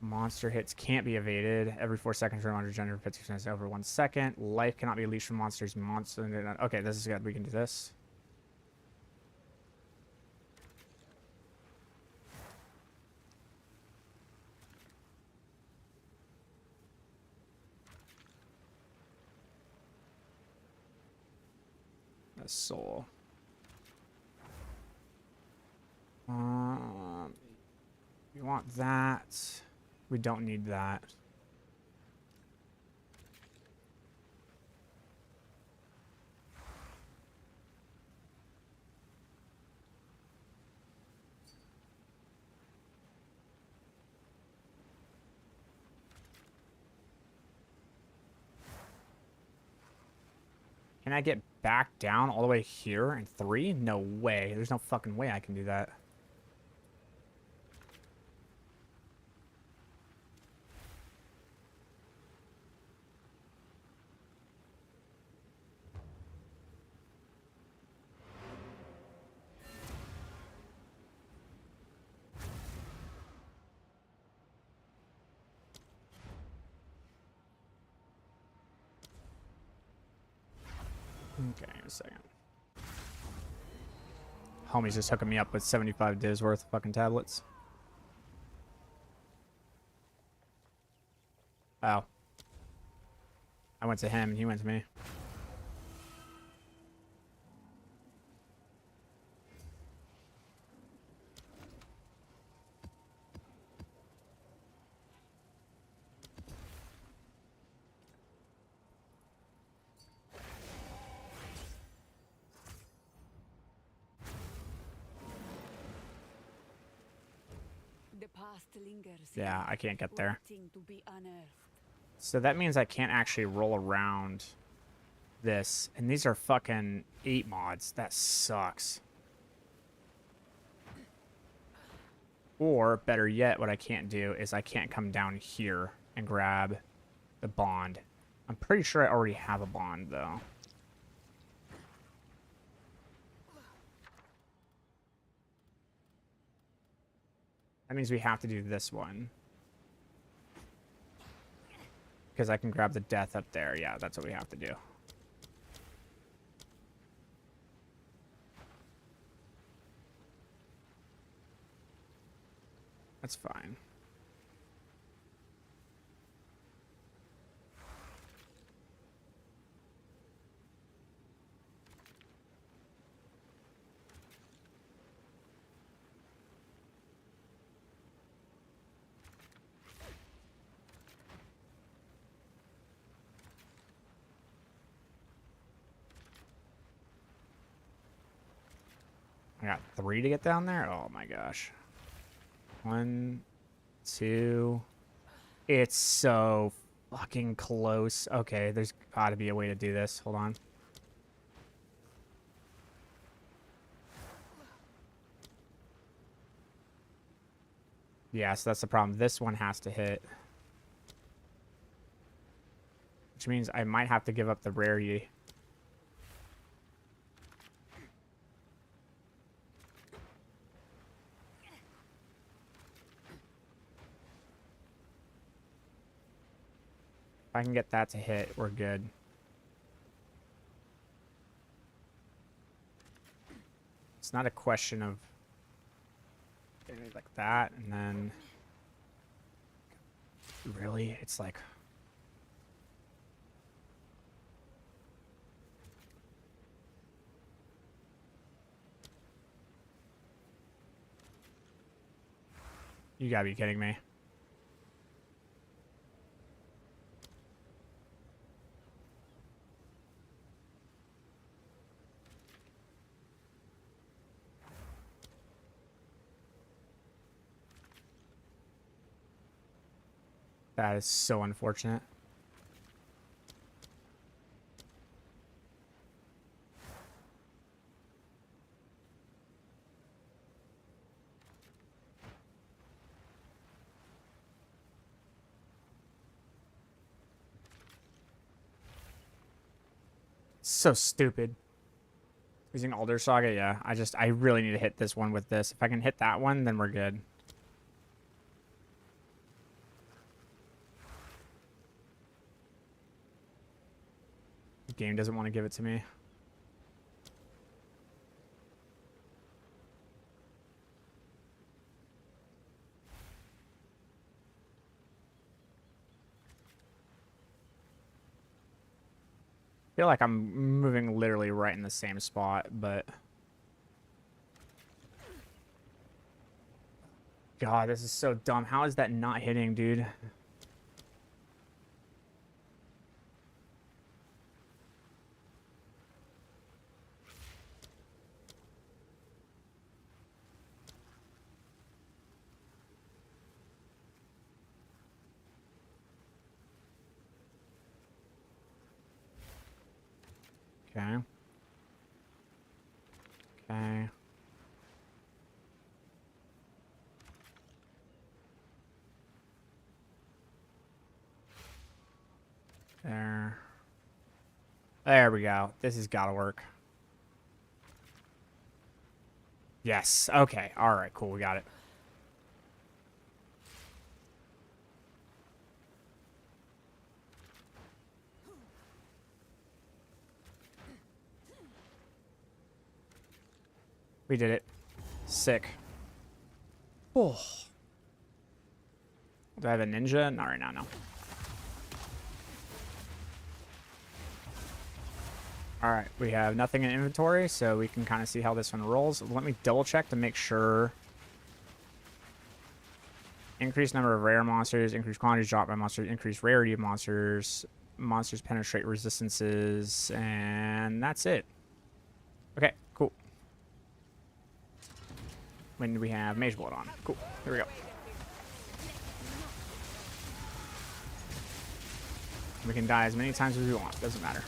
Monster hits can't be evaded. Every 4 seconds, reminder regenerates 50% over 1 second. Life cannot be leashed from monsters. Okay, this is good. We can do this. A soul. We want that. We don't need that. Can I get back down all the way here in 3? No way. There's no fucking way I can do that. Okay, a second. Homie's just hooking me up with 75 divs worth of fucking tablets. Oh. I went to him and he went to me. The past lingers Yeah, I can't get there. waiting to be unearthed. So that means I can't actually roll around this. And these are fucking 8 mods. That sucks. Or, better yet, what I can't do is I can't come down here and grab the bond. I'm pretty sure I already have a bond, though. That means we have to do this one. Because I can grab the death up there. Yeah, that's what we have to do. That's fine. got 3 to get down there? Oh my gosh. 1, 2. It's so fucking close. Okay, there's got to be a way to do this. Hold on. Yes, that's the problem. This one has to hit. Which means I might have to give up the rarity. If I can get that to hit, we're good. It's not a question of getting it like that, and then... Really? It's like... You gotta be kidding me. That is so unfortunate. So stupid. Using Alder Saga, yeah. I really need to hit this one with this. If I can hit that one, then we're good. The game doesn't want to give it to me. I feel like I'm moving literally right in the same spot, but... God, this is so dumb. How is that not hitting, dude? Okay. Okay. There. There we go. This has got to work. Yes. Okay. All right. Cool. We got it. We did it. Sick. Oh. Do I have a ninja? Not right now, no. Alright, we have nothing in inventory, so we can kind of see how this one rolls. Let me double check to make sure. Increased number of rare monsters, increased quantities dropped by monsters, increased rarity of monsters, monsters penetrate resistances, and that's it. Okay, cool. When do we have Mage Blood on? Cool, here we go. We can die as many times as we want, doesn't matter.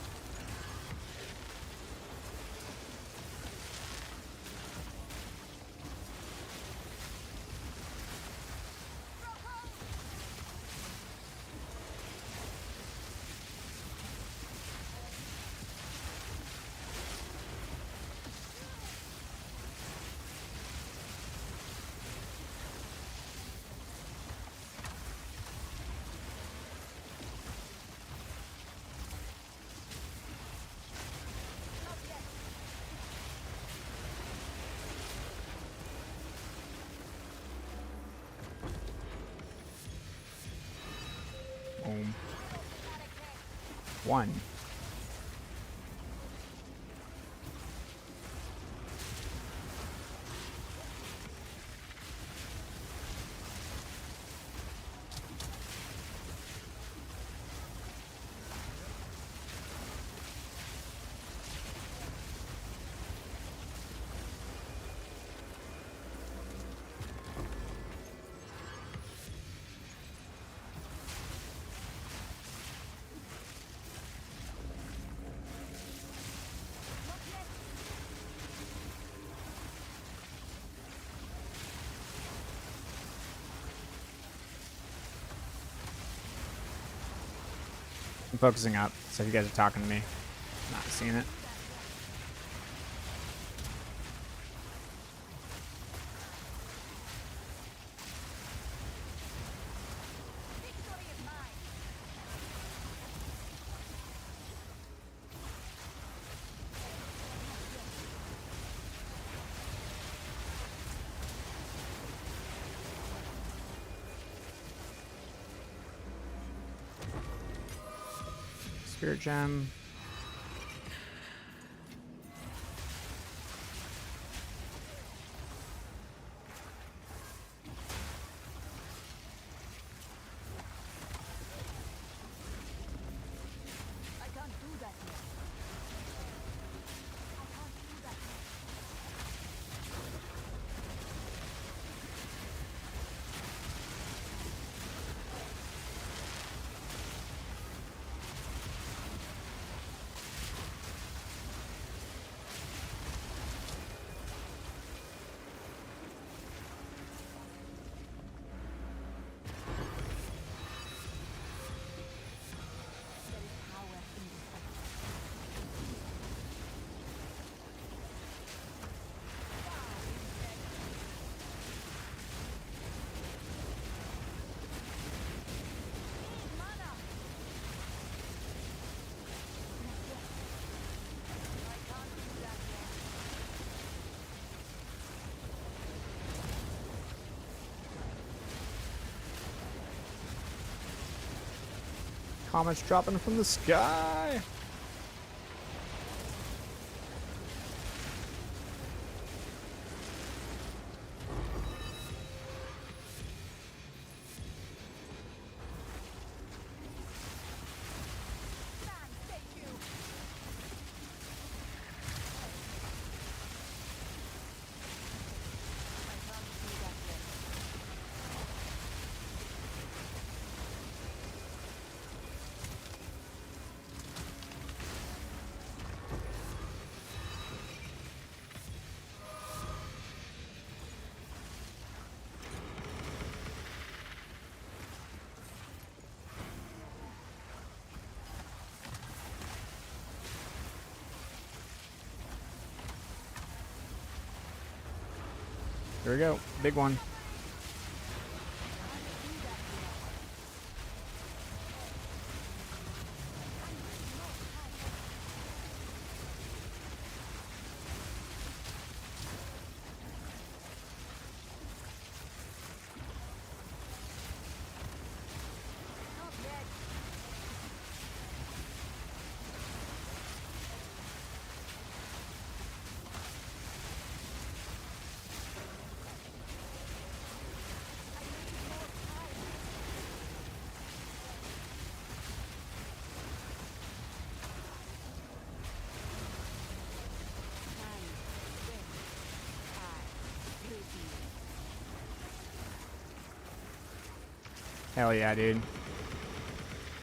Boom. 1. focusing up, so if you guys are talking to me, not seeing it. Spirit gem. I can't do that yet. I can't do that yet. There is power in this fight. Mana! I can't do that yet. Comets dropping from the sky. Man, thank you. I can't do that yet. Here we go. Big one. Not yet. Hell yeah, dude.